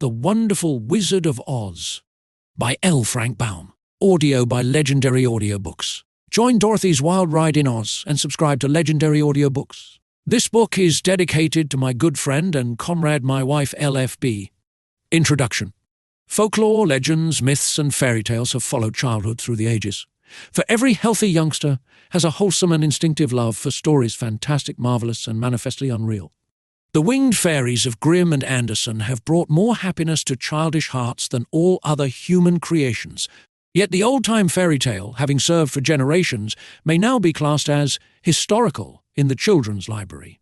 The Wonderful Wizard of Oz by L. Frank Baum. Audio by Legendary Audiobooks. Join Dorothy's wild ride in Oz and subscribe to Legendary Audiobooks. This book is dedicated to my good friend and comrade, my wife LFB. Introduction. Folklore, legends, myths and fairy tales have followed childhood through the ages. For every healthy youngster has a wholesome and instinctive love for stories fantastic, marvelous and manifestly unreal. The winged fairies of Grimm and Andersen have brought more happiness to childish hearts than all other human creations. Yet the old-time fairy tale, having served for generations, may now be classed as historical in the children's library.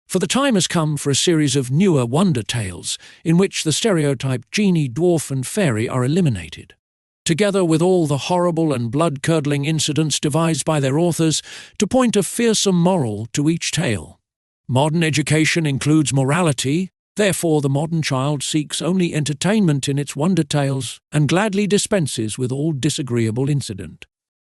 For the time has come for a series of newer wonder tales in which the stereotyped genie, dwarf and fairy are eliminated, together with all the horrible and blood-curdling incidents devised by their authors to point a fearsome moral to each tale. Modern education includes morality, therefore the modern child seeks only entertainment in its wonder tales and gladly dispenses with all disagreeable incident.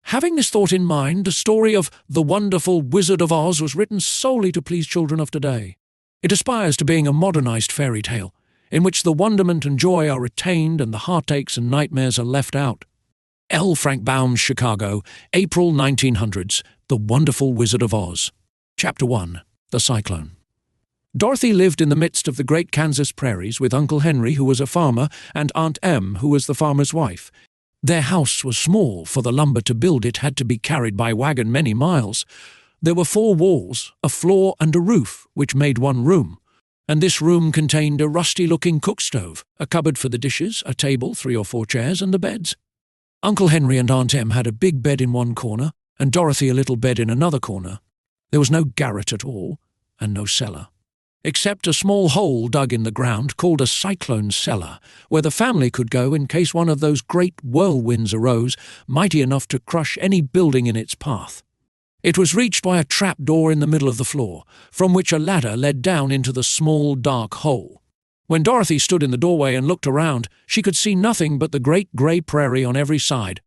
Having this thought in mind, the story of The Wonderful Wizard of Oz was written solely to please children of today. It aspires to being a modernized fairy tale, in which the wonderment and joy are retained and the heartaches and nightmares are left out. L. Frank Baum, Chicago, April 1900s, The Wonderful Wizard of Oz. Chapter 1. The Cyclone. Dorothy lived in the midst of the great Kansas prairies with Uncle Henry, who was a farmer, and Aunt Em, who was the farmer's wife. Their house was small, for the lumber to build it had to be carried by wagon many miles. There were 4 walls, a floor and a roof, which made one room, and this room contained a rusty-looking cook stove, a cupboard for the dishes, a table, 3 or 4 chairs, and the beds. Uncle Henry and Aunt Em had a big bed in one corner, and Dorothy a little bed in another corner. There was no garret at all, and no cellar, except a small hole dug in the ground called a cyclone cellar, where the family could go in case one of those great whirlwinds arose, mighty enough to crush any building in its path. It was reached by a trap door in the middle of the floor, from which a ladder led down into the small, dark hole. When Dorothy stood in the doorway and looked around, she could see nothing but the great grey prairie on every side.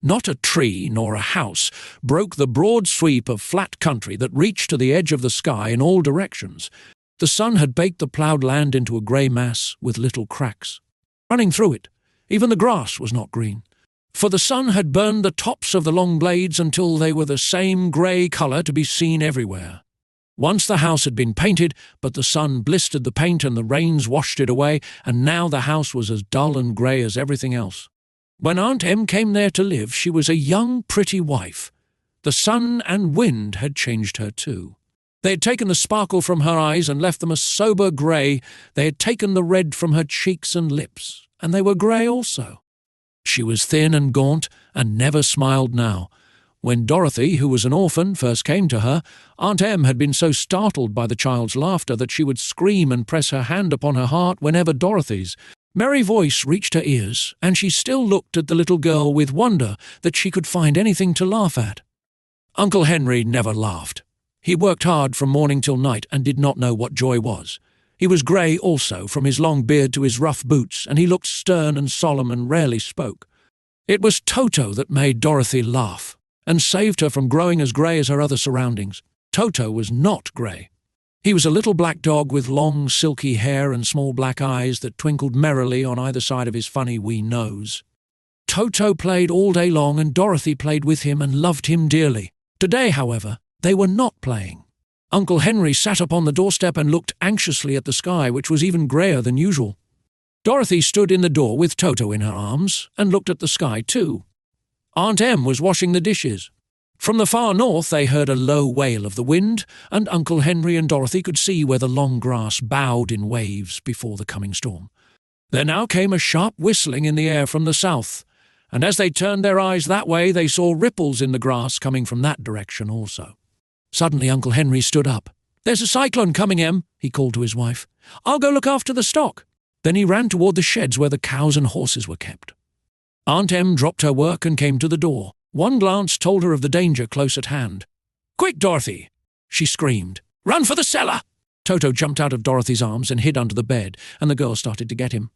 Not a tree nor a house broke the broad sweep of flat country that reached to the edge of the sky in all directions. The sun had baked the ploughed land into a grey mass with little cracks running through it. Even the grass was not green, for the sun had burned the tops of the long blades until they were the same grey colour to be seen everywhere. Once the house had been painted, but the sun blistered the paint and the rains washed it away, and now the house was as dull and grey as everything else. When Aunt Em came there to live, she was a young, pretty wife. The sun and wind had changed her too. They had taken the sparkle from her eyes and left them a sober grey. They had taken the red from her cheeks and lips, and they were grey also. She was thin and gaunt, and never smiled now. When Dorothy, who was an orphan, first came to her, Aunt Em had been so startled by the child's laughter that she would scream and press her hand upon her heart whenever Dorothy's merry voice reached her ears, and she still looked at the little girl with wonder that she could find anything to laugh at. Uncle Henry never laughed. He worked hard from morning till night and did not know what joy was. He was grey also, from his long beard to his rough boots, and he looked stern and solemn and rarely spoke. It was Toto that made Dorothy laugh, and saved her from growing as grey as her other surroundings. Toto was not grey. He was a little black dog with long, silky hair and small black eyes that twinkled merrily on either side of his funny wee nose. Toto played all day long, and Dorothy played with him and loved him dearly. Today, however, they were not playing. Uncle Henry sat upon the doorstep and looked anxiously at the sky, which was even greyer than usual. Dorothy stood in the door with Toto in her arms and looked at the sky too. Aunt Em was washing the dishes. From the far north they heard a low wail of the wind, and Uncle Henry and Dorothy could see where the long grass bowed in waves before the coming storm. There now came a sharp whistling in the air from the south, and as they turned their eyes that way they saw ripples in the grass coming from that direction also. Suddenly Uncle Henry stood up. "There's a cyclone coming, Em," he called to his wife. "I'll go look after the stock." Then he ran toward the sheds where the cows and horses were kept. Aunt Em dropped her work and came to the door. One glance told her of the danger close at hand. "Quick, Dorothy!" she screamed. "Run for the cellar!" Toto jumped out of Dorothy's arms and hid under the bed, and the girl started to get him.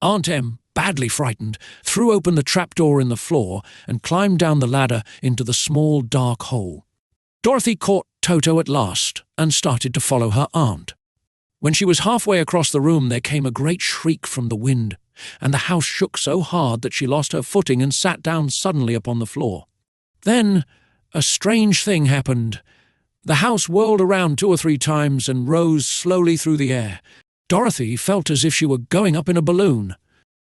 Aunt Em, badly frightened, threw open the trapdoor in the floor and climbed down the ladder into the small, dark hole. Dorothy caught Toto at last and started to follow her aunt. When she was halfway across the room, there came a great shriek from the wind, and the house shook so hard that she lost her footing and sat down suddenly upon the floor. Then a strange thing happened. The house whirled around 2 or 3 times and rose slowly through the air. Dorothy felt as if she were going up in a balloon.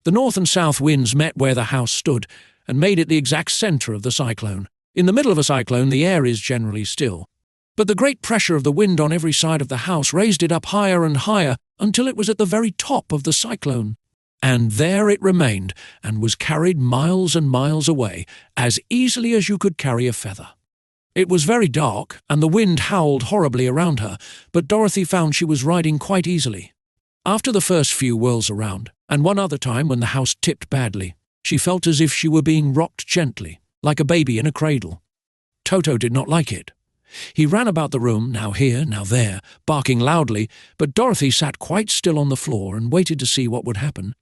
The north and south winds met where the house stood and made it the exact centre of the cyclone. In the middle of a cyclone, the air is generally still, but the great pressure of the wind on every side of the house raised it up higher and higher until it was at the very top of the cyclone. And there it remained and was carried miles and miles away, as easily as you could carry a feather. It was very dark, and the wind howled horribly around her, but Dorothy found she was riding quite easily. After the first few whirls around, and one other time when the house tipped badly, she felt as if she were being rocked gently, like a baby in a cradle. Toto did not like it. He ran about the room, now here, now there, barking loudly, but Dorothy sat quite still on the floor and waited to see what would happen.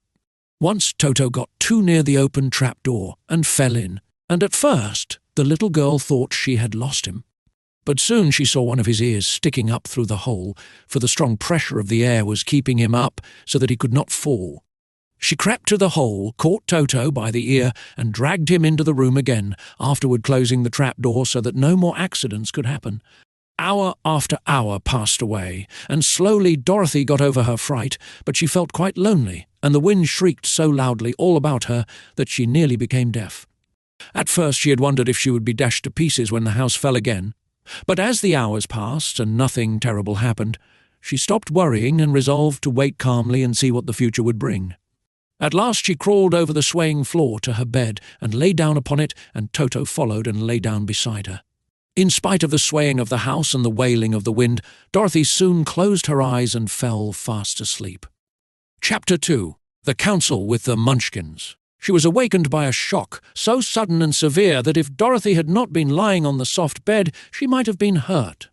Once Toto got too near the open trap-door and fell in, and at first the little girl thought she had lost him. But soon she saw one of his ears sticking up through the hole, for the strong pressure of the air was keeping him up so that he could not fall. She crept to the hole, caught Toto by the ear, and dragged him into the room again, afterward closing the trap-door so that no more accidents could happen. Hour after hour passed away, and slowly Dorothy got over her fright, but she felt quite lonely, and the wind shrieked so loudly all about her that she nearly became deaf. At first she had wondered if she would be dashed to pieces when the house fell again, but as the hours passed and nothing terrible happened, she stopped worrying and resolved to wait calmly and see what the future would bring. At last she crawled over the swaying floor to her bed and lay down upon it, and Toto followed and lay down beside her. In spite of the swaying of the house and the wailing of the wind, Dorothy soon closed her eyes and fell fast asleep. Chapter 2. The Council with the Munchkins. She was awakened by a shock so sudden and severe that if Dorothy had not been lying on the soft bed, she might have been hurt.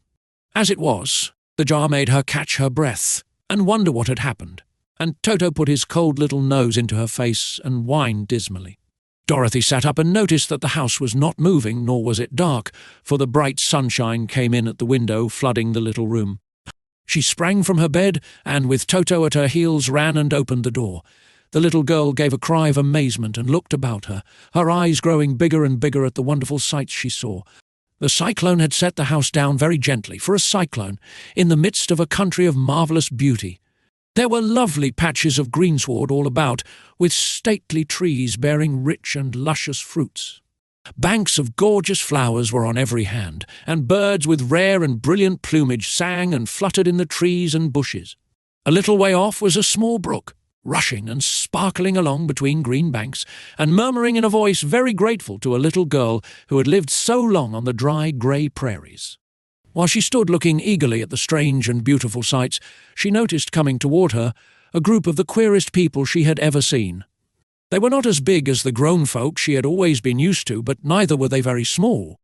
As it was, the jar made her catch her breath and wonder what had happened, and Toto put his cold little nose into her face and whined dismally. Dorothy sat up and noticed that the house was not moving, nor was it dark, for the bright sunshine came in at the window, flooding the little room. She sprang from her bed, and with Toto at her heels ran and opened the door. The little girl gave a cry of amazement and looked about her, her eyes growing bigger and bigger at the wonderful sights she saw. The cyclone had set the house down very gently, for a cyclone, in the midst of a country of marvellous beauty. There were lovely patches of greensward all about, with stately trees bearing rich and luscious fruits. Banks of gorgeous flowers were on every hand, and birds with rare and brilliant plumage sang and fluttered in the trees and bushes. A little way off was a small brook, rushing and sparkling along between green banks, and murmuring in a voice very grateful to a little girl who had lived so long on the dry, grey prairies. While she stood looking eagerly at the strange and beautiful sights, she noticed coming toward her a group of the queerest people she had ever seen. They were not as big as the grown folk she had always been used to, but neither were they very small.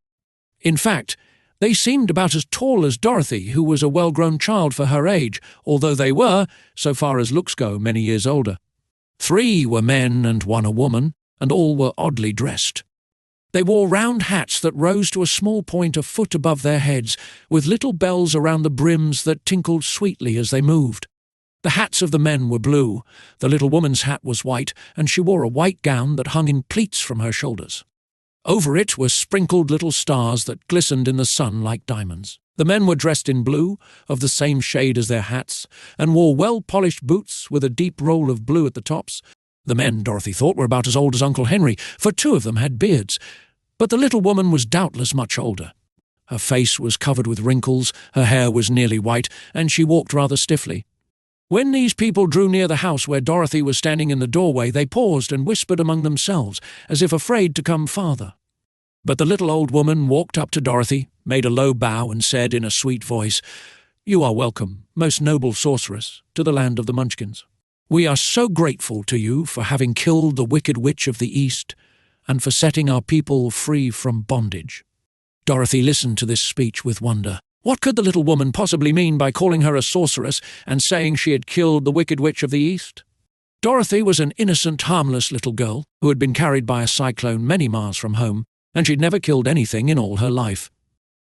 In fact, they seemed about as tall as Dorothy, who was a well-grown child for her age, although they were, so far as looks go, many years older. 3 were men and 1 a woman, and all were oddly dressed. They wore round hats that rose to a small point a foot above their heads, with little bells around the brims that tinkled sweetly as they moved. The hats of the men were blue, the little woman's hat was white, and she wore a white gown that hung in pleats from her shoulders. Over it were sprinkled little stars that glistened in the sun like diamonds. The men were dressed in blue, of the same shade as their hats, and wore well-polished boots with a deep roll of blue at the tops. The men, Dorothy thought, were about as old as Uncle Henry, for 2 of them had beards, but the little woman was doubtless much older. Her face was covered with wrinkles, her hair was nearly white, and she walked rather stiffly. When these people drew near the house where Dorothy was standing in the doorway, they paused and whispered among themselves, as if afraid to come farther. But the little old woman walked up to Dorothy, made a low bow, and said in a sweet voice, "You are welcome, most noble sorceress, to the land of the Munchkins. We are so grateful to you for having killed the wicked witch of the East, and for setting our people free from bondage." Dorothy listened to this speech with wonder. What could the little woman possibly mean by calling her a sorceress and saying she had killed the wicked witch of the East? Dorothy was an innocent, harmless little girl who had been carried by a cyclone many miles from home, and she'd never killed anything in all her life.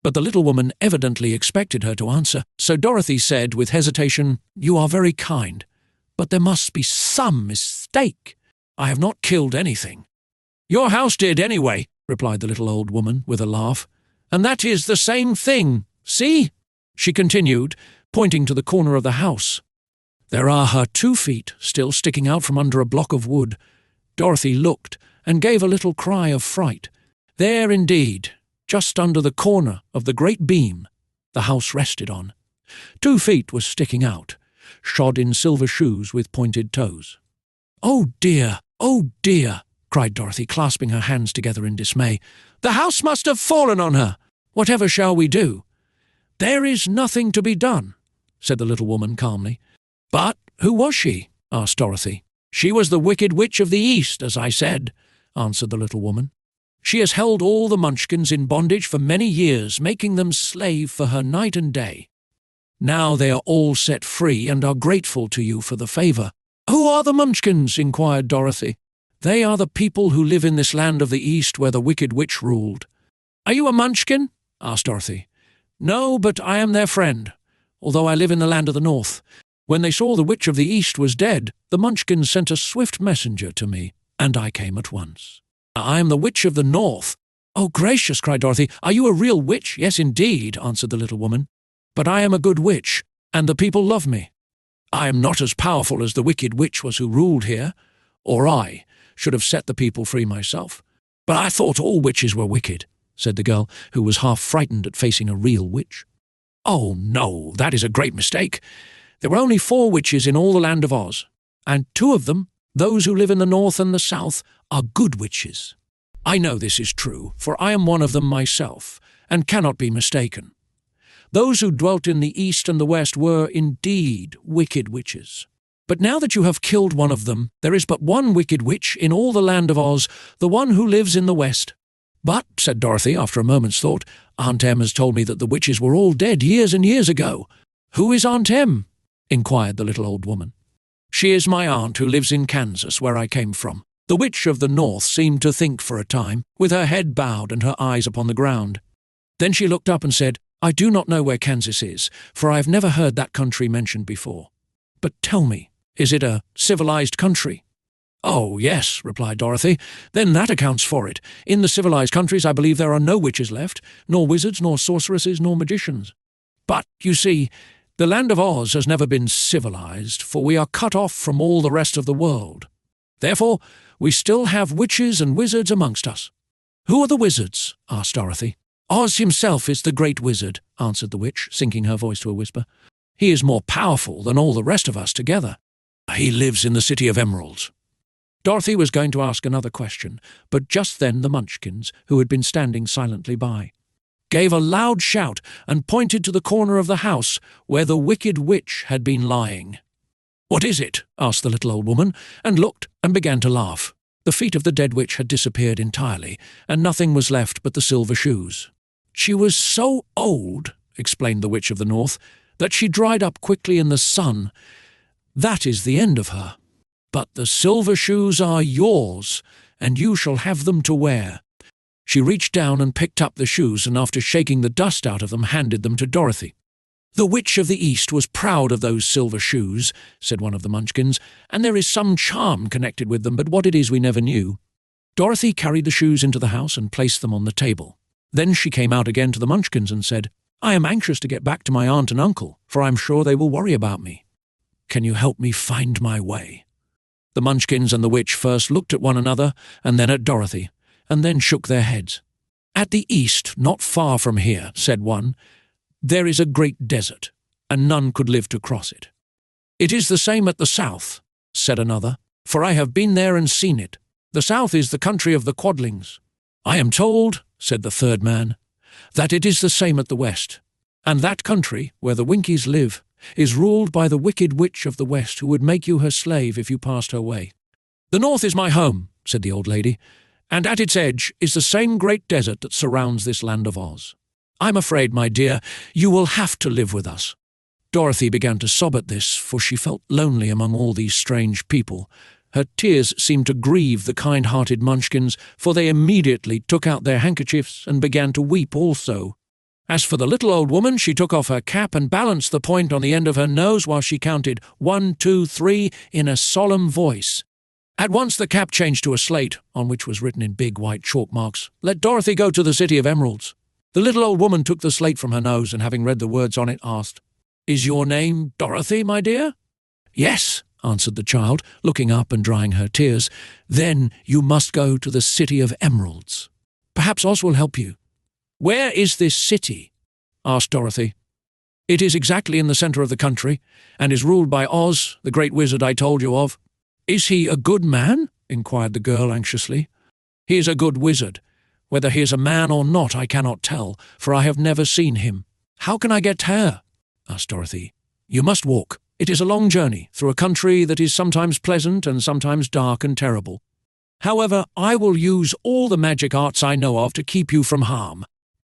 But the little woman evidently expected her to answer, so Dorothy said with hesitation, "You are very kind, but there must be some mistake. I have not killed anything." "Your house did anyway," replied the little old woman with a laugh. "And that is the same thing. See?" she continued, pointing to the corner of the house. "There are her 2 feet still sticking out from under a block of wood." Dorothy looked and gave a little cry of fright. There indeed, just under the corner of the great beam the house rested on, 2 feet was sticking out, shod in silver shoes with pointed toes. "Oh dear, oh dear," cried Dorothy, clasping her hands together in dismay. "The house must have fallen on her. Whatever shall we do?" "There is nothing to be done," said the little woman calmly. "But who was she?" asked Dorothy. "She was the Wicked Witch of the East, as I said," answered the little woman. "She has held all the Munchkins in bondage for many years, making them slave for her night and day. Now they are all set free and are grateful to you for the favour." "Who are the Munchkins?" inquired Dorothy. "They are the people who live in this land of the East where the Wicked Witch ruled." "Are you a Munchkin?" asked Dorothy. "No, but I am their friend, although I live in the land of the North. When they saw the Witch of the East was dead, the Munchkins sent a swift messenger to me, and I came at once." "I am the Witch of the North." "Oh, gracious!" cried Dorothy. "Are you a real witch?" "Yes, indeed," answered the little woman. "But I am a good witch, and the people love me. I am not as powerful as the Wicked Witch was who ruled here, or I should have set the people free myself. But I thought all witches were wicked," said the girl, who was half frightened at facing a real witch. "Oh, no, that is a great mistake. There were only 4 witches in all the land of Oz, and 2 of them, those who live in the North and the South, are good witches. I know this is true, for I am one of them myself, and cannot be mistaken. Those who dwelt in the East and the West were, indeed, wicked witches. But now that you have killed one of them, there is but one wicked witch in all the land of Oz, the one who lives in the West." "But," said Dorothy, after a moment's thought, "Aunt Em has told me that the witches were all dead years and years ago." "Who is Aunt Em?" inquired the little old woman. "She is my aunt who lives in Kansas, where I came from." The Witch of the North seemed to think for a time, with her head bowed and her eyes upon the ground. Then she looked up and said, "I do not know where Kansas is, for I have never heard that country mentioned before. But tell me, is it a civilized country?" "Oh, yes," replied Dorothy. "Then that accounts for it. In the civilized countries I believe there are no witches left, nor wizards, nor sorceresses, nor magicians. But, you see, the land of Oz has never been civilized, for we are cut off from all the rest of the world. Therefore, we still have witches and wizards amongst us." "Who are the wizards?" asked Dorothy. "Oz himself is the great wizard," answered the witch, sinking her voice to a whisper. "He is more powerful than all the rest of us together. He lives in the City of Emeralds." Dorothy was going to ask another question, but just then the Munchkins, who had been standing silently by, gave a loud shout and pointed to the corner of the house where the Wicked Witch had been lying. "What is it?" asked the little old woman, and looked and began to laugh. The feet of the dead witch had disappeared entirely, and nothing was left but the silver shoes. "She was so old," explained the Witch of the North, "that she dried up quickly in the sun. That is the end of her. But the silver shoes are yours, and you shall have them to wear." She reached down and picked up the shoes, and after shaking the dust out of them, handed them to Dorothy. "The Witch of the East was proud of those silver shoes," said one of the Munchkins, "and there is some charm connected with them, but what it is we never knew." Dorothy carried the shoes into the house and placed them on the table. Then she came out again to the Munchkins and said, "I am anxious to get back to my aunt and uncle, for I am sure they will worry about me. Can you help me find my way?" The Munchkins and the witch first looked at one another, and then at Dorothy, and then shook their heads. "At the east, not far from here," said one, "there is a great desert, and none could live to cross it." "It is the same at the south," said another, "for I have been there and seen it. The south is the country of the Quadlings." "I am told," said the third man, "that it is the same at the west, and that country, where the Winkies live, is ruled by the Wicked Witch of the West, who would make you her slave if you passed her way." "The north is my home," said the old lady, "and at its edge is the same great desert that surrounds this land of Oz. I'm afraid, my dear, you will have to live with us." Dorothy began to sob at this, for she felt lonely among all these strange people. Her tears seemed to grieve the kind-hearted Munchkins, for they immediately took out their handkerchiefs and began to weep also. As for the little old woman, she took off her cap and balanced the point on the end of her nose while she counted 1, 2, 3 in a solemn voice. At once the cap changed to a slate, on which was written in big white chalk marks, "Let Dorothy go to the City of Emeralds." The little old woman took the slate from her nose and, having read the words on it, asked, "Is your name Dorothy, my dear?" "Yes," answered the child, looking up and drying her tears. "Then you must go to the City of Emeralds. Perhaps Oz will help you." "Where is this city?" asked Dorothy. "It is exactly in the center of the country, and is ruled by Oz, the great wizard I told you of." "Is he a good man?" inquired the girl anxiously. "He is a good wizard. Whether he is a man or not I cannot tell, for I have never seen him." "How can I get there?" asked Dorothy. "You must walk. It is a long journey, through a country that is sometimes pleasant and sometimes dark and terrible. However, I will use all the magic arts I know of to keep you from harm."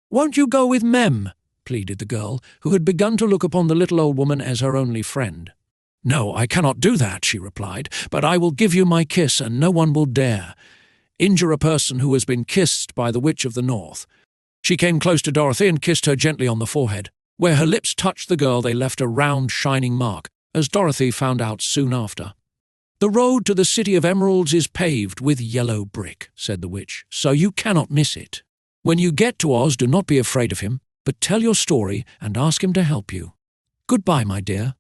"Won't you go with Mem?" pleaded the girl, who had begun to look upon the little old woman as her only friend. "No, I cannot do that," she replied, "but I will give you my kiss, and no one will dare injure a person who has been kissed by the Witch of the North." She came close to Dorothy and kissed her gently on the forehead. Where her lips touched the girl, they left a round, shining mark, as Dorothy found out soon after. "The road to the City of Emeralds is paved with yellow brick," said the witch, "so you cannot miss it. When you get to Oz, do not be afraid of him, but tell your story and ask him to help you. Goodbye, my dear."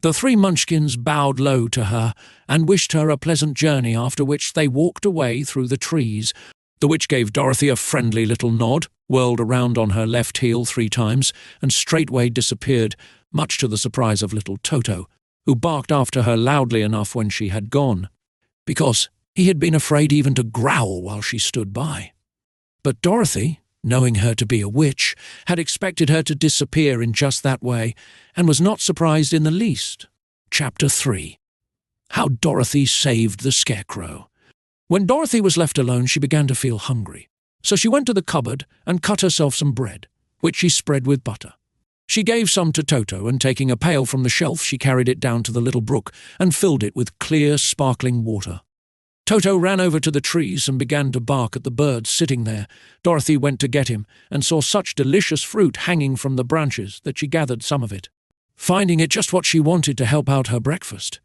The 3 Munchkins bowed low to her and wished her a pleasant journey, after which they walked away through the trees. The witch gave Dorothy a friendly little nod, whirled around on her left heel 3 times, and straightway disappeared, much to the surprise of little Toto, who barked after her loudly enough when she had gone, because he had been afraid even to growl while she stood by. But Dorothy, knowing her to be a witch, had expected her to disappear in just that way, and was not surprised in the least. Chapter 3. How Dorothy Saved the Scarecrow. When Dorothy was left alone, she began to feel hungry, so she went to the cupboard and cut herself some bread, which she spread with butter. She gave some to Toto, and taking a pail from the shelf, she carried it down to the little brook and filled it with clear, sparkling water. Toto ran over to the trees and began to bark at the birds sitting there. Dorothy went to get him and saw such delicious fruit hanging from the branches that she gathered some of it, finding it just what she wanted to help out her breakfast.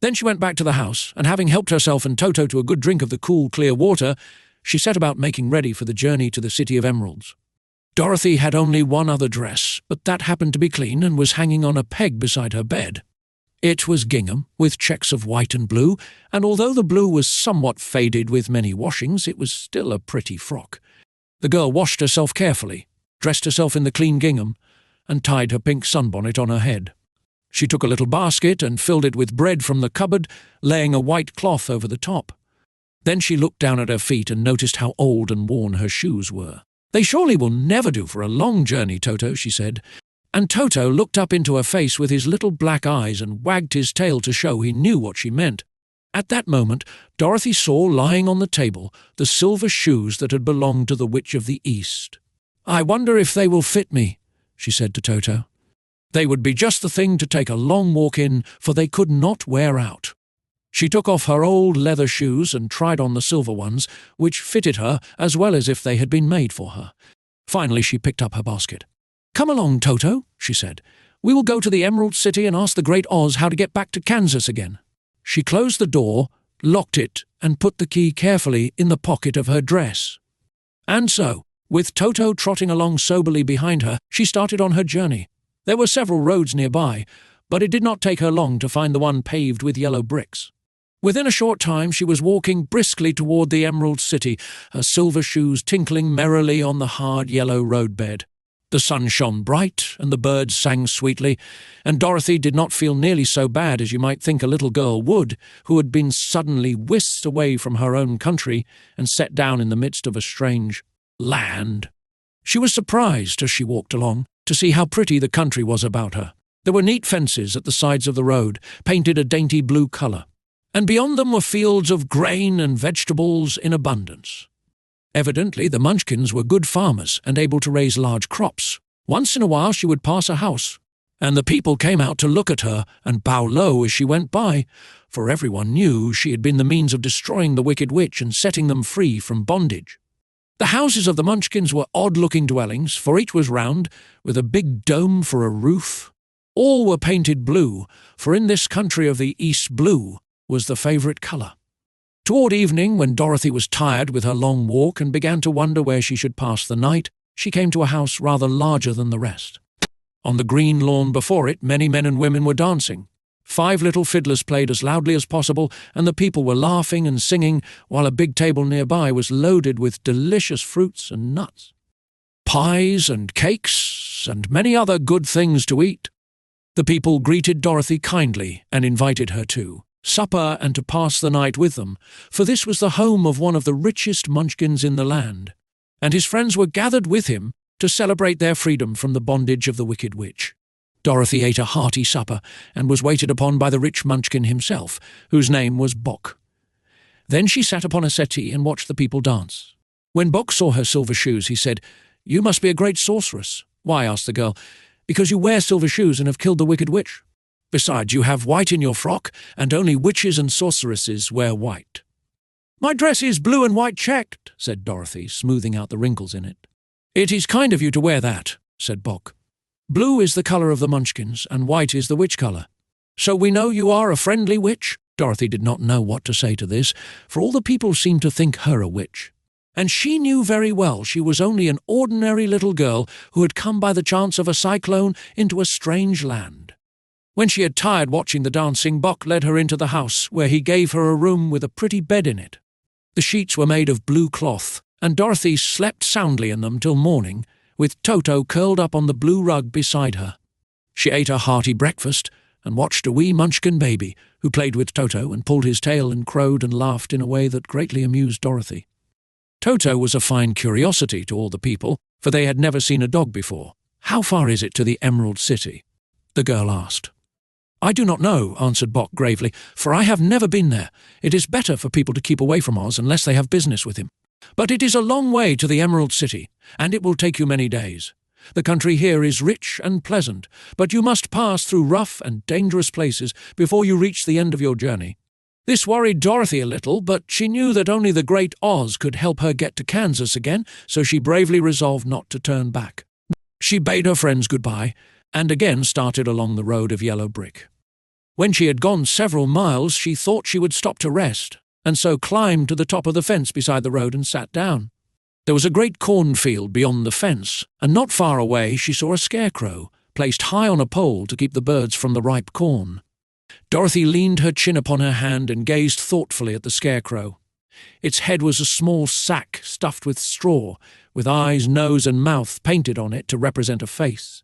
Then she went back to the house, and having helped herself and Toto to a good drink of the cool, clear water, she set about making ready for the journey to the City of Emeralds. Dorothy had only one other dress, but that happened to be clean and was hanging on a peg beside her bed. It was gingham, with checks of white and blue, and although the blue was somewhat faded with many washings, it was still a pretty frock. The girl washed herself carefully, dressed herself in the clean gingham, and tied her pink sunbonnet on her head. She took a little basket and filled it with bread from the cupboard, laying a white cloth over the top. Then she looked down at her feet and noticed how old and worn her shoes were. "They surely will never do for a long journey, Toto," she said. And Toto looked up into her face with his little black eyes and wagged his tail to show he knew what she meant. At that moment, Dorothy saw lying on the table the silver shoes that had belonged to the Witch of the East. "I wonder if they will fit me," she said to Toto. "They would be just the thing to take a long walk in, for they could not wear out." She took off her old leather shoes and tried on the silver ones, which fitted her as well as if they had been made for her. Finally, she picked up her basket. "Come along, Toto," she said. "We will go to the Emerald City and ask the Great Oz how to get back to Kansas again." She closed the door, locked it, and put the key carefully in the pocket of her dress. And so, with Toto trotting along soberly behind her, she started on her journey. There were several roads nearby, but it did not take her long to find the one paved with yellow bricks. Within a short time she was walking briskly toward the Emerald City, her silver shoes tinkling merrily on the hard yellow roadbed. The sun shone bright, and the birds sang sweetly, and Dorothy did not feel nearly so bad as you might think a little girl would, who had been suddenly whisked away from her own country and set down in the midst of a strange land. She was surprised, as she walked along, to see how pretty the country was about her. There were neat fences at the sides of the road, painted a dainty blue colour, and beyond them were fields of grain and vegetables in abundance. Evidently, the Munchkins were good farmers and able to raise large crops. Once in a while she would pass a house, and the people came out to look at her and bow low as she went by, for everyone knew she had been the means of destroying the wicked witch and setting them free from bondage. The houses of the Munchkins were odd-looking dwellings, for each was round, with a big dome for a roof. All were painted blue, for in this country of the East blue was the favourite colour. Toward evening, when Dorothy was tired with her long walk and began to wonder where she should pass the night, she came to a house rather larger than the rest. On the green lawn before it, many men and women were dancing. 5 little fiddlers played as loudly as possible, and the people were laughing and singing, while a big table nearby was loaded with delicious fruits and nuts, pies and cakes, and many other good things to eat. The people greeted Dorothy kindly and invited her to supper and to pass the night with them, for this was the home of one of the richest Munchkins in the land, and his friends were gathered with him to celebrate their freedom from the bondage of the wicked witch. Dorothy ate a hearty supper and was waited upon by the rich Munchkin himself, whose name was Bock. Then she sat upon a settee and watched the people dance. When Bock saw her silver shoes, he said, "You must be a great sorceress." "Why?" asked the girl. "Because you wear silver shoes and have killed the wicked witch. Besides, you have white in your frock, and only witches and sorceresses wear white." "My dress is blue and white checked," said Dorothy, smoothing out the wrinkles in it. "It is kind of you to wear that," said Bock. "Blue is the colour of the Munchkins, and white is the witch colour. So we know you are a friendly witch." Dorothy did not know what to say to this, for all the people seemed to think her a witch. And she knew very well she was only an ordinary little girl who had come by the chance of a cyclone into a strange land. When she had tired watching the dancing, Bock led her into the house, where he gave her a room with a pretty bed in it. The sheets were made of blue cloth, and Dorothy slept soundly in them till morning, with Toto curled up on the blue rug beside her. She ate a hearty breakfast and watched a wee Munchkin baby, who played with Toto and pulled his tail and crowed and laughed in a way that greatly amused Dorothy. Toto was a fine curiosity to all the people, for they had never seen a dog before. "How far is it to the Emerald City?" the girl asked. "I do not know," answered Bock gravely, "for I have never been there. It is better for people to keep away from Oz unless they have business with him. But it is a long way to the Emerald City, and it will take you many days. The country here is rich and pleasant, but you must pass through rough and dangerous places before you reach the end of your journey." This worried Dorothy a little, but she knew that only the great Oz could help her get to Kansas again, so she bravely resolved not to turn back. She bade her friends goodbye, and again started along the road of yellow brick. When she had gone several miles, she thought she would stop to rest, and so climbed to the top of the fence beside the road and sat down. There was a great cornfield beyond the fence, and not far away she saw a scarecrow, placed high on a pole to keep the birds from the ripe corn. Dorothy leaned her chin upon her hand and gazed thoughtfully at the scarecrow. Its head was a small sack stuffed with straw, with eyes, nose, and mouth painted on it to represent a face.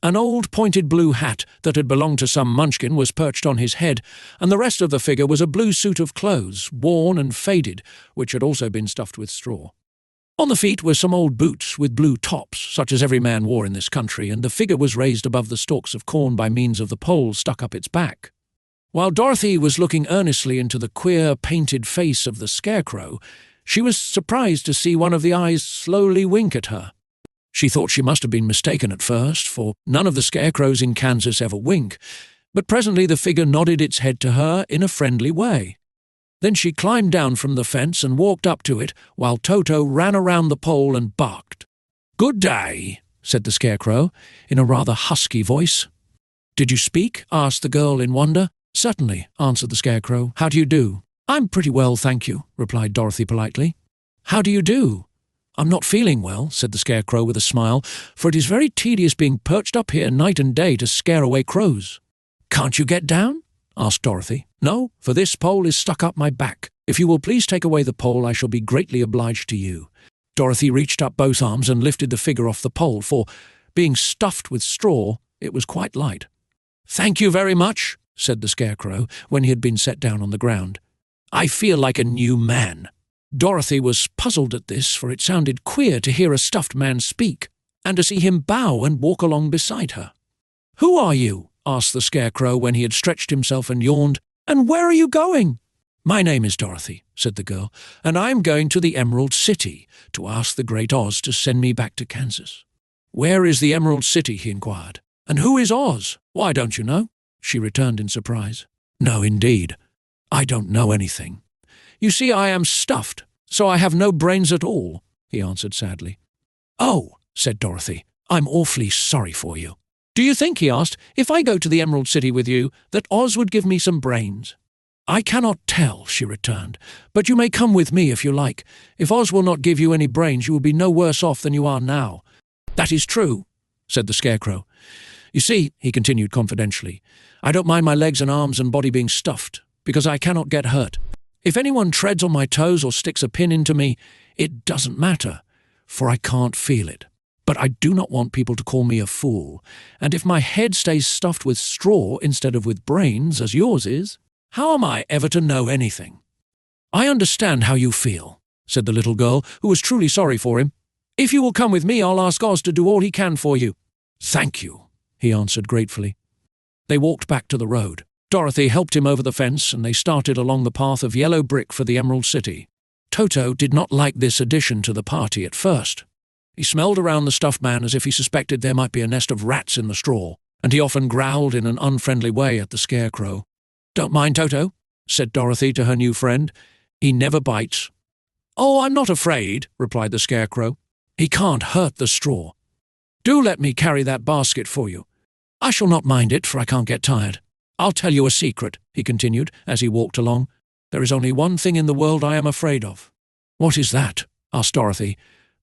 An old pointed blue hat that had belonged to some Munchkin was perched on his head, and the rest of the figure was a blue suit of clothes, worn and faded, which had also been stuffed with straw. On the feet were some old boots with blue tops, such as every man wore in this country, and the figure was raised above the stalks of corn by means of the pole stuck up its back. While Dorothy was looking earnestly into the queer painted face of the scarecrow, she was surprised to see one of the eyes slowly wink at her. She thought she must have been mistaken at first, for none of the scarecrows in Kansas ever wink, but presently the figure nodded its head to her in a friendly way. Then she climbed down from the fence and walked up to it, while Toto ran around the pole and barked. "Good day," said the scarecrow, in a rather husky voice. "Did you speak?" asked the girl in wonder. "Certainly," answered the scarecrow. "How do you do?" "I'm pretty well, thank you," replied Dorothy politely. "How do you do?" "I'm not feeling well," said the scarecrow with a smile, "for it is very tedious being perched up here night and day to scare away crows." "Can't you get down?" asked Dorothy. "No, for this pole is stuck up my back. If you will please take away the pole, I shall be greatly obliged to you." Dorothy reached up both arms and lifted the figure off the pole, for, being stuffed with straw, it was quite light. "Thank you very much," said the scarecrow, when he had been set down on the ground. "I feel like a new man." Dorothy was puzzled at this, for it sounded queer to hear a stuffed man speak, and to see him bow and walk along beside her. "Who are you?" asked the scarecrow when he had stretched himself and yawned. "And where are you going?" "My name is Dorothy," said the girl, "and I am going to the Emerald City to ask the great Oz to send me back to Kansas." "Where is the Emerald City?" he inquired. "And who is Oz? Why, don't you know?" She returned in surprise. "No, indeed. I don't know anything. You see, I am stuffed, so I have no brains at all." he answered sadly. "Oh," said Dorothy, "I'm awfully sorry for you. Do you think," he asked, "if I go to the Emerald City with you, that Oz would give me some brains?" "I cannot tell," she returned, "but you may come with me if you like. If Oz will not give you any brains, you will be no worse off than you are now." "That is true," said the Scarecrow. "You see," he continued confidentially, "I don't mind my legs and arms and body being stuffed, because I cannot get hurt. If anyone treads on my toes or sticks a pin into me, it doesn't matter, for I can't feel it. But I do not want people to call me a fool, and if my head stays stuffed with straw instead of with brains, as yours is, how am I ever to know anything?" "I understand how you feel," said the little girl, who was truly sorry for him. "If you will come with me, I'll ask Oz to do all he can for you." "Thank you," he answered gratefully. They walked back to the road. Dorothy helped him over the fence, and they started along the path of yellow brick for the Emerald City. Toto did not like this addition to the party at first. He smelled around the stuffed man as if he suspected there might be a nest of rats in the straw, and he often growled in an unfriendly way at the Scarecrow. "Don't mind Toto," said Dorothy to her new friend. "He never bites." "Oh, I'm not afraid," replied the Scarecrow. "He can't hurt the straw. Do let me carry that basket for you. I shall not mind it, for I can't get tired. I'll tell you a secret," he continued as he walked along. "There is only one thing in the world I am afraid of." "What is that?" asked Dorothy.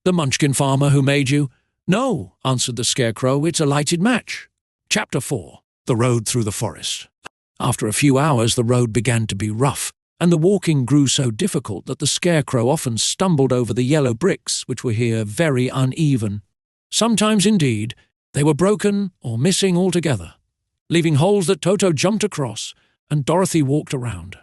"The Munchkin farmer who made you?" "No," answered the Scarecrow, "it's a lighted match." Chapter 4. The Road Through the Forest. After a few hours the road began to be rough, and the walking grew so difficult that the Scarecrow often stumbled over the yellow bricks, which were here very uneven. Sometimes, indeed, they were broken or missing altogether, leaving holes that Toto jumped across, and Dorothy walked around.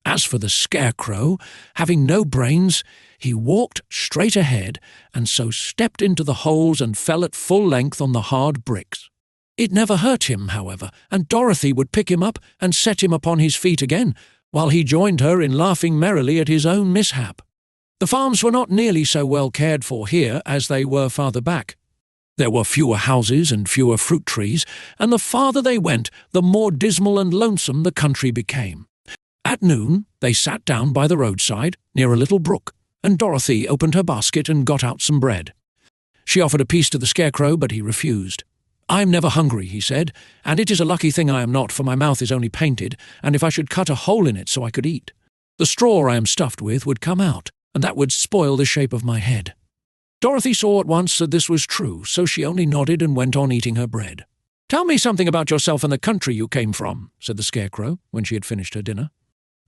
As for the Scarecrow, having no brains, he walked straight ahead and so stepped into the holes and fell at full length on the hard bricks. It never hurt him, however, and Dorothy would pick him up and set him upon his feet again, while he joined her in laughing merrily at his own mishap. The farms were not nearly so well cared for here as they were farther back. There were fewer houses and fewer fruit trees, and the farther they went, the more dismal and lonesome the country became. At noon, they sat down by the roadside, near a little brook, and Dorothy opened her basket and got out some bread. She offered a piece to the Scarecrow, but he refused. "I'm never hungry," he said, "and it is a lucky thing I am not, for my mouth is only painted, and if I should cut a hole in it so I could eat, the straw I am stuffed with would come out, and that would spoil the shape of my head." Dorothy saw at once that this was true, so she only nodded and went on eating her bread. "Tell me something about yourself and the country you came from," said the Scarecrow, when she had finished her dinner.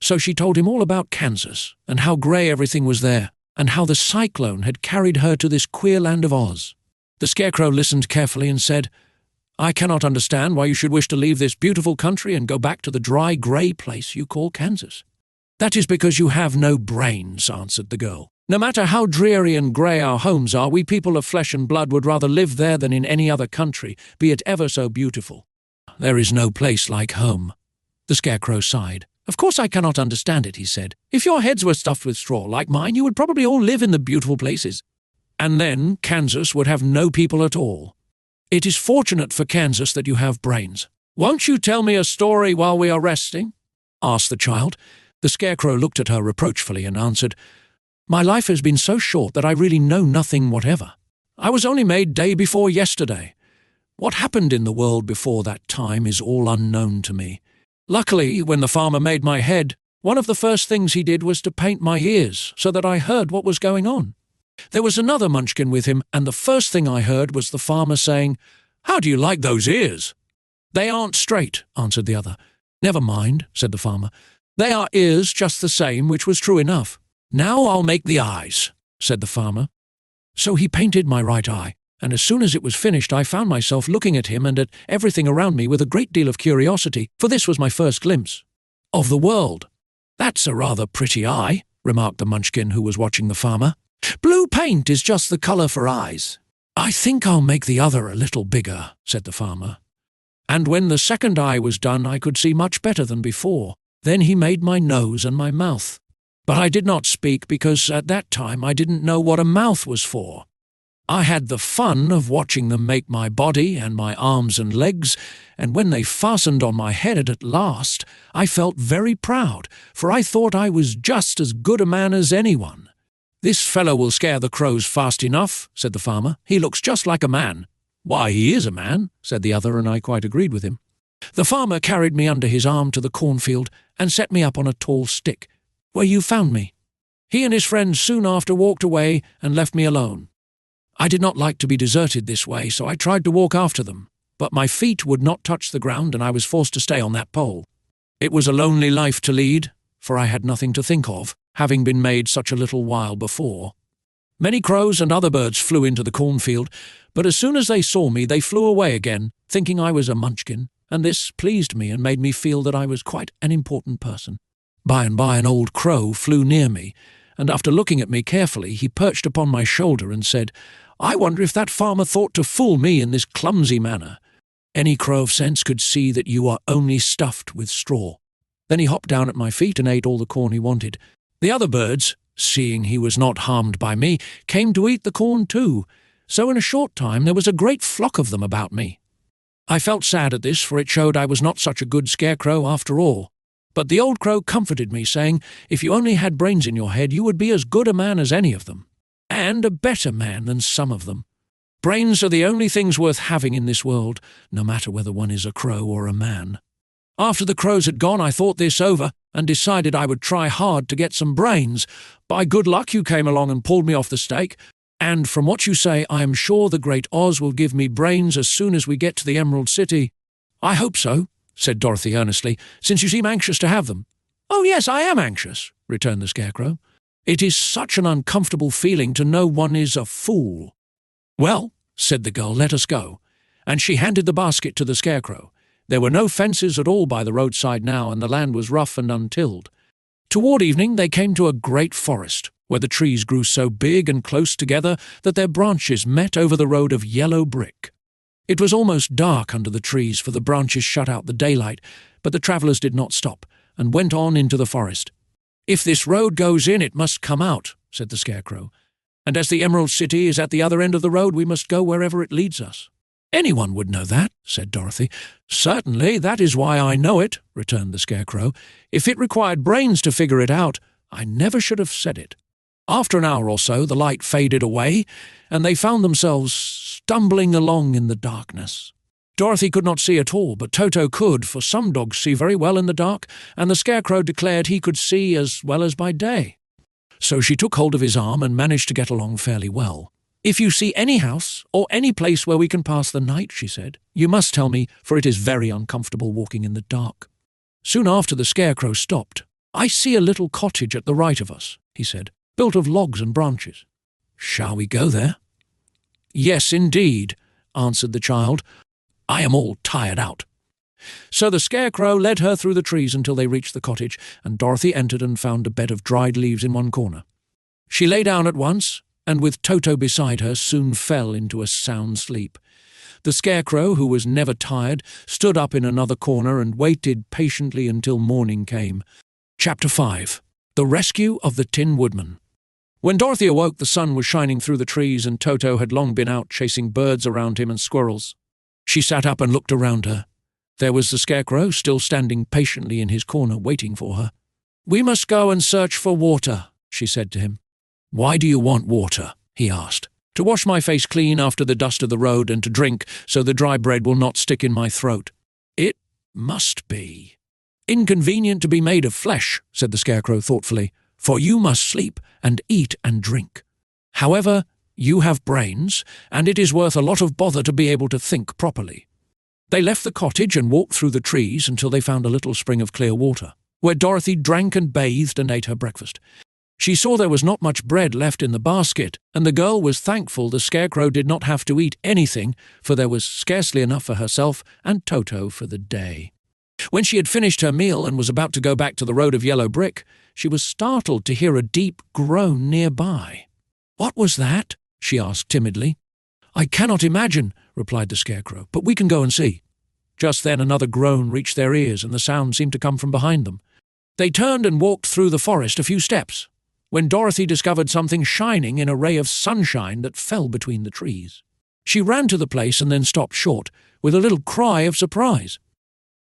So she told him all about Kansas, and how grey everything was there, and how the Cyclone had carried her to this queer land of Oz. The Scarecrow listened carefully and said, "I cannot understand why you should wish to leave this beautiful country and go back to the dry, grey place you call Kansas." "That is because you have no brains," answered the girl. "No matter how dreary and grey our homes are, we people of flesh and blood would rather live there than in any other country, be it ever so beautiful. There is no place like home." The Scarecrow sighed. "Of course I cannot understand it," he said. "If your heads were stuffed with straw like mine, you would probably all live in the beautiful places. And then Kansas would have no people at all. It is fortunate for Kansas that you have brains." "Won't you tell me a story while we are resting?" asked the child. The Scarecrow looked at her reproachfully and answered, "My life has been so short that I really know nothing whatever. I was only made day before yesterday. What happened in the world before that time is all unknown to me. Luckily, when the farmer made my head, one of the first things he did was to paint my ears so that I heard what was going on. There was another Munchkin with him, and the first thing I heard was the farmer saying, 'How do you like those ears?' 'They aren't straight,' answered the other. 'Never mind,' said the farmer. 'They are ears just the same,' which was true enough. 'Now I'll make the eyes,' said the farmer. So he painted my right eye, and as soon as it was finished I found myself looking at him and at everything around me with a great deal of curiosity, for this was my first glimpse of the world. 'That's a rather pretty eye,' remarked the Munchkin who was watching the farmer. 'Blue paint is just the colour for eyes.' 'I think I'll make the other a little bigger,' said the farmer. And when the second eye was done I could see much better than before. Then he made my nose and my mouth. But I did not speak because at that time I didn't know what a mouth was for. I had the fun of watching them make my body and my arms and legs, and when they fastened on my head at last, I felt very proud, for I thought I was just as good a man as anyone. "This fellow will scare the crows fast enough," said the farmer. "He looks just like a man." "Why, he is a man," said the other, and I quite agreed with him. The farmer carried me under his arm to the cornfield and set me up on a tall stick, where you found me. He and his friends soon after walked away and left me alone. I did not like to be deserted this way, so I tried to walk after them, but my feet would not touch the ground and I was forced to stay on that pole. It was a lonely life to lead, for I had nothing to think of, having been made such a little while before. Many crows and other birds flew into the cornfield, but as soon as they saw me they flew away again, thinking I was a Munchkin, and this pleased me and made me feel that I was quite an important person. By and by an old crow flew near me, and after looking at me carefully he perched upon my shoulder and said, "I wonder if that farmer thought to fool me in this clumsy manner. Any crow of sense could see that you are only stuffed with straw." Then he hopped down at my feet and ate all the corn he wanted. The other birds, seeing he was not harmed by me, came to eat the corn too, so in a short time there was a great flock of them about me. I felt sad at this, for it showed I was not such a good scarecrow after all. But the old crow comforted me, saying, "If you only had brains in your head, you would be as good a man as any of them, and a better man than some of them. Brains are the only things worth having in this world, no matter whether one is a crow or a man." After the crows had gone, I thought this over and decided I would try hard to get some brains. By good luck you came along and pulled me off the stake, and from what you say I am sure the great Oz will give me brains as soon as we get to the Emerald City. "I hope so," said Dorothy earnestly, "since you seem anxious to have them." "Oh yes, I am anxious," returned the Scarecrow. "It is such an uncomfortable feeling to know one is a fool." "Well," said the girl, "let us go," and she handed the basket to the Scarecrow. There were no fences at all by the roadside now, and the land was rough and untilled. Toward evening they came to a great forest, where the trees grew so big and close together that their branches met over the road of yellow brick. It was almost dark under the trees, for the branches shut out the daylight, but the travellers did not stop, and went on into the forest. "If this road goes in, it must come out," said the Scarecrow, "and as the Emerald City is at the other end of the road, we must go wherever it leads us." "Anyone would know that," said Dorothy. "Certainly, that is why I know it," returned the Scarecrow. "If it required brains to figure it out, I never should have said it." After an hour or so, the light faded away, and they found themselves stumbling along in the darkness. Dorothy could not see at all, but Toto could, for some dogs see very well in the dark, and the Scarecrow declared he could see as well as by day. So she took hold of his arm and managed to get along fairly well. "If you see any house or any place where we can pass the night," she said, "you must tell me, for it is very uncomfortable walking in the dark." Soon after the Scarecrow stopped. "I see a little cottage at the right of us," he said, "built of logs and branches. Shall we go there?" "Yes, indeed," answered the child. "I am all tired out." So the Scarecrow led her through the trees until they reached the cottage, and Dorothy entered and found a bed of dried leaves in one corner. She lay down at once, and with Toto beside her soon fell into a sound sleep. The Scarecrow, who was never tired, stood up in another corner and waited patiently until morning came. Chapter 5. The Rescue of the Tin Woodman. When Dorothy awoke, the sun was shining through the trees, and Toto had long been out chasing birds around him and squirrels. She sat up and looked around her. There was the Scarecrow, still standing patiently in his corner, waiting for her. "We must go and search for water," she said to him. "Why do you want water?" he asked. "To wash my face clean after the dust of the road, and to drink so the dry bread will not stick in my throat." "It must be inconvenient to be made of flesh," said the Scarecrow thoughtfully, "for you must sleep and eat and drink. However, you have brains, and it is worth a lot of bother to be able to think properly." They left the cottage and walked through the trees until they found a little spring of clear water, where Dorothy drank and bathed and ate her breakfast. She saw there was not much bread left in the basket, and the girl was thankful the Scarecrow did not have to eat anything, for there was scarcely enough for herself and Toto for the day. When she had finished her meal and was about to go back to the road of yellow brick, she was startled to hear a deep groan nearby. "What was that?" she asked timidly. "I cannot imagine," replied the Scarecrow, "but we can go and see." Just then another groan reached their ears, and the sound seemed to come from behind them. They turned and walked through the forest a few steps, when Dorothy discovered something shining in a ray of sunshine that fell between the trees. She ran to the place and then stopped short, with a little cry of surprise.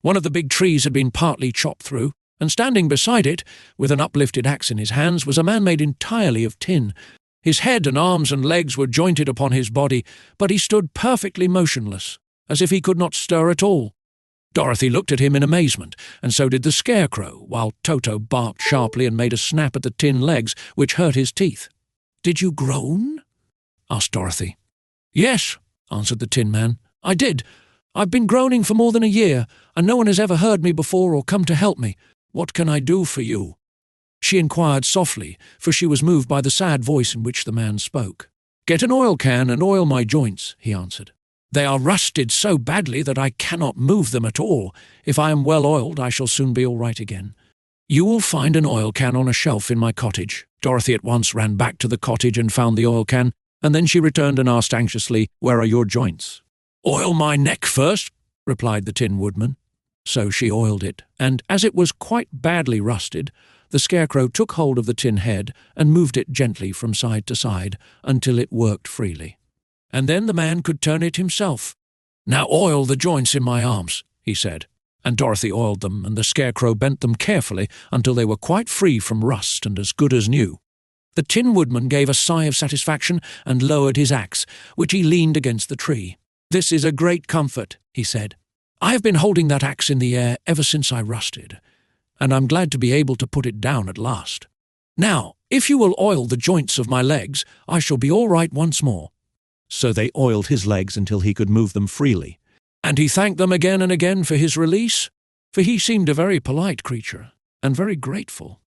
One of the big trees had been partly chopped through, and standing beside it, with an uplifted axe in his hands, was a man made entirely of tin. His head and arms and legs were jointed upon his body, but he stood perfectly motionless, as if he could not stir at all. Dorothy looked at him in amazement, and so did the Scarecrow, while Toto barked sharply and made a snap at the tin legs, which hurt his teeth. "Did you groan?" asked Dorothy. "Yes," answered the Tin Man. "I did. I've been groaning for more than a year, and no one has ever heard me before or come to help me. What can I do for you?" She inquired softly, for she was moved by the sad voice in which the man spoke. "Get an oil can and oil my joints," he answered. "They are rusted so badly that I cannot move them at all. If I am well oiled, I shall soon be all right again." "You will find an oil can on a shelf in my cottage." Dorothy at once ran back to the cottage and found the oil can, and then she returned and asked anxiously, "Where are your joints?" "Oil my neck first," replied the Tin Woodman. So she oiled it, and as it was quite badly rusted, the Scarecrow took hold of the tin head and moved it gently from side to side until it worked freely. And then the man could turn it himself. "Now oil the joints in my arms," he said, and Dorothy oiled them, and the Scarecrow bent them carefully until they were quite free from rust and as good as new. The Tin Woodman gave a sigh of satisfaction and lowered his axe, which he leaned against the tree. "This is a great comfort," he said. "I have been holding that axe in the air ever since I rusted, and I'm glad to be able to put it down at last. Now, if you will oil the joints of my legs, I shall be all right once more." So they oiled his legs until he could move them freely, and he thanked them again and again for his release, for he seemed a very polite creature, and very grateful.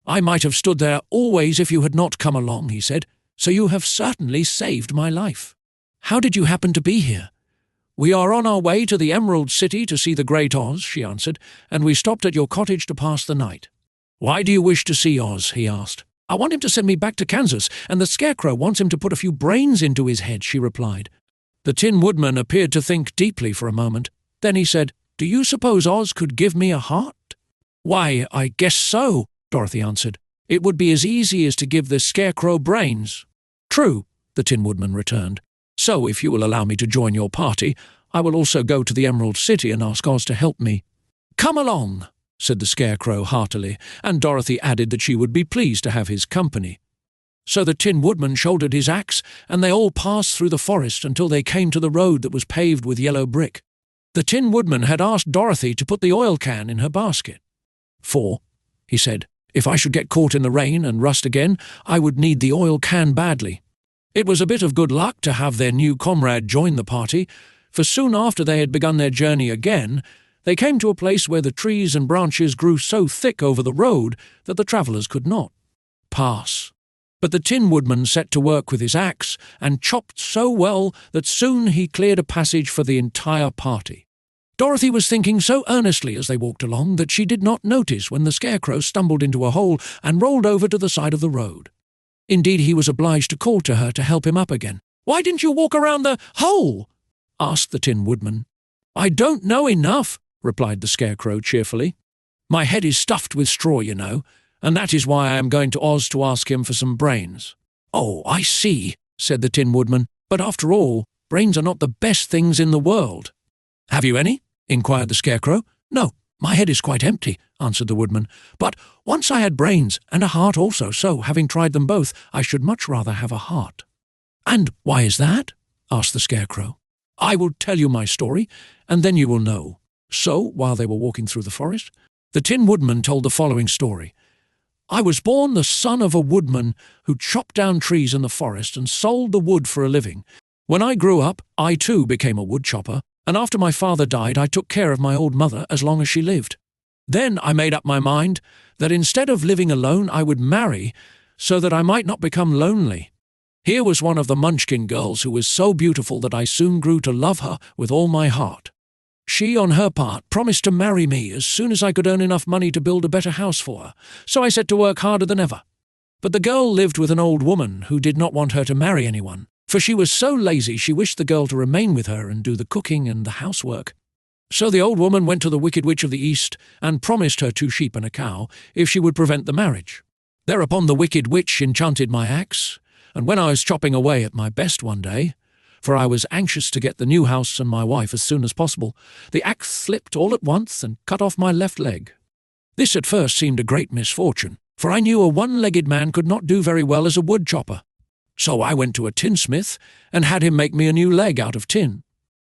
"I might have stood there always if you had not come along," he said, "so you have certainly saved my life. How did you happen to be here?" "We are on our way to the Emerald City to see the Great Oz," she answered, "and we stopped at your cottage to pass the night." "Why do you wish to see Oz?" he asked. "I want him to send me back to Kansas, and the Scarecrow wants him to put a few brains into his head," she replied. The Tin Woodman appeared to think deeply for a moment. Then he said, "Do you suppose Oz could give me a heart?" "Why, I guess so," Dorothy answered. "It would be as easy as to give the Scarecrow brains." "True," the Tin Woodman returned. "So, if you will allow me to join your party, I will also go to the Emerald City and ask Oz to help me." "Come along," said the Scarecrow heartily, and Dorothy added that she would be pleased to have his company. So the Tin Woodman shouldered his axe, and they all passed through the forest until they came to the road that was paved with yellow brick. The Tin Woodman had asked Dorothy to put the oil can in her basket. "For," he said, "if I should get caught in the rain and rust again, I would need the oil can badly." It was a bit of good luck to have their new comrade join the party, for soon after they had begun their journey again, they came to a place where the trees and branches grew so thick over the road that the travellers could not pass. But the Tin Woodman set to work with his axe and chopped so well that soon he cleared a passage for the entire party. Dorothy was thinking so earnestly as they walked along that she did not notice when the Scarecrow stumbled into a hole and rolled over to the side of the road. Indeed, he was obliged to call to her to help him up again. "Why didn't you walk around the hole?" asked the Tin Woodman. "I don't know enough," replied the Scarecrow cheerfully. "My head is stuffed with straw, you know, and that is why I am going to Oz to ask him for some brains." "Oh, I see," said the Tin Woodman. "But after all, brains are not the best things in the world." "Have you any?" inquired the Scarecrow. "No, my head is quite empty," answered the Woodman. "But once I had brains and a heart also, so, having tried them both, I should much rather have a heart." "And why is that?" asked the Scarecrow. "I will tell you my story, and then you will know." So, while they were walking through the forest, the Tin Woodman told the following story. "I was born the son of a woodman who chopped down trees in the forest and sold the wood for a living. When I grew up, I too became a wood chopper, and after my father died, I took care of my old mother as long as she lived. Then I made up my mind that instead of living alone, I would marry, so that I might not become lonely. Here was one of the Munchkin girls who was so beautiful that I soon grew to love her with all my heart. She, on her part, promised to marry me as soon as I could earn enough money to build a better house for her, so I set to work harder than ever. But the girl lived with an old woman who did not want her to marry anyone, for she was so lazy she wished the girl to remain with her and do the cooking and the housework. So the old woman went to the Wicked Witch of the East and promised her 2 sheep and a cow if she would prevent the marriage. Thereupon the Wicked Witch enchanted my axe, and when I was chopping away at my best one day, for I was anxious to get the new house and my wife as soon as possible, the axe slipped all at once and cut off my left leg. This at first seemed a great misfortune, for I knew a one-legged man could not do very well as a wood chopper. So I went to a tinsmith and had him make me a new leg out of tin.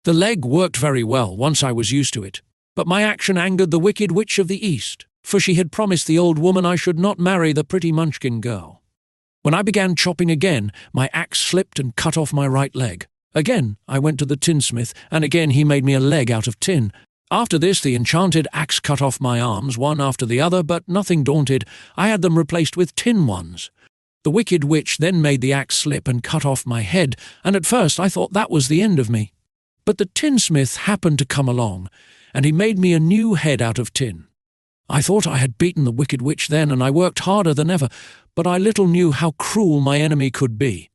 The leg worked very well once I was used to it, but my action angered the wicked witch of the East, for she had promised the old woman I should not marry the pretty Munchkin girl. When I began chopping again, my axe slipped and cut off my right leg. Again I went to the tinsmith, and again he made me a leg out of tin. After this the enchanted axe cut off my arms one after the other, but nothing daunted, I had them replaced with tin ones. The wicked witch then made the axe slip and cut off my head, and at first I thought that was the end of me. But the tinsmith happened to come along, and he made me a new head out of tin. I thought I had beaten the wicked witch then, and I worked harder than ever, but I little knew how cruel my enemy could be.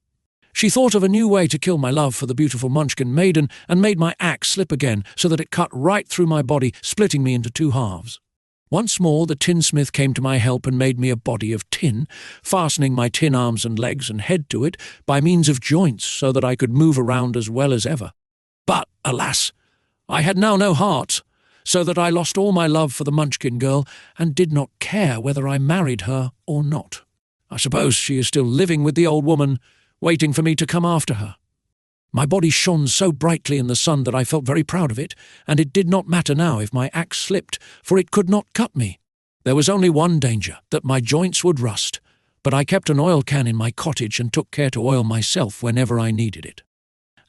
She thought of a new way to kill my love for the beautiful Munchkin maiden, and made my axe slip again, so that it cut right through my body, splitting me into two halves. Once more the tinsmith came to my help and made me a body of tin, fastening my tin arms and legs and head to it by means of joints so that I could move around as well as ever. But, alas, I had now no heart, so that I lost all my love for the Munchkin girl and did not care whether I married her or not. I suppose she is still living with the old woman, waiting for me to come after her. My body shone so brightly in the sun that I felt very proud of it, and it did not matter now if my axe slipped, for it could not cut me. There was only one danger, that my joints would rust, but I kept an oil can in my cottage and took care to oil myself whenever I needed it.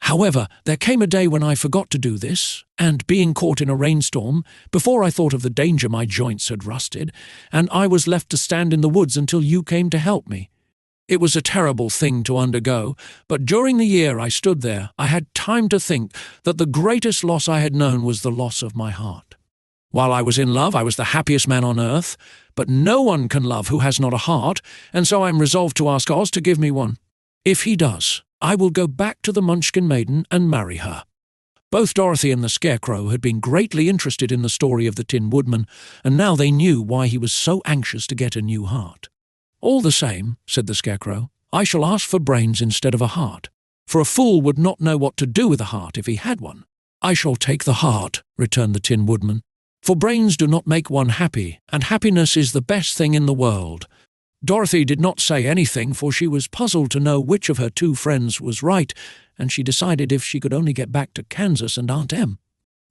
However, there came a day when I forgot to do this, and being caught in a rainstorm, before I thought of the danger my joints had rusted, and I was left to stand in the woods until you came to help me. It was a terrible thing to undergo, but during the year I stood there, I had time to think that the greatest loss I had known was the loss of my heart. While I was in love, I was the happiest man on earth, but no one can love who has not a heart, and so I am resolved to ask Oz to give me one. If he does, I will go back to the Munchkin maiden and marry her. Both Dorothy and the Scarecrow had been greatly interested in the story of the Tin Woodman, and now they knew why he was so anxious to get a new heart. "All the same," said the Scarecrow, "I shall ask for brains instead of a heart, for a fool would not know what to do with a heart if he had one." "I shall take the heart," returned the Tin Woodman, "for brains do not make one happy, and happiness is the best thing in the world." Dorothy did not say anything, for she was puzzled to know which of her two friends was right, and she decided if she could only get back to Kansas and Aunt Em.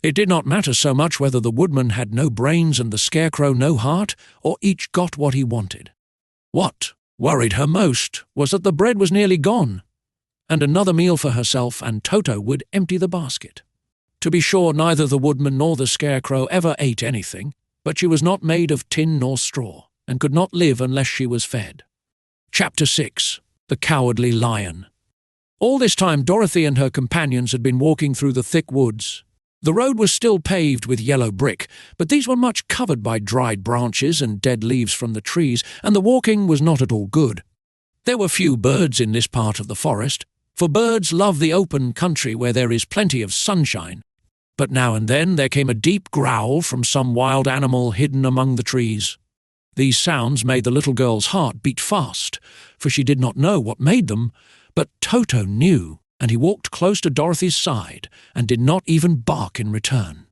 It did not matter so much whether the Woodman had no brains and the Scarecrow no heart, or each got what he wanted. What worried her most was that the bread was nearly gone, and another meal for herself and Toto would empty the basket. To be sure, neither the Woodman nor the Scarecrow ever ate anything, but she was not made of tin nor straw, and could not live unless she was fed. Chapter 6. The Cowardly Lion. All this time Dorothy and her companions had been walking through the thick woods. The road was still paved with yellow brick, but these were much covered by dried branches and dead leaves from the trees, and the walking was not at all good. There were few birds in this part of the forest, for birds love the open country where there is plenty of sunshine. But now and then there came a deep growl from some wild animal hidden among the trees. These sounds made the little girl's heart beat fast, for she did not know what made them, but Toto knew, and he walked close to Dorothy's side and did not even bark in return.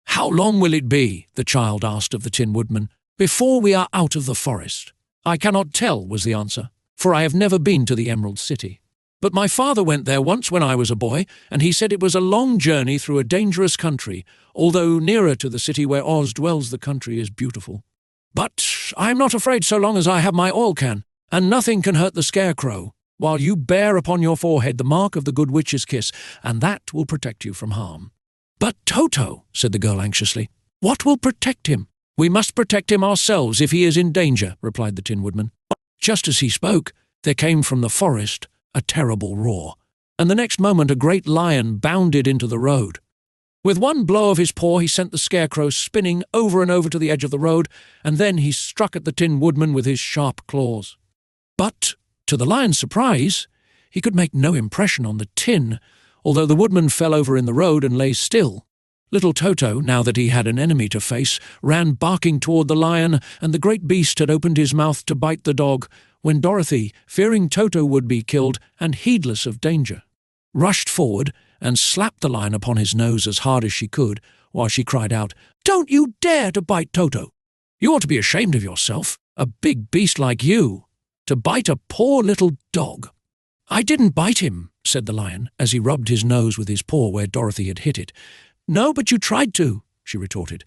"How long will it be," the child asked of the Tin Woodman, "before we are out of the forest?" "I cannot tell," was the answer, "for I have never been to the Emerald City. But my father went there once when I was a boy, and he said it was a long journey through a dangerous country, although nearer to the city where Oz dwells the country is beautiful. But I am not afraid so long as I have my oil can, and nothing can hurt the Scarecrow, while you bear upon your forehead the mark of the Good Witch's kiss, and that will protect you from harm." "But Toto," said the girl anxiously, "what will protect him?" "We must protect him ourselves if he is in danger," replied the Tin Woodman. Just as he spoke, there came from the forest a terrible roar, and the next moment a great lion bounded into the road. With one blow of his paw he sent the Scarecrow spinning over and over to the edge of the road, and then he struck at the Tin Woodman with his sharp claws. But, to the lion's surprise, he could make no impression on the tin, although the Woodman fell over in the road and lay still. Little Toto, now that he had an enemy to face, ran barking toward the lion, and the great beast had opened his mouth to bite the dog, when Dorothy, fearing Toto would be killed and heedless of danger, rushed forward and slapped the lion upon his nose as hard as she could, while she cried out, "Don't you dare to bite Toto!" You ought to be ashamed of yourself, a big beast like you, to bite a poor little dog." "I didn't bite him," said the lion, as he rubbed his nose with his paw where Dorothy had hit it. "No, but you tried to," she retorted.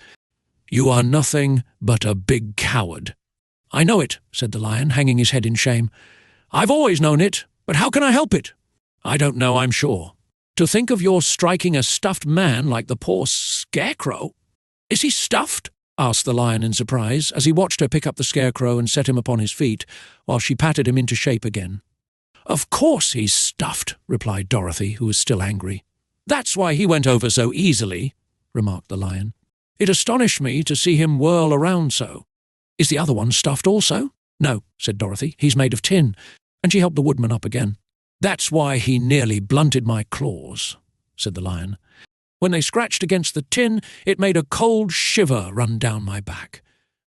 "You are nothing but a big coward." "I know it," said the lion, hanging his head in shame. "I've always known it, but how can I help it?" "I don't know, I'm sure. To think of your striking a stuffed man like the poor Scarecrow." "Is he stuffed?" asked the lion in surprise, as he watched her pick up the Scarecrow and set him upon his feet, while she patted him into shape again. "Of course he's stuffed," replied Dorothy, who was still angry. "That's why he went over so easily," remarked the lion. "It astonished me to see him whirl around so. Is the other one stuffed also?" "No," said Dorothy. "He's made of tin," and she helped the Woodman up again. "That's why he nearly blunted my claws," said the lion. "When they scratched against the tin, it made a cold shiver run down my back."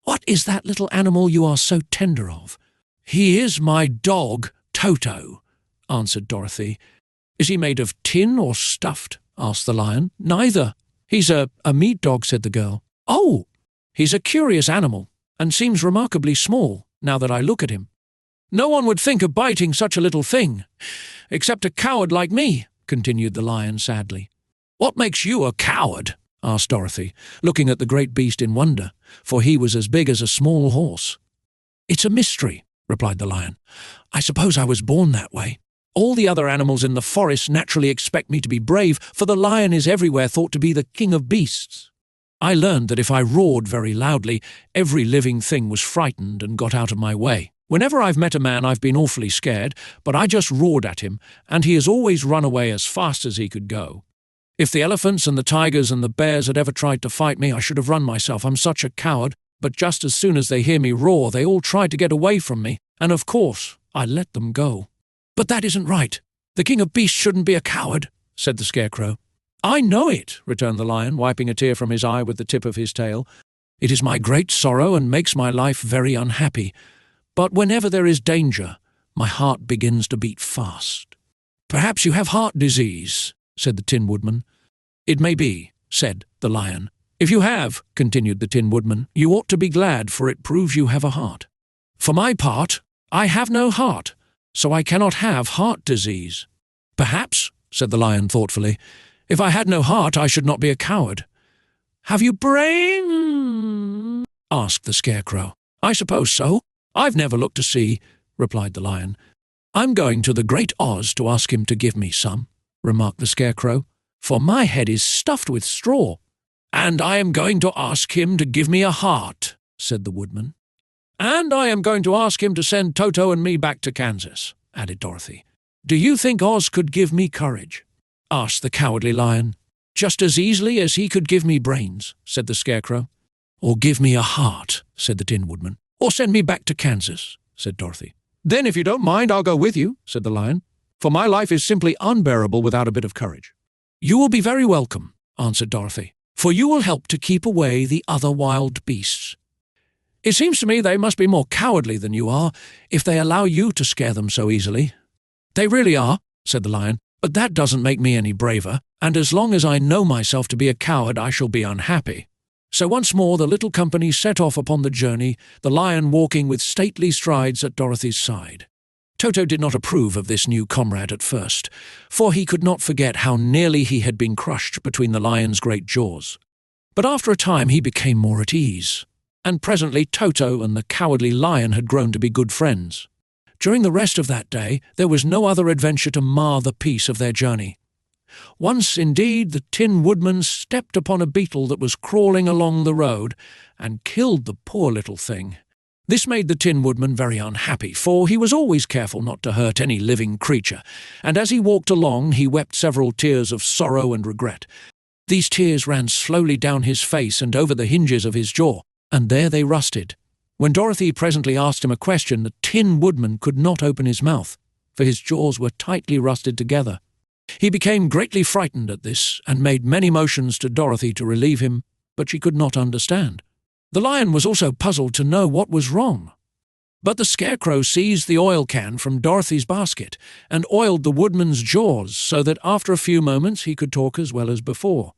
"What is that little animal you are so tender of?" "He is my dog, Toto," answered Dorothy. "Is he made of tin or stuffed?" asked the lion. "Neither. He's a meat dog," said the girl. "Oh, he's a curious animal, and seems remarkably small, now that I look at him. No one would think of biting such a little thing, except a coward like me," continued the lion sadly. "What makes you a coward?" asked Dorothy, looking at the great beast in wonder, for he was as big as a small horse. "It's a mystery," replied the lion. "I suppose I was born that way. All the other animals in the forest naturally expect me to be brave, for the lion is everywhere thought to be the king of beasts. I learned that if I roared very loudly, every living thing was frightened and got out of my way. Whenever I've met a man, I've been awfully scared, but I just roared at him, and he has always run away as fast as he could go. If the elephants and the tigers and the bears had ever tried to fight me, I should have run myself. I'm such a coward, but just as soon as they hear me roar, they all try to get away from me, and of course, I let them go." "But that isn't right. The king of beasts shouldn't be a coward," said the Scarecrow. "I know it," returned the lion, wiping a tear from his eye with the tip of his tail. "It is my great sorrow and makes my life very unhappy. But whenever there is danger, my heart begins to beat fast." "Perhaps you have heart disease," said the Tin Woodman. "It may be," said the lion. "If you have," continued the Tin Woodman, "you ought to be glad, for it proves you have a heart. For my part, I have no heart, so I cannot have heart disease." "Perhaps," said the lion thoughtfully, "if I had no heart, I should not be a coward." "Have you brains?" asked the Scarecrow. "I suppose so. I've never looked to see," replied the lion. "I'm going to the Great Oz to ask him to give me some," remarked the Scarecrow, "for my head is stuffed with straw." "And I am going to ask him to give me a heart," said the Woodman. "And I am going to ask him to send Toto and me back to Kansas," added Dorothy. "Do you think Oz could give me courage?" asked the Cowardly Lion. "Just as easily as he could give me brains," said the Scarecrow. "Or give me a heart," said the Tin Woodman. "Or send me back to Kansas," said Dorothy. "Then if you don't mind, I'll go with you," said the lion, "for my life is simply unbearable without a bit of courage." "You will be very welcome," answered Dorothy, "for you will help to keep away the other wild beasts. It seems to me they must be more cowardly than you are, if they allow you to scare them so easily." "They really are," said the lion, "but that doesn't make me any braver, and as long as I know myself to be a coward, I shall be unhappy." So once more the little company set off upon the journey, the lion walking with stately strides at Dorothy's side. Toto did not approve of this new comrade at first, for he could not forget how nearly he had been crushed between the lion's great jaws. But after a time he became more at ease, and presently Toto and the Cowardly Lion had grown to be good friends. During the rest of that day there was no other adventure to mar the peace of their journey. Once, indeed, the Tin Woodman stepped upon a beetle that was crawling along the road, and killed the poor little thing. This made the Tin Woodman very unhappy, for he was always careful not to hurt any living creature, and as he walked along he wept several tears of sorrow and regret. These tears ran slowly down his face and over the hinges of his jaw, and there they rusted. When Dorothy presently asked him a question, the Tin Woodman could not open his mouth, for his jaws were tightly rusted together. He became greatly frightened at this, and made many motions to Dorothy to relieve him, but she could not understand. The lion was also puzzled to know what was wrong. But the Scarecrow seized the oil can from Dorothy's basket, and oiled the Woodman's jaws, so that after a few moments he could talk as well as before.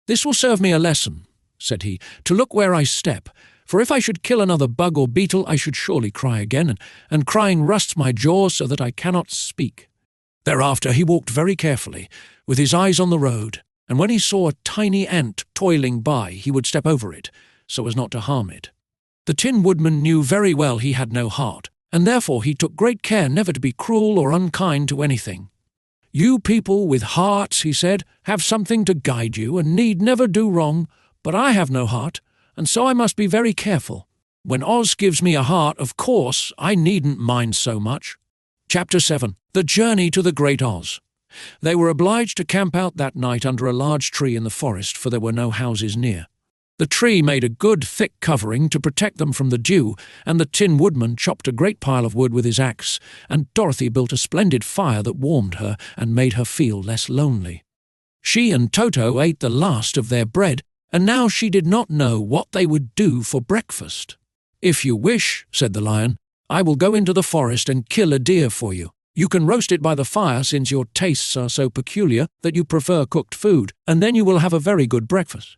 "This will serve me a lesson," said he, "to look where I step, For if I should kill another bug or beetle, I should surely cry again, and crying rusts my jaws so that I cannot speak." Thereafter he walked very carefully, with his eyes on the road, and when he saw a tiny ant toiling by, he would step over it, so as not to harm it. The Tin Woodman knew very well he had no heart, and therefore he took great care never to be cruel or unkind to anything. "You people with hearts," he said, "have something to guide you, and need never do wrong, but I have no heart, and so I must be very careful. When Oz gives me a heart, of course, I needn't mind so much." Chapter 7. The Journey to the Great Oz. They were obliged to camp out that night under a large tree in the forest, for there were no houses near. The tree made a good thick covering to protect them from the dew, and the Tin Woodman chopped a great pile of wood with his axe, and Dorothy built a splendid fire that warmed her and made her feel less lonely. She and Toto ate the last of their bread, and now she did not know what they would do for breakfast. "If you wish," said the lion, "I will go into the forest and kill a deer for you. You can roast it by the fire, since your tastes are so peculiar that you prefer cooked food, and then you will have a very good breakfast."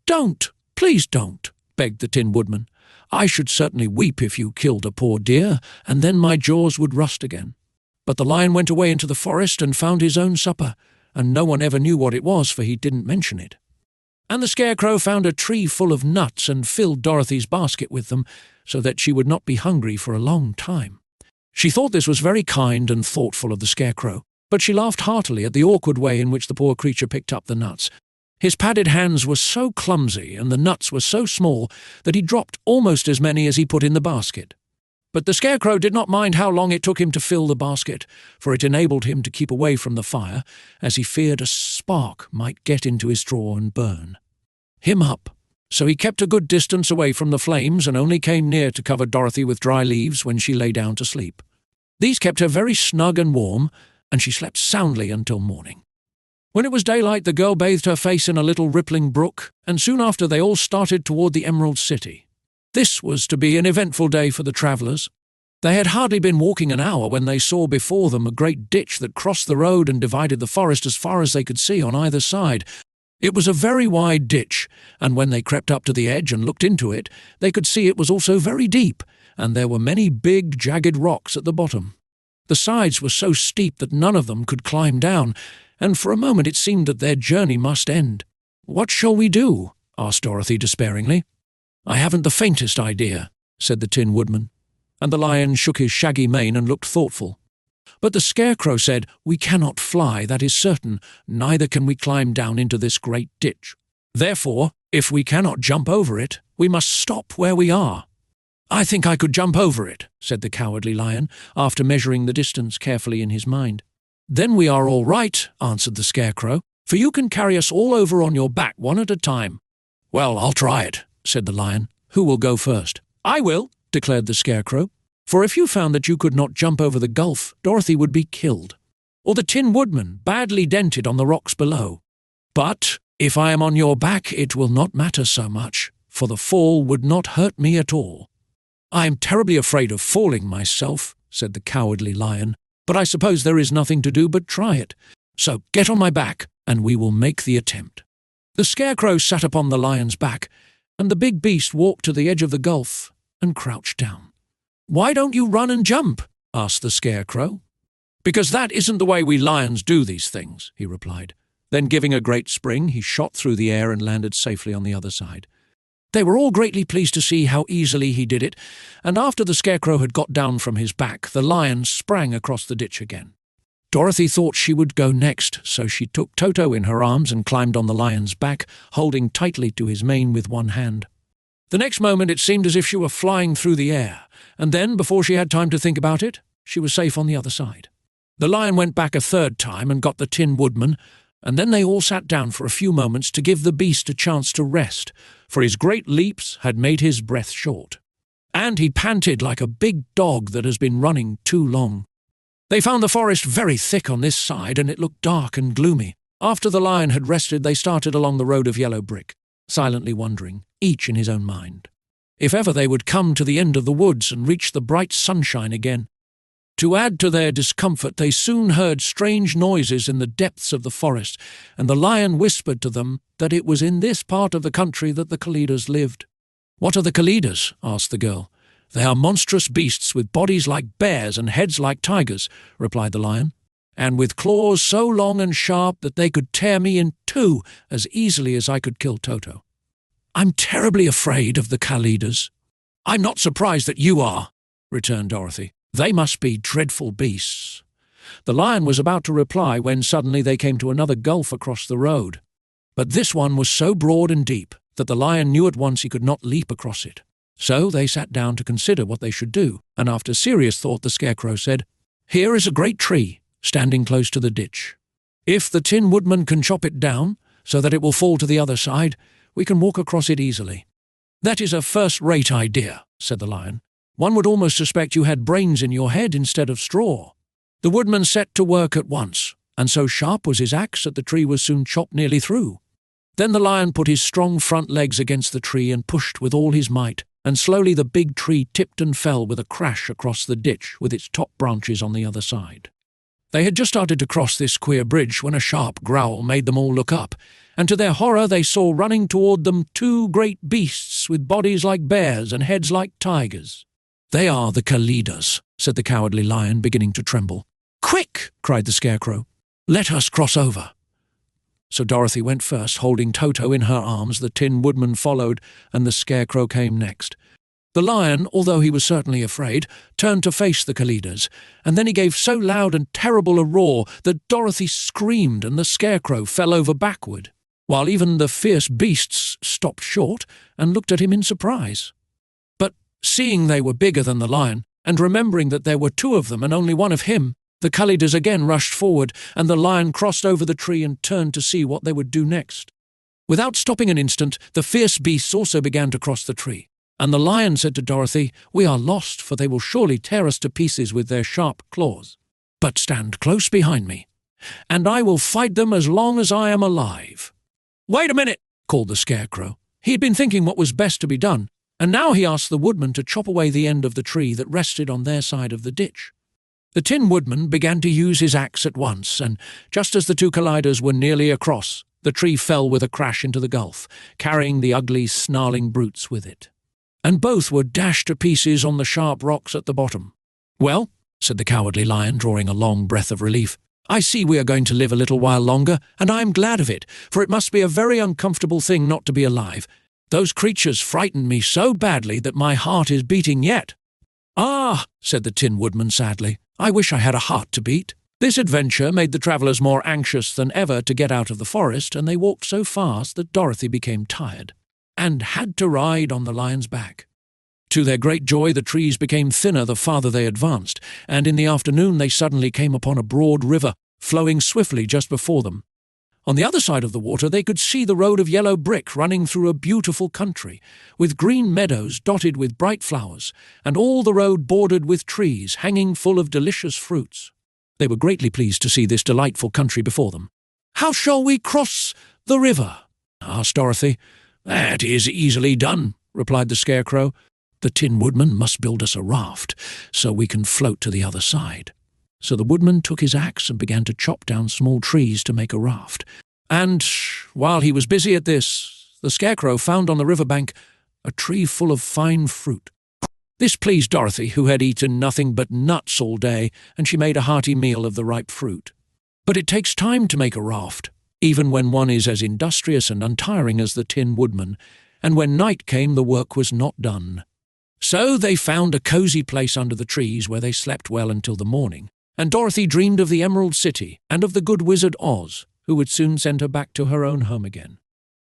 "Don't! Please don't," begged the Tin Woodman. "I should certainly weep if you killed a poor deer, and then my jaws would rust again." But the lion went away into the forest and found his own supper, and no one ever knew what it was, for he didn't mention it. And the Scarecrow found a tree full of nuts and filled Dorothy's basket with them, so that she would not be hungry for a long time. She thought this was very kind and thoughtful of the Scarecrow, but she laughed heartily at the awkward way in which the poor creature picked up the nuts. His padded hands were so clumsy and the nuts were so small that he dropped almost as many as he put in the basket. But the Scarecrow did not mind how long it took him to fill the basket, for it enabled him to keep away from the fire, as he feared a spark might get into his straw and burn him up. So he kept a good distance away from the flames and only came near to cover Dorothy with dry leaves when she lay down to sleep. These kept her very snug and warm, and she slept soundly until morning. When it was daylight, the girl bathed her face in a little rippling brook, and soon after they all started toward the Emerald City. This was to be an eventful day for the travellers. They had hardly been walking an hour when they saw before them a great ditch that crossed the road and divided the forest as far as they could see on either side. It was a very wide ditch, and when they crept up to the edge and looked into it, they could see it was also very deep, and there were many big, jagged rocks at the bottom. The sides were so steep that none of them could climb down, and for a moment it seemed that their journey must end. "What shall we do?" asked Dorothy despairingly. "I haven't the faintest idea," said the Tin Woodman, and the lion shook his shaggy mane and looked thoughtful. But the Scarecrow said, "We cannot fly, that is certain, neither can we climb down into this great ditch. Therefore, if we cannot jump over it, we must stop where we are." "I think I could jump over it," said the Cowardly Lion, after measuring the distance carefully in his mind. "Then we are all right," answered the Scarecrow, "for you can carry us all over on your back one at a time." "Well, I'll try it," said the lion. "Who will go first?" "I will," declared the Scarecrow. "For if you found that you could not jump over the gulf, Dorothy would be killed, or the Tin Woodman badly dented on the rocks below. But if I am on your back, it will not matter so much, for the fall would not hurt me at all." "I am terribly afraid of falling myself," said the Cowardly Lion, "but I suppose there is nothing to do but try it. So get on my back, and we will make the attempt." The Scarecrow sat upon the lion's back, and the big beast walked to the edge of the gulf and crouched down. "Why don't you run and jump?" asked the Scarecrow. "Because that isn't the way we lions do these things," he replied. Then, giving a great spring, he shot through the air and landed safely on the other side. They were all greatly pleased to see how easily he did it, and after the Scarecrow had got down from his back, the lion sprang across the ditch again. Dorothy thought she would go next, so she took Toto in her arms and climbed on the lion's back, holding tightly to his mane with one hand. The next moment it seemed as if she were flying through the air, and then, before she had time to think about it, she was safe on the other side. The lion went back a third time and got the Tin Woodman, and then they all sat down for a few moments to give the beast a chance to rest, for his great leaps had made his breath short. And he panted like a big dog that has been running too long. They found the forest very thick on this side, and it looked dark and gloomy. After the lion had rested, they started along the road of yellow brick, silently wondering, each in his own mind, if ever they would come to the end of the woods and reach the bright sunshine again. To add to their discomfort, they soon heard strange noises in the depths of the forest, and the lion whispered to them that it was in this part of the country that the Kalidas lived. "What are the Kalidas?" asked the girl. "They are monstrous beasts with bodies like bears and heads like tigers," replied the lion, "and with claws so long and sharp that they could tear me in two as easily as I could kill Toto. I'm terribly afraid of the Kalidas." "I'm not surprised that you are," returned Dorothy. "They must be dreadful beasts." The lion was about to reply when suddenly they came to another gulf across the road. But this one was so broad and deep that the lion knew at once he could not leap across it. So they sat down to consider what they should do, and after serious thought the Scarecrow said, "Here is a great tree, standing close to the ditch. If the Tin Woodman can chop it down, so that it will fall to the other side, we can walk across it easily." "That is a first-rate idea," said the lion. "One would almost suspect you had brains in your head instead of straw." The Woodman set to work at once, and so sharp was his axe that the tree was soon chopped nearly through. Then the lion put his strong front legs against the tree and pushed with all his might, and slowly the big tree tipped and fell with a crash across the ditch with its top branches on the other side. They had just started to cross this queer bridge when a sharp growl made them all look up, and to their horror they saw running toward them two great beasts with bodies like bears and heads like tigers. "They are the Kalidas," said the cowardly lion, beginning to tremble. "Quick!" cried the Scarecrow. "Let us cross over." So Dorothy went first, holding Toto in her arms, the Tin Woodman followed, and the Scarecrow came next. The lion, although he was certainly afraid, turned to face the Kalidas, and then he gave so loud and terrible a roar that Dorothy screamed and the Scarecrow fell over backward, while even the fierce beasts stopped short and looked at him in surprise. But seeing they were bigger than the lion, and remembering that there were two of them and only one of him, the Kalidas again rushed forward, and the lion crossed over the tree and turned to see what they would do next. Without stopping an instant, the fierce beasts also began to cross the tree, and the lion said to Dorothy, "We are lost, for they will surely tear us to pieces with their sharp claws. But stand close behind me, and I will fight them as long as I am alive." "Wait a minute," called the Scarecrow. He had been thinking what was best to be done, and now he asked the Woodman to chop away the end of the tree that rested on their side of the ditch. The Tin Woodman began to use his axe at once, and just as the two Kalidas were nearly across, the tree fell with a crash into the gulf, carrying the ugly, snarling brutes with it. And both were dashed to pieces on the sharp rocks at the bottom. "Well," said the cowardly lion, drawing a long breath of relief, "I see we are going to live a little while longer, and I am glad of it, for it must be a very uncomfortable thing not to be alive. Those creatures frightened me so badly that my heart is beating yet." "Ah," said the Tin Woodman sadly, "I wish I had a heart to beat." This adventure made the travellers more anxious than ever to get out of the forest, and they walked so fast that Dorothy became tired, and had to ride on the lion's back. To their great joy, the trees became thinner the farther they advanced, and in the afternoon they suddenly came upon a broad river, flowing swiftly just before them. On the other side of the water they could see the road of yellow brick running through a beautiful country, with green meadows dotted with bright flowers, and all the road bordered with trees hanging full of delicious fruits. They were greatly pleased to see this delightful country before them. "How shall we cross the river?" asked Dorothy. "That is easily done," replied the Scarecrow. "The Tin Woodman must build us a raft, so we can float to the other side." So the Woodman took his axe and began to chop down small trees to make a raft. And while he was busy at this, the Scarecrow found on the riverbank a tree full of fine fruit. This pleased Dorothy, who had eaten nothing but nuts all day, and she made a hearty meal of the ripe fruit. But it takes time to make a raft, even when one is as industrious and untiring as the Tin Woodman, and when night came the work was not done. So they found a cosy place under the trees where they slept well until the morning, and Dorothy dreamed of the Emerald City and of the good wizard Oz, who would soon send her back to her own home again.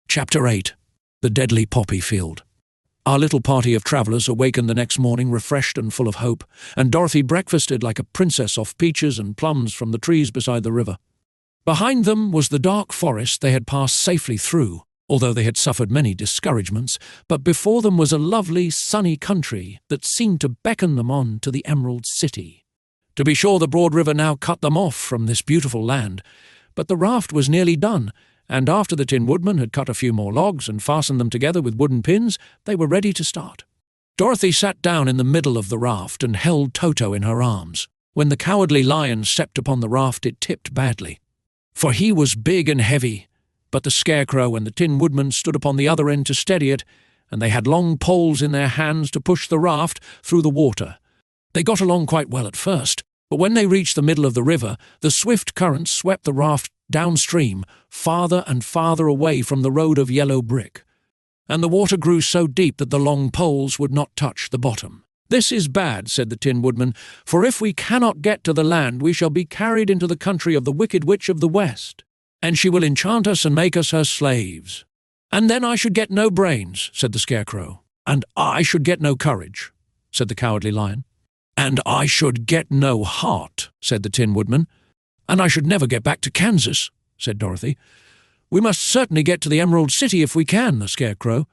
Chapter 8. The Deadly Poppy Field. Our little party of travellers awakened the next morning refreshed and full of hope, and Dorothy breakfasted like a princess off peaches and plums from the trees beside the river. Behind them was the dark forest they had passed safely through, although they had suffered many discouragements, but before them was a lovely, sunny country that seemed to beckon them on to the Emerald City. To be sure, the broad river now cut them off from this beautiful land, but the raft was nearly done, and after the Tin Woodman had cut a few more logs and fastened them together with wooden pins, they were ready to start. Dorothy sat down in the middle of the raft and held Toto in her arms. When the cowardly lion stepped upon the raft, it tipped badly, for he was big and heavy, but the Scarecrow and the Tin Woodman stood upon the other end to steady it, and they had long poles in their hands to push the raft through the water. They got along quite well at first, but when they reached the middle of the river, the swift current swept the raft downstream, farther and farther away from the road of yellow brick, and the water grew so deep that the long poles would not touch the bottom. "This is bad," said the Tin Woodman, "for if we cannot get to the land, we shall be carried into the country of the Wicked Witch of the West, and she will enchant us and make us her slaves. And then I should get no brains," said the Scarecrow. "And I should get no courage," said the Cowardly Lion. "And I should get no heart," said the Tin Woodman. "And I should never get back to Kansas," said Dorothy. "We must certainly get to the Emerald City if we can," the Scarecrow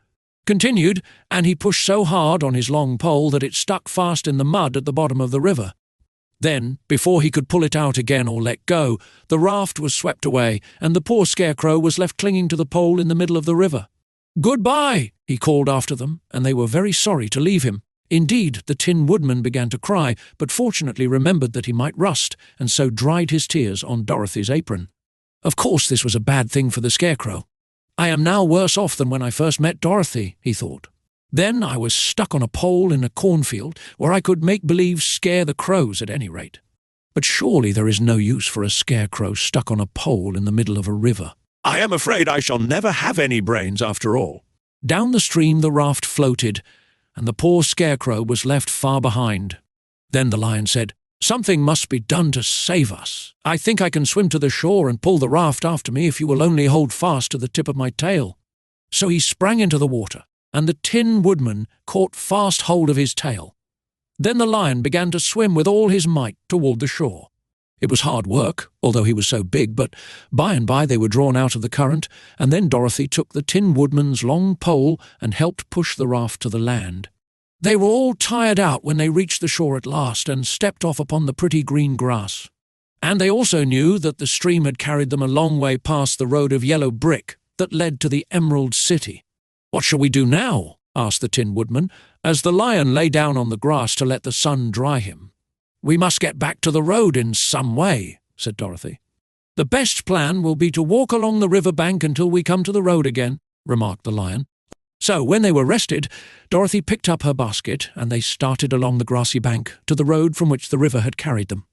continued, and he pushed so hard on his long pole that it stuck fast in the mud at the bottom of the river. Then, before he could pull it out again or let go, the raft was swept away, and the poor Scarecrow was left clinging to the pole in the middle of the river. "Goodbye," he called after them, and they were very sorry to leave him. Indeed, the Tin Woodman began to cry, but fortunately remembered that he might rust, and so dried his tears on Dorothy's apron. Of course this was a bad thing for the Scarecrow. "I am now worse off than when I first met Dorothy," he thought. "Then I was stuck on a pole in a cornfield, where I could make believe scare the crows at any rate. But surely there is no use for a Scarecrow stuck on a pole in the middle of a river. I am afraid I shall never have any brains after all." Down the stream the raft floated, and the poor Scarecrow was left far behind. Then the Lion said, "Something must be done to save us. I think I can swim to the shore and pull the raft after me if you will only hold fast to the tip of my tail." So he sprang into the water, and the Tin Woodman caught fast hold of his tail. Then the Lion began to swim with all his might toward the shore. It was hard work, although he was so big, but by and by they were drawn out of the current, and then Dorothy took the Tin Woodman's long pole and helped push the raft to the land. They were all tired out when they reached the shore at last and stepped off upon the pretty green grass. And they also knew that the stream had carried them a long way past the road of yellow brick that led to the Emerald City. "What shall we do now?" asked the Tin Woodman, as the Lion lay down on the grass to let the sun dry him. "We must get back to the road in some way," said Dorothy. "The best plan will be to walk along the river bank until we come to the road again," remarked the Lion. So when they were rested, Dorothy picked up her basket, and they started along the grassy bank to the road from which the river had carried them.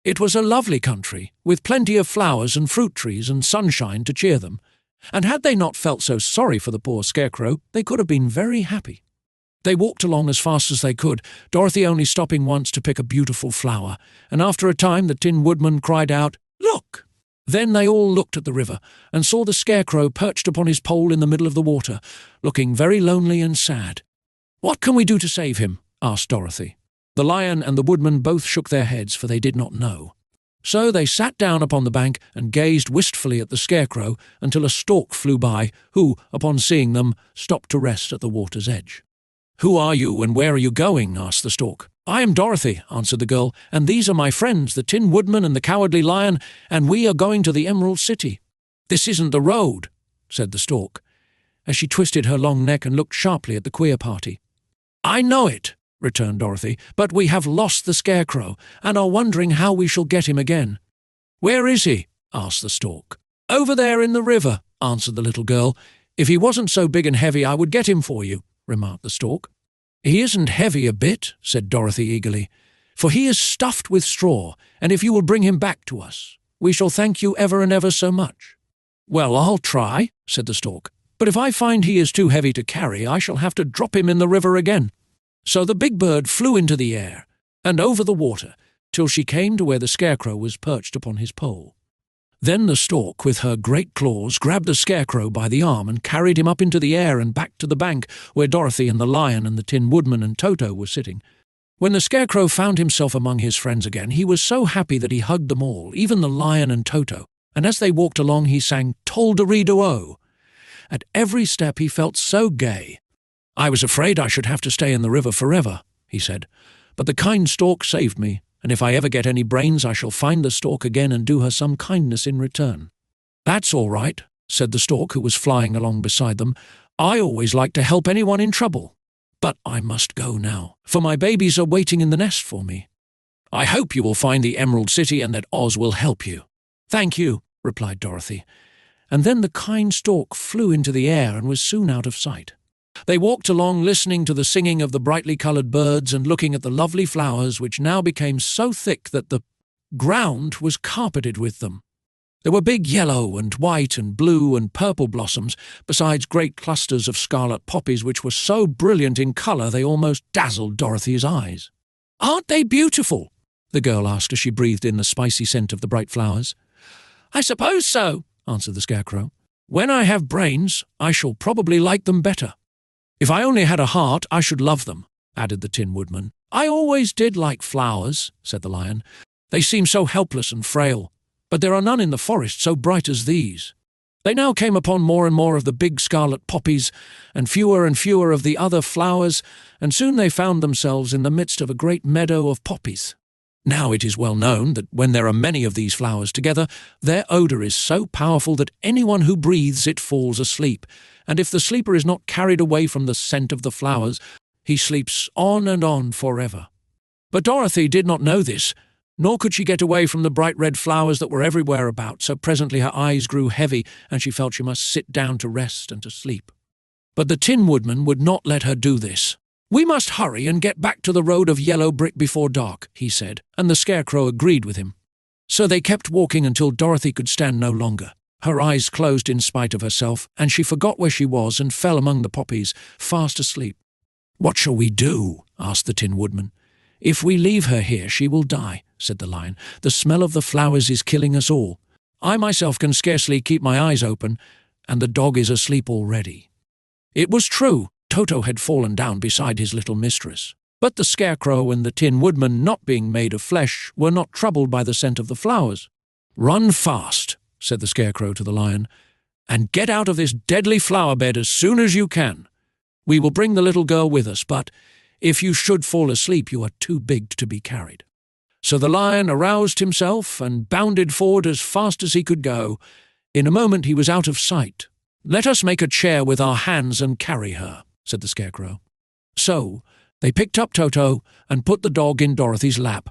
It was a lovely country, with plenty of flowers and fruit trees and sunshine to cheer them, and had they not felt so sorry for the poor Scarecrow, they could have been very happy. They walked along as fast as they could, Dorothy only stopping once to pick a beautiful flower, and after a time the Tin Woodman cried out, "Look!" Then they all looked at the river, and saw the Scarecrow perched upon his pole in the middle of the water, looking very lonely and sad. "What can we do to save him?" asked Dorothy. The Lion and the Woodman both shook their heads, for they did not know. So they sat down upon the bank and gazed wistfully at the Scarecrow until a stork flew by, who, upon seeing them, stopped to rest at the water's edge. "Who are you, and where are you going?" asked the stork. "I am Dorothy," answered the girl, "and these are my friends, the Tin Woodman and the Cowardly Lion, and we are going to the Emerald City." "This isn't the road," said the stork, as she twisted her long neck and looked sharply at the queer party. "I know it," returned Dorothy, "but we have lost the Scarecrow, and are wondering how we shall get him again." "Where is he?" asked the stork. "Over there in the river," answered the little girl. "If he wasn't so big and heavy, I would get him for you," remarked the stork. "He isn't heavy a bit," said Dorothy eagerly, "for he is stuffed with straw, and if you will bring him back to us, we shall thank you ever and ever so much." "Well, I'll try," said the stork, "but if I find he is too heavy to carry, I shall have to drop him in the river again." So the big bird flew into the air, and over the water, till she came to where the Scarecrow was perched upon his pole. Then the stork, with her great claws, grabbed the Scarecrow by the arm and carried him up into the air and back to the bank where Dorothy and the Lion and the Tin Woodman and Toto were sitting. When the Scarecrow found himself among his friends again, he was so happy that he hugged them all, even the Lion and Toto, and as they walked along he sang "Tol-de-ree-do-o." At every step he felt so gay. "I was afraid I should have to stay in the river forever," he said, "but the kind stork saved me, and if I ever get any brains I shall find the stork again and do her some kindness in return." "That's all right," said the stork, who was flying along beside them. "I always like to help anyone in trouble. But I must go now, for my babies are waiting in the nest for me. I hope you will find the Emerald City and that Oz will help you." "Thank you," replied Dorothy, and then the kind stork flew into the air and was soon out of sight. They walked along, listening to the singing of the brightly coloured birds and looking at the lovely flowers, which now became so thick that the ground was carpeted with them. There were big yellow and white and blue and purple blossoms, besides great clusters of scarlet poppies which were so brilliant in colour they almost dazzled Dorothy's eyes. "Aren't they beautiful?" the girl asked as she breathed in the spicy scent of the bright flowers. "I suppose so," answered the Scarecrow. "When I have brains, I shall probably like them better. If I only had a heart, I should love them," added the Tin Woodman. "I always did like flowers," said the Lion. "They seem so helpless and frail, but there are none in the forest so bright as these." They now came upon more and more of the big scarlet poppies, and fewer of the other flowers, and soon they found themselves in the midst of a great meadow of poppies. Now it is well known that when there are many of these flowers together, their odour is so powerful that anyone who breathes it falls asleep, and if the sleeper is not carried away from the scent of the flowers, he sleeps on and on forever. But Dorothy did not know this, nor could she get away from the bright red flowers that were everywhere about, so presently her eyes grew heavy, and she felt she must sit down to rest and to sleep. But the Tin Woodman would not let her do this. "We must hurry and get back to the road of yellow brick before dark," he said, and the Scarecrow agreed with him. So they kept walking until Dorothy could stand no longer. Her eyes closed in spite of herself, and she forgot where she was and fell among the poppies, fast asleep. "What shall we do?" asked the Tin Woodman. "If we leave her here, she will die," said the Lion. "The smell of the flowers is killing us all. I myself can scarcely keep my eyes open, and the dog is asleep already." It was true. Toto had fallen down beside his little mistress. But the Scarecrow and the Tin Woodman, not being made of flesh, were not troubled by the scent of the flowers. "Run fast," said the Scarecrow to the Lion, "and get out of this deadly flower bed as soon as you can. We will bring the little girl with us, but if you should fall asleep, you are too big to be carried." So the Lion aroused himself and bounded forward as fast as he could go. In a moment he was out of sight. "Let us make a chair with our hands and carry her," said the Scarecrow. So they picked up Toto and put the dog in Dorothy's lap,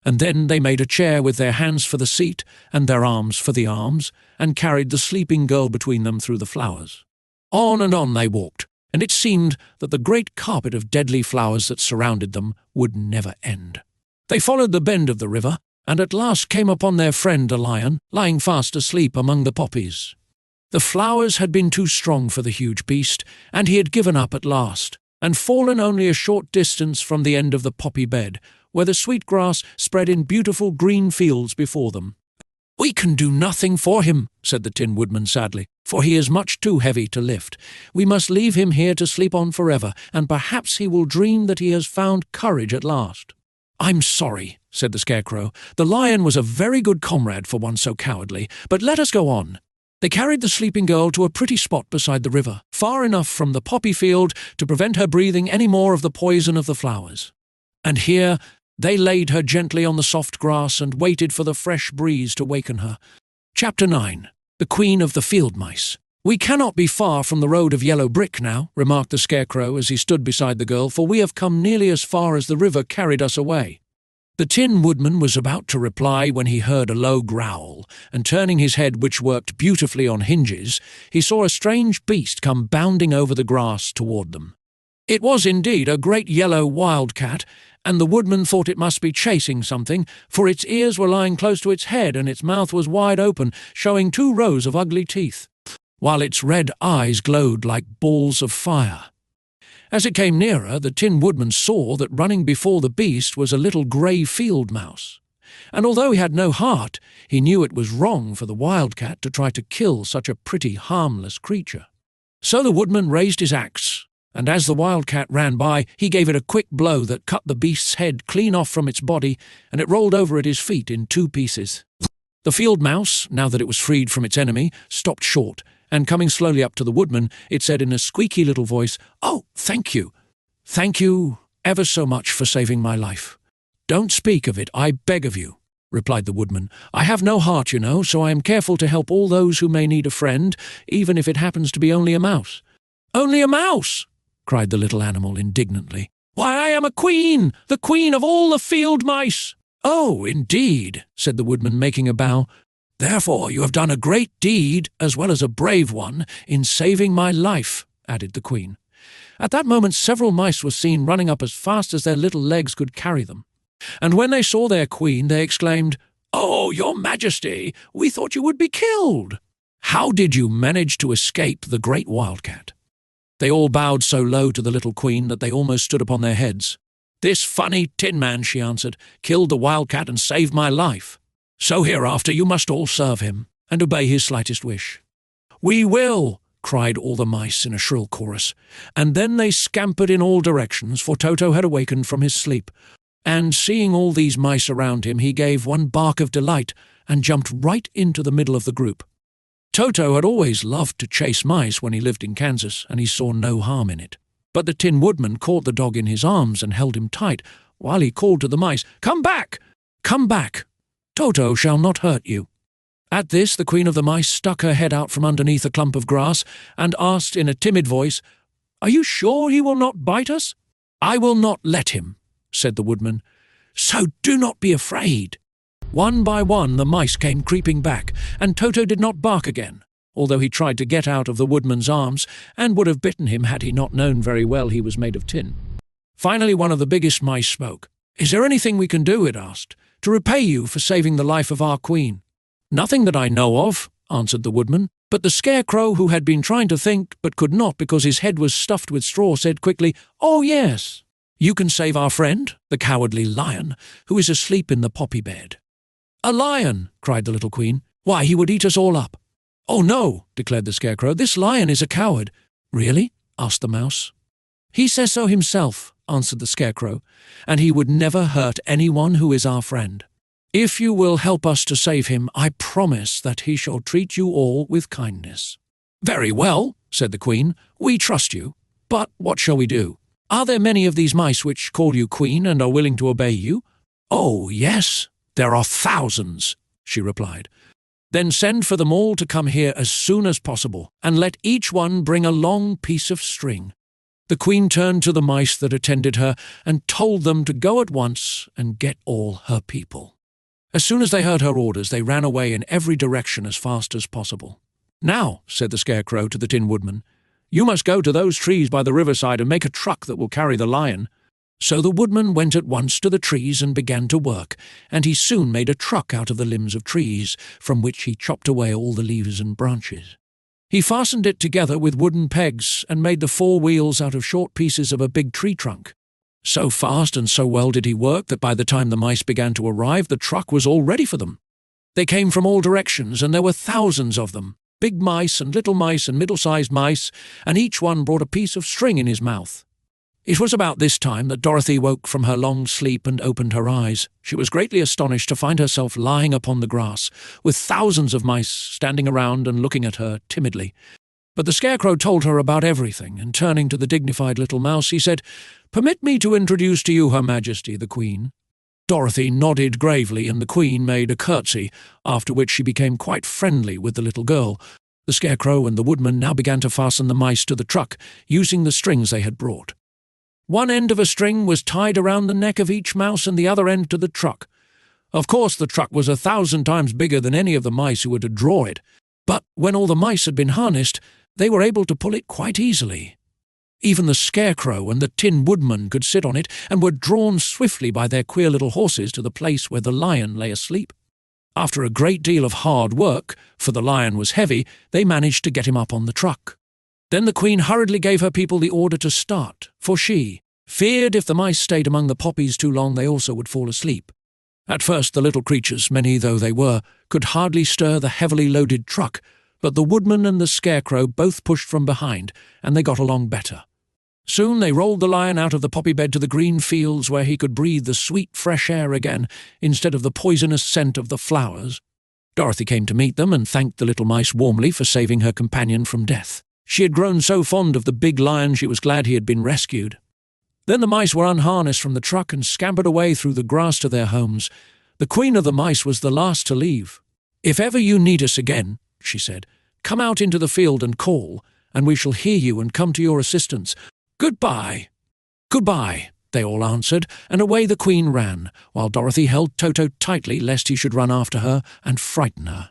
and then they made a chair with their hands for the seat and their arms for the arms, and carried the sleeping girl between them through the flowers. On and on they walked, and it seemed that the great carpet of deadly flowers that surrounded them would never end. They followed the bend of the river, and at last came upon their friend the Lion, lying fast asleep among the poppies. The flowers had been too strong for the huge beast, and he had given up at last, and fallen only a short distance from the end of the poppy bed, where the sweet grass spread in beautiful green fields before them. "We can do nothing for him," said the Tin Woodman sadly, "for he is much too heavy to lift. We must leave him here to sleep on forever, and perhaps he will dream that he has found courage at last." "I'm sorry," said the Scarecrow. "The Lion was a very good comrade for one so cowardly, but let us go on." They carried the sleeping girl to a pretty spot beside the river, far enough from the poppy field to prevent her breathing any more of the poison of the flowers. And here they laid her gently on the soft grass and waited for the fresh breeze to waken her. Chapter 9. The Queen of the Field Mice. "We cannot be far from the road of yellow brick now," remarked the Scarecrow as he stood beside the girl, "for we have come nearly as far as the river carried us away." The Tin Woodman was about to reply when he heard a low growl, and turning his head, which worked beautifully on hinges, he saw a strange beast come bounding over the grass toward them. It was indeed a great yellow wildcat, and the Woodman thought it must be chasing something, for its ears were lying close to its head and its mouth was wide open, showing 2 rows of ugly teeth, while its red eyes glowed like balls of fire. As it came nearer, the Tin Woodman saw that running before the beast was a little grey field mouse, and although he had no heart, he knew it was wrong for the wildcat to try to kill such a pretty, harmless creature. So the Woodman raised his axe, and as the wildcat ran by, he gave it a quick blow that cut the beast's head clean off from its body, and it rolled over at his feet in 2 pieces. The field mouse, now that it was freed from its enemy, stopped short, and coming slowly up to the Woodman, it said in a squeaky little voice, "Oh, thank you. Thank you ever so much for saving my life." "Don't speak of it, I beg of you," replied the Woodman. "I have no heart, you know, so I am careful to help all those who may need a friend, even if it happens to be only a mouse." "Only a mouse!" cried the little animal indignantly. "Why, I am a queen, the queen of all the field mice." "Oh, indeed," said the Woodman, making a bow. "Therefore you have done a great deed, as well as a brave one, in saving my life," added the Queen. At that moment several mice were seen running up as fast as their little legs could carry them. And when they saw their queen, they exclaimed, "Oh, your Majesty, we thought you would be killed! How did you manage to escape the great wildcat?" They all bowed so low to the little queen that they almost stood upon their heads. "This funny Tin Man," she answered, "killed the wildcat and saved my life. So hereafter you must all serve him and obey his slightest wish." "We will!" cried all the mice in a shrill chorus, and then they scampered in all directions, for Toto had awakened from his sleep, and seeing all these mice around him, he gave one bark of delight and jumped right into the middle of the group. Toto had always loved to chase mice when he lived in Kansas, and he saw no harm in it. But the Tin Woodman caught the dog in his arms and held him tight, while he called to the mice, "Come back! Come back! Toto shall not hurt you." At this, the Queen of the Mice stuck her head out from underneath a clump of grass and asked in a timid voice, "Are you sure he will not bite us?" "I will not let him," said the Woodman, "so do not be afraid." One by one the mice came creeping back, and Toto did not bark again, although he tried to get out of the Woodman's arms and would have bitten him had he not known very well he was made of tin. Finally one of the biggest mice spoke. "Is there anything we can do," it asked, "to repay you for saving the life of our queen?" "Nothing that I know of," answered the Woodman, but the Scarecrow, who had been trying to think but could not because his head was stuffed with straw, said quickly, "Oh, yes. You can save our friend, the cowardly lion, who is asleep in the poppy bed." "A lion!" cried the little queen. "Why, he would eat us all up." "Oh, no," declared the Scarecrow. "This lion is a coward." "Really?" asked the mouse. "He says so himself," answered the Scarecrow, "and he would never hurt anyone who is our friend. If you will help us to save him, I promise that he shall treat you all with kindness." "Very well," said the Queen. "We trust you. But what shall we do? Are there many of these mice which call you Queen and are willing to obey you?" "Oh, yes, there are thousands," she replied. "Then send for them all to come here as soon as possible, and let each one bring a long piece of string." The Queen turned to the mice that attended her and told them to go at once and get all her people. As soon as they heard her orders, they ran away in every direction as fast as possible. "Now," said the Scarecrow to the Tin Woodman, "you must go to those trees by the riverside and make a truck that will carry the lion." So the Woodman went at once to the trees and began to work, and he soon made a truck out of the limbs of trees, from which he chopped away all the leaves and branches. He fastened it together with wooden pegs and made the four wheels out of short pieces of a big tree trunk. So fast and so well did he work that by the time the mice began to arrive, the truck was all ready for them. They came from all directions, and there were thousands of them, big mice and little mice and middle-sized mice, and each one brought a piece of string in his mouth. It was about this time that Dorothy woke from her long sleep and opened her eyes. She was greatly astonished to find herself lying upon the grass, with thousands of mice standing around and looking at her timidly. But the Scarecrow told her about everything, and turning to the dignified little mouse, he said, "Permit me to introduce to you Her Majesty, the Queen." Dorothy nodded gravely, and the Queen made a curtsy, after which she became quite friendly with the little girl. The Scarecrow and the Woodman now began to fasten the mice to the truck, using the strings they had brought. One end of a string was tied around the neck of each mouse and the other end to the truck. Of course, the truck was 1,000 times bigger than any of the mice who were to draw it, but when all the mice had been harnessed, they were able to pull it quite easily. Even the Scarecrow and the Tin Woodman could sit on it and were drawn swiftly by their queer little horses to the place where the lion lay asleep. After a great deal of hard work, for the lion was heavy, they managed to get him up on the truck. Then the Queen hurriedly gave her people the order to start, for she feared if the mice stayed among the poppies too long they also would fall asleep. At first the little creatures, many though they were, could hardly stir the heavily loaded truck, but the Woodman and the Scarecrow both pushed from behind, and they got along better. Soon they rolled the lion out of the poppy bed to the green fields where he could breathe the sweet fresh air again, instead of the poisonous scent of the flowers. Dorothy came to meet them and thanked the little mice warmly for saving her companion from death. She had grown so fond of the big lion she was glad he had been rescued. Then the mice were unharnessed from the truck and scampered away through the grass to their homes. The Queen of the Mice was the last to leave. "If ever you need us again," she said, "come out into the field and call, and we shall hear you and come to your assistance. Goodbye." "Goodbye," they all answered, and away the Queen ran, while Dorothy held Toto tightly lest he should run after her and frighten her.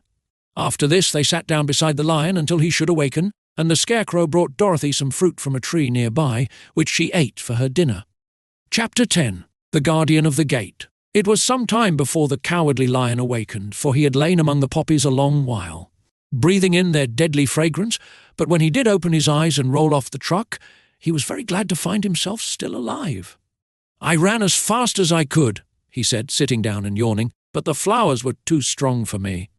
After this they sat down beside the lion until he should awaken, and the Scarecrow brought Dorothy some fruit from a tree nearby, which she ate for her dinner. Chapter 10. The Guardian of the Gate. It was some time before the Cowardly Lion awakened, for he had lain among the poppies a long while, breathing in their deadly fragrance, but when he did open his eyes and roll off the truck, he was very glad to find himself still alive. "I ran as fast as I could," he said, sitting down and yawning, "but the flowers were too strong for me."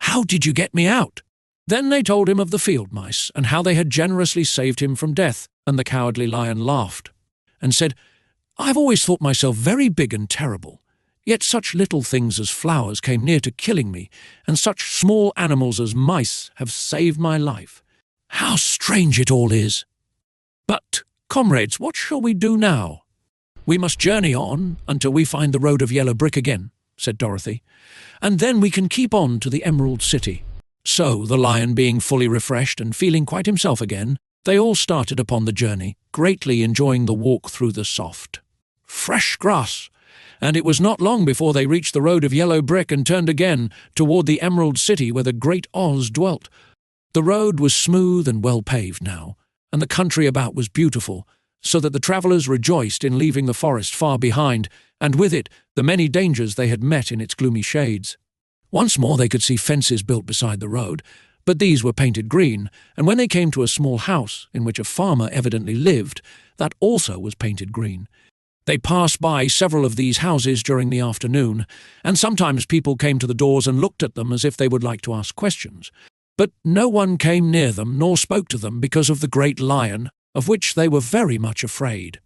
"How did you get me out?" Then they told him of the field mice, and how they had generously saved him from death, and the Cowardly Lion laughed, and said, "I've always thought myself very big and terrible, yet such little things as flowers came near to killing me, and such small animals as mice have saved my life. How strange it all is! But, comrades, what shall we do now?" "We must journey on until we find the road of yellow brick again," said Dorothy, "and then we can keep on to the Emerald City." So, the lion being fully refreshed and feeling quite himself again, they all started upon the journey, greatly enjoying the walk through the soft, fresh grass, and it was not long before they reached the road of yellow brick and turned again toward the Emerald City where the great Oz dwelt. The road was smooth and well paved now, and the country about was beautiful, so that the travellers rejoiced in leaving the forest far behind, and with it the many dangers they had met in its gloomy shades. Once more they could see fences built beside the road, but these were painted green, and when they came to a small house in which a farmer evidently lived, that also was painted green. They passed by several of these houses during the afternoon, and sometimes people came to the doors and looked at them as if they would like to ask questions. But no one came near them nor spoke to them because of the great lion, of which they were very much afraid.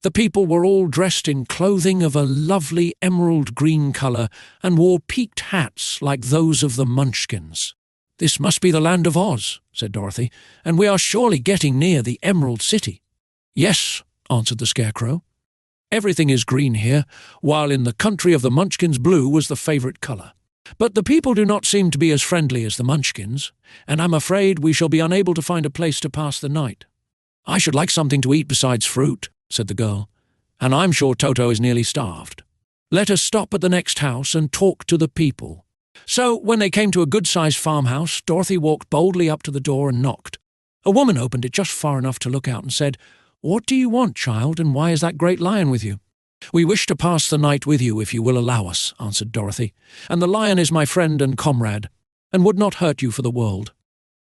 The people were all dressed in clothing of a lovely emerald green colour and wore peaked hats like those of the Munchkins. "This must be the land of Oz," said Dorothy, "and we are surely getting near the Emerald City." "Yes," answered the Scarecrow. "Everything is green here, while in the country of the Munchkins blue was the favourite colour. But the people do not seem to be as friendly as the Munchkins, and I'm afraid we shall be unable to find a place to pass the night." "I should like something to eat besides fruit," said the girl, "and I'm sure Toto is nearly starved. Let us stop at the next house and talk to the people." So, when they came to a good-sized farmhouse, Dorothy walked boldly up to the door and knocked. A woman opened it just far enough to look out and said, "What do you want, child, and why is that great lion with you?" "We wish to pass the night with you if you will allow us," answered Dorothy, "and the lion is my friend and comrade, and would not hurt you for the world."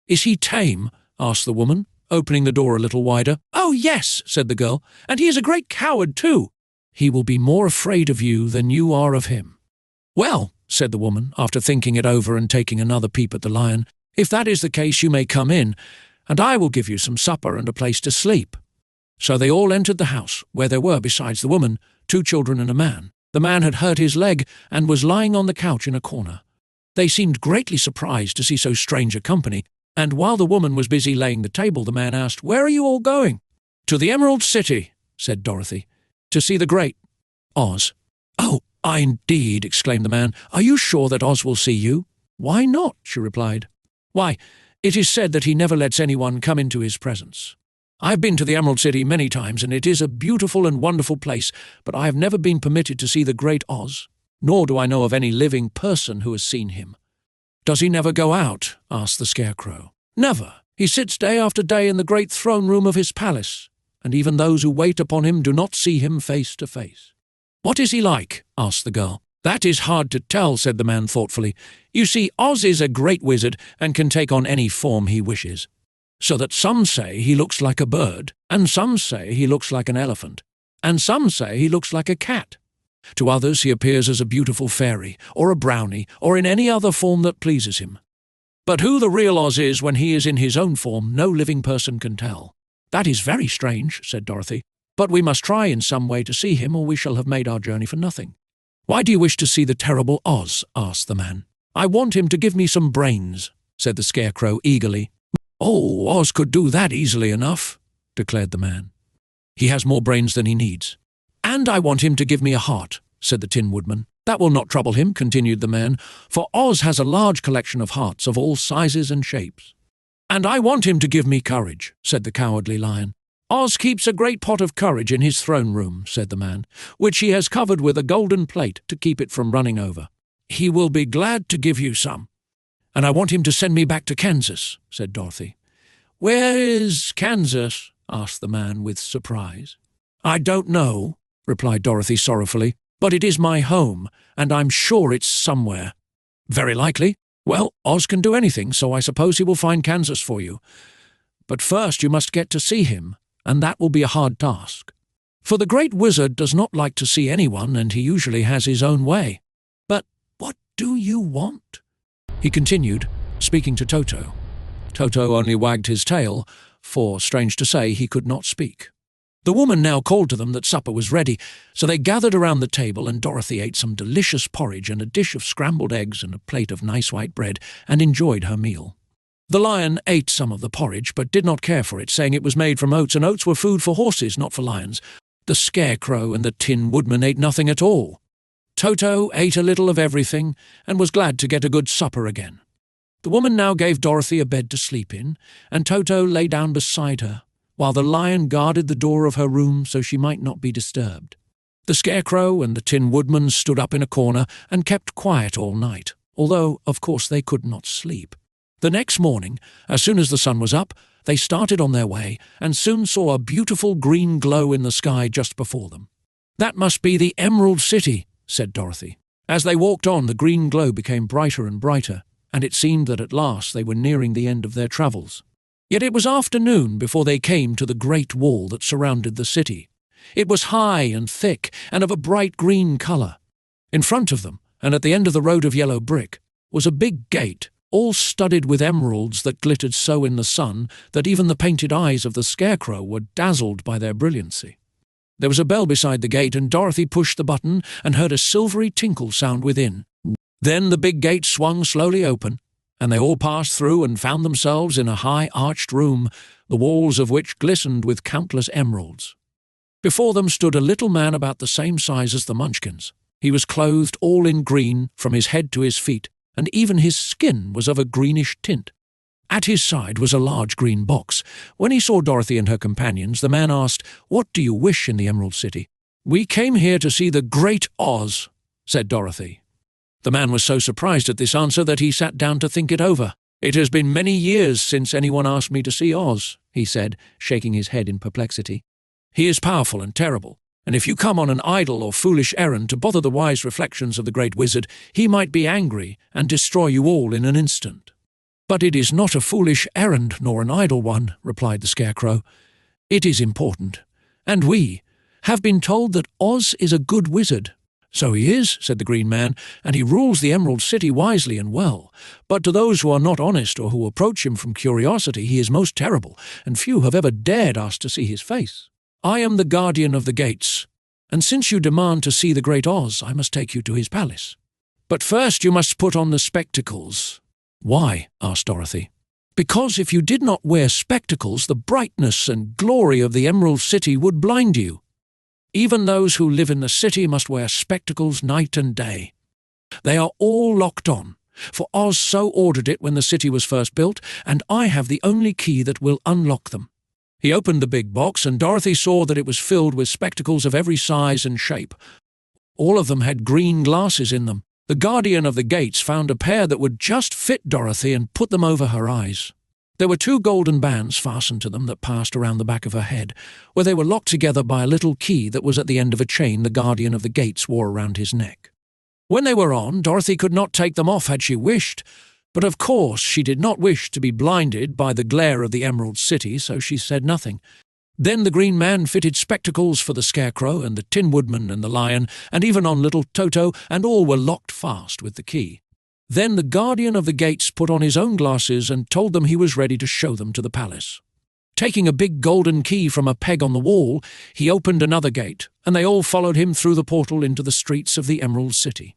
"Is he tame?" asked the woman, opening the door a little wider. "Oh, yes," said the girl, "and he is a great coward, too." "He will be more afraid of you than you are of him." "Well," said the woman, after thinking it over and taking another peep at the lion, "if that is the case, you may come in, and I will give you some supper and a place to sleep." So they all entered the house, where there were, besides the woman, 2 children and a man. The man had hurt his leg and was lying on the couch in a corner. They seemed greatly surprised to see so strange a company, and while the woman was busy laying the table, the man asked, "Where are you all going?" "To the Emerald City," said Dorothy, "to see the great Oz." "Oh, indeed," exclaimed the man. "Are you sure that Oz will see you?" "Why not?" she replied. "Why, it is said that he never lets anyone come into his presence. I've been to the Emerald City many times, and it is a beautiful and wonderful place, but I have never been permitted to see the great Oz, nor do I know of any living person who has seen him." "Does he never go out?" asked the Scarecrow. "Never. He sits day after day in the great throne room of his palace, and even those who wait upon him do not see him face to face." "What is he like?" asked the girl. "That is hard to tell," said the man thoughtfully. "You see, Oz is a great wizard and can take on any form he wishes, so that some say he looks like a bird, and some say he looks like an elephant, and some say he looks like a cat. To others he appears as a beautiful fairy, or a brownie, or in any other form that pleases him. But who the real Oz is when he is in his own form, no living person can tell." "That is very strange," said Dorothy, "but we must try in some way to see him, or we shall have made our journey for nothing." "Why do you wish to see the terrible Oz?" asked the man. "I want him to give me some brains," said the Scarecrow eagerly. "Oh, Oz could do that easily enough," declared the man. "He has more brains than he needs." "And I want him to give me a heart," said the Tin Woodman. "That will not trouble him," continued the man, "for Oz has a large collection of hearts of all sizes and shapes." "And I want him to give me courage," said the Cowardly Lion. "Oz keeps a great pot of courage in his throne room," said the man, "which he has covered with a golden plate to keep it from running over. He will be glad to give you some." "And I want him to send me back to Kansas," said Dorothy. "Where is Kansas?" asked the man with surprise. "I don't know," replied Dorothy sorrowfully, "but it is my home, and I'm sure it's somewhere." "Very likely. Well, Oz can do anything, so I suppose he will find Kansas for you. But first you must get to see him, and that will be a hard task. For the Great Wizard does not like to see anyone, and he usually has his own way. But what do you want?" he continued, speaking to Toto. Toto only wagged his tail, for, strange to say, he could not speak. The woman now called to them that supper was ready, so they gathered around the table, and Dorothy ate some delicious porridge and a dish of scrambled eggs and a plate of nice white bread, and enjoyed her meal. The lion ate some of the porridge, but did not care for it, saying it was made from oats, and oats were food for horses, not for lions. The Scarecrow and the Tin Woodman ate nothing at all. Toto ate a little of everything, and was glad to get a good supper again. The woman now gave Dorothy a bed to sleep in, and Toto lay down beside her, while the lion guarded the door of her room so she might not be disturbed. The Scarecrow and the Tin Woodman stood up in a corner and kept quiet all night, although, of course, they could not sleep. The next morning, as soon as the sun was up, they started on their way and soon saw a beautiful green glow in the sky just before them. "That must be the Emerald City," said Dorothy. As they walked on, the green glow became brighter and brighter, and it seemed that at last they were nearing the end of their travels. Yet it was afternoon before they came to the great wall that surrounded the city. It was high and thick and of a bright green colour. In front of them, and at the end of the road of yellow brick, was a big gate, all studded with emeralds that glittered so in the sun that even the painted eyes of the Scarecrow were dazzled by their brilliancy. There was a bell beside the gate, and Dorothy pushed the button and heard a silvery tinkle sound within. Then the big gate swung slowly open, and they all passed through and found themselves in a high arched room, the walls of which glistened with countless emeralds. Before them stood a little man about the same size as the Munchkins. He was clothed all in green from his head to his feet, and even his skin was of a greenish tint. At his side was a large green box. When he saw Dorothy and her companions, the man asked, "What do you wish in the Emerald City?" "We came here to see the Great Oz," said Dorothy. The man was so surprised at this answer that he sat down to think it over. "It has been many years since anyone asked me to see Oz," he said, shaking his head in perplexity. "He is powerful and terrible, and if you come on an idle or foolish errand to bother the wise reflections of the Great Wizard, he might be angry and destroy you all in an instant." "But it is not a foolish errand nor an idle one," replied the Scarecrow. "It is important, and we have been told that Oz is a good wizard." "So he is," said the Green Man, "and he rules the Emerald City wisely and well. But to those who are not honest or who approach him from curiosity, he is most terrible, and few have ever dared ask to see his face. I am the guardian of the gates, and since you demand to see the Great Oz, I must take you to his palace. But first you must put on the spectacles." "Why?" asked Dorothy. "Because if you did not wear spectacles, the brightness and glory of the Emerald City would blind you. Even those who live in the city must wear spectacles night and day. They are all locked on, for Oz so ordered it when the city was first built, and I have the only key that will unlock them." He opened the big box, and Dorothy saw that it was filled with spectacles of every size and shape. All of them had green glasses in them. The guardian of the gates found a pair that would just fit Dorothy and put them over her eyes. There were 2 golden bands fastened to them that passed around the back of her head, where they were locked together by a little key that was at the end of a chain the guardian of the gates wore around his neck. When they were on, Dorothy could not take them off had she wished, but of course she did not wish to be blinded by the glare of the Emerald City, so she said nothing. Then the Green Man fitted spectacles for the Scarecrow and the Tin Woodman and the Lion, and even on little Toto, and all were locked fast with the key. Then the guardian of the gates put on his own glasses and told them he was ready to show them to the palace. Taking a big golden key from a peg on the wall, he opened another gate, and they all followed him through the portal into the streets of the Emerald City.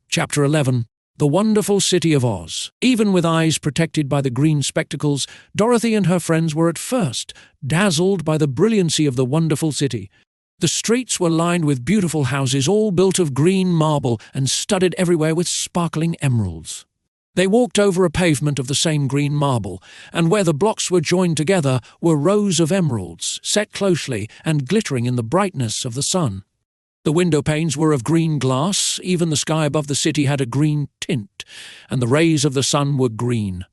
Chapter 11. The Wonderful City of Oz. Even with eyes protected by the green spectacles, Dorothy and her friends were at first dazzled by the brilliancy of the wonderful city. The streets were lined with beautiful houses, all built of green marble and studded everywhere with sparkling emeralds. They walked over a pavement of the same green marble, and where the blocks were joined together were rows of emeralds, set closely and glittering in the brightness of the sun. The window panes were of green glass, even the sky above the city had a green tint, and the rays of the sun were green.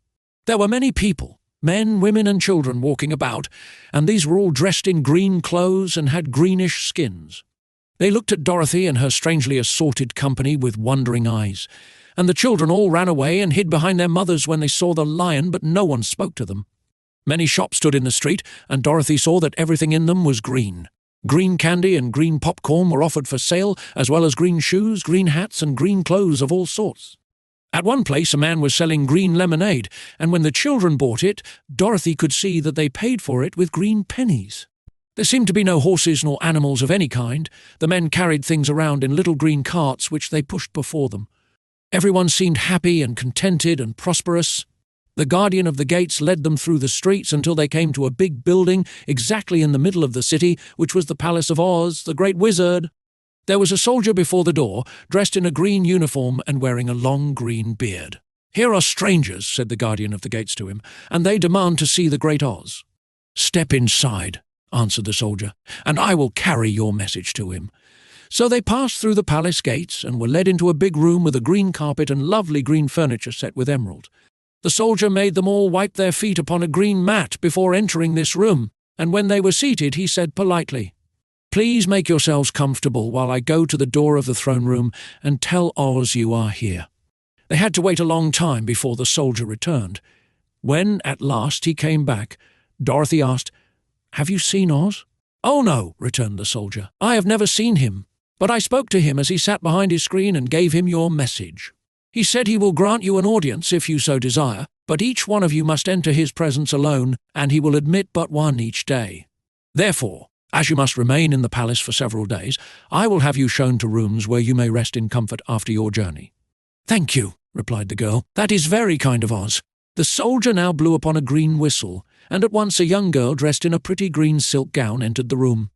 There were many people, Men, women and children walking about, and these were all dressed in green clothes and had greenish skins. They looked at Dorothy and her strangely assorted company with wondering eyes, and the children all ran away and hid behind their mothers when they saw the lion, but no one spoke to them. Many shops stood in the street, and Dorothy saw that everything in them was green. Green candy and green popcorn were offered for sale, as well as green shoes, green hats and green clothes of all sorts. At one place a man was selling green lemonade, and when the children bought it, Dorothy could see that they paid for it with green pennies. There seemed to be no horses nor animals of any kind. The men carried things around in little green carts which they pushed before them. Everyone seemed happy and contented and prosperous. The guardian of the gates led them through the streets until they came to a big building exactly in the middle of the city, which was the Palace of Oz, the Great Wizard. There was a soldier before the door, dressed in a green uniform and wearing a long green beard. "Here are strangers," said the guardian of the gates to him, "and they demand to see the Great Oz." "Step inside," answered the soldier, "and I will carry your message to him." So they passed through the palace gates and were led into a big room with a green carpet and lovely green furniture set with emerald. The soldier made them all wipe their feet upon a green mat before entering this room, and when they were seated he said politely, "Please make yourselves comfortable while I go to the door of the throne room and tell Oz you are here." They had to wait a long time before the soldier returned. When, at last, he came back, Dorothy asked, "Have you seen Oz?" "Oh, no," returned the soldier. "I have never seen him, but I spoke to him as he sat behind his screen and gave him your message. He said he will grant you an audience if you so desire, but each one of you must enter his presence alone, and he will admit but one each day. Therefore, as you must remain in the palace for several days, I will have you shown to rooms where you may rest in comfort after your journey." "Thank you," replied the girl. "That is very kind of Oz." The soldier now blew upon a green whistle, and at once a young girl dressed in a pretty green silk gown entered the room.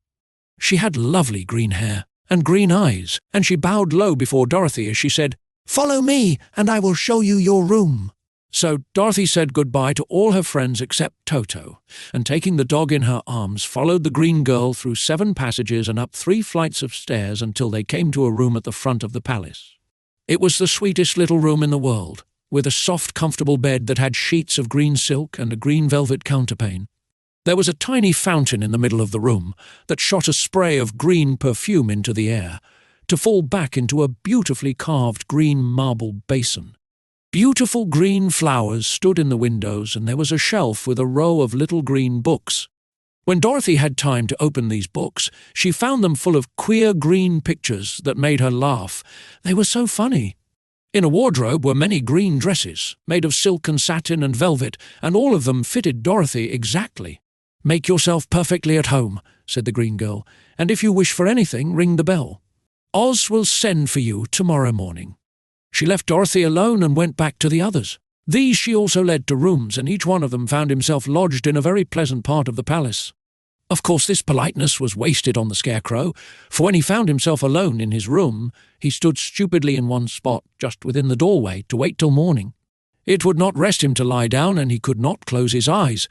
She had lovely green hair and green eyes, and she bowed low before Dorothy as she said, "Follow me, and I will show you your room." So Dorothy said goodbye to all her friends except Toto, and taking the dog in her arms, followed the green girl through 7 passages and up 3 flights of stairs until they came to a room at the front of the palace. It was the sweetest little room in the world, with a soft, comfortable bed that had sheets of green silk and a green velvet counterpane. There was a tiny fountain in the middle of the room that shot a spray of green perfume into the air, to fall back into a beautifully carved green marble basin. Beautiful green flowers stood in the windows, and there was a shelf with a row of little green books. When Dorothy had time to open these books, she found them full of queer green pictures that made her laugh. They were so funny. In a wardrobe were many green dresses, made of silk and satin and velvet, and all of them fitted Dorothy exactly. "Make yourself perfectly at home," said the green girl, "and if you wish for anything, ring the bell. Oz will send for you tomorrow morning." She left Dorothy alone and went back to the others. These she also led to rooms, and each one of them found himself lodged in a very pleasant part of the palace. Of course, this politeness was wasted on the Scarecrow, for when he found himself alone in his room, he stood stupidly in one spot just within the doorway to wait till morning. It would not rest him to lie down, and he could not close his eyes,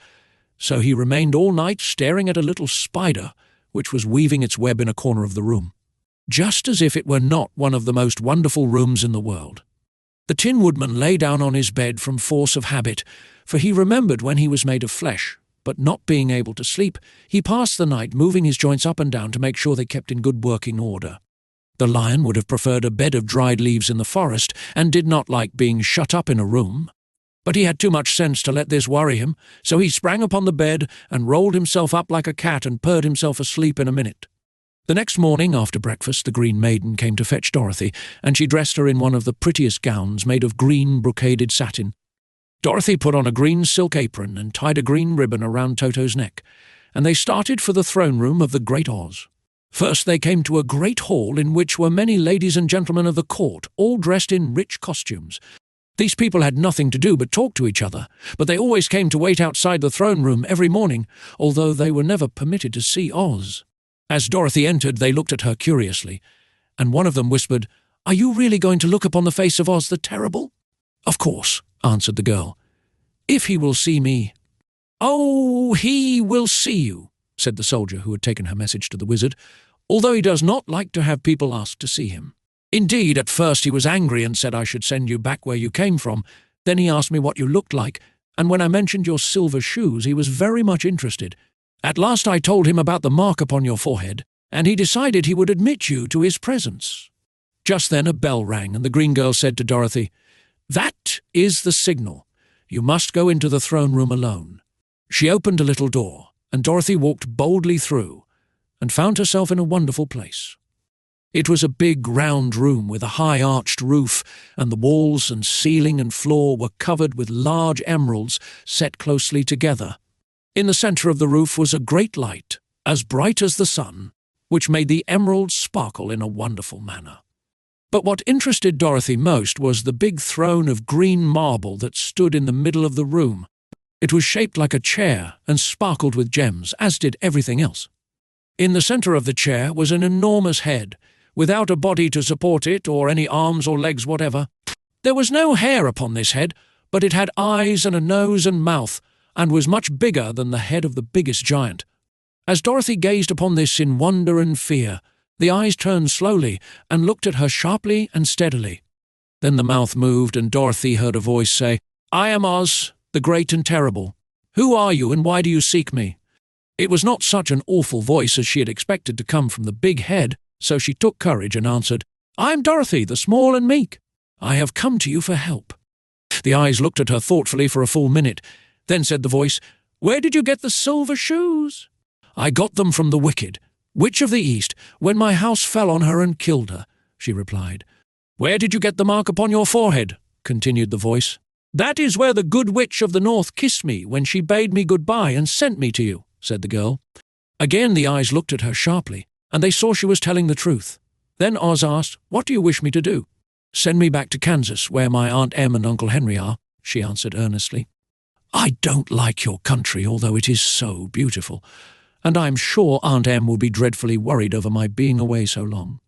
so he remained all night staring at a little spider which was weaving its web in a corner of the room, just as if it were not one of the most wonderful rooms in the world. The Tin Woodman lay down on his bed from force of habit, for he remembered when he was made of flesh, but not being able to sleep, he passed the night moving his joints up and down to make sure they kept in good working order. The lion would have preferred a bed of dried leaves in the forest, and did not like being shut up in a room. But he had too much sense to let this worry him, so he sprang upon the bed and rolled himself up like a cat and purred himself asleep in a minute. The next morning, after breakfast, the Green Maiden came to fetch Dorothy, and she dressed her in one of the prettiest gowns made of green brocaded satin. Dorothy put on a green silk apron and tied a green ribbon around Toto's neck, and they started for the throne room of the Great Oz. First they came to a great hall in which were many ladies and gentlemen of the court, all dressed in rich costumes. These people had nothing to do but talk to each other, but they always came to wait outside the throne room every morning, although they were never permitted to see Oz. As Dorothy entered, they looked at her curiously, and one of them whispered, "Are you really going to look upon the face of Oz the Terrible?" "Of course," answered the girl, "if he will see me." "Oh, he will see you," said the soldier who had taken her message to the wizard, "although he does not like to have people ask to see him. Indeed, at first he was angry and said I should send you back where you came from. Then he asked me what you looked like, and when I mentioned your silver shoes he was very much interested. At last I told him about the mark upon your forehead, and he decided he would admit you to his presence." Just then a bell rang, and the green girl said to Dorothy, "That is the signal. You must go into the throne room alone." She opened a little door, and Dorothy walked boldly through, and found herself in a wonderful place. It was a big round room with a high arched roof, and the walls and ceiling and floor were covered with large emeralds set closely together. In the centre of the roof was a great light, as bright as the sun, which made the emeralds sparkle in a wonderful manner. But what interested Dorothy most was the big throne of green marble that stood in the middle of the room. It was shaped like a chair and sparkled with gems, as did everything else. In the centre of the chair was an enormous head, without a body to support it or any arms or legs whatever. There was no hair upon this head, but it had eyes and a nose and mouth, and was much bigger than the head of the biggest giant. As Dorothy gazed upon this in wonder and fear, the eyes turned slowly and looked at her sharply and steadily. Then the mouth moved, and Dorothy heard a voice say, "I am Oz, the great and terrible. Who are you, and why do you seek me?" It was not such an awful voice as she had expected to come from the big head, so she took courage and answered, "I am Dorothy, the small and meek. I have come to you for help." The eyes looked at her thoughtfully for a full minute. Then said the voice, "Where did you get the silver shoes?" "I got them from the wicked witch of the East, when my house fell on her and killed her," she replied. "Where did you get the mark upon your forehead?" continued the voice. "That is where the good witch of the North kissed me when she bade me goodbye and sent me to you," said the girl. Again the eyes looked at her sharply, and they saw she was telling the truth. Then Oz asked, "What do you wish me to do?" "Send me back to Kansas, where my Aunt Em and Uncle Henry are," she answered earnestly. "I don't like your country, although it is so beautiful, and I am sure Aunt Em will be dreadfully worried over my being away so long."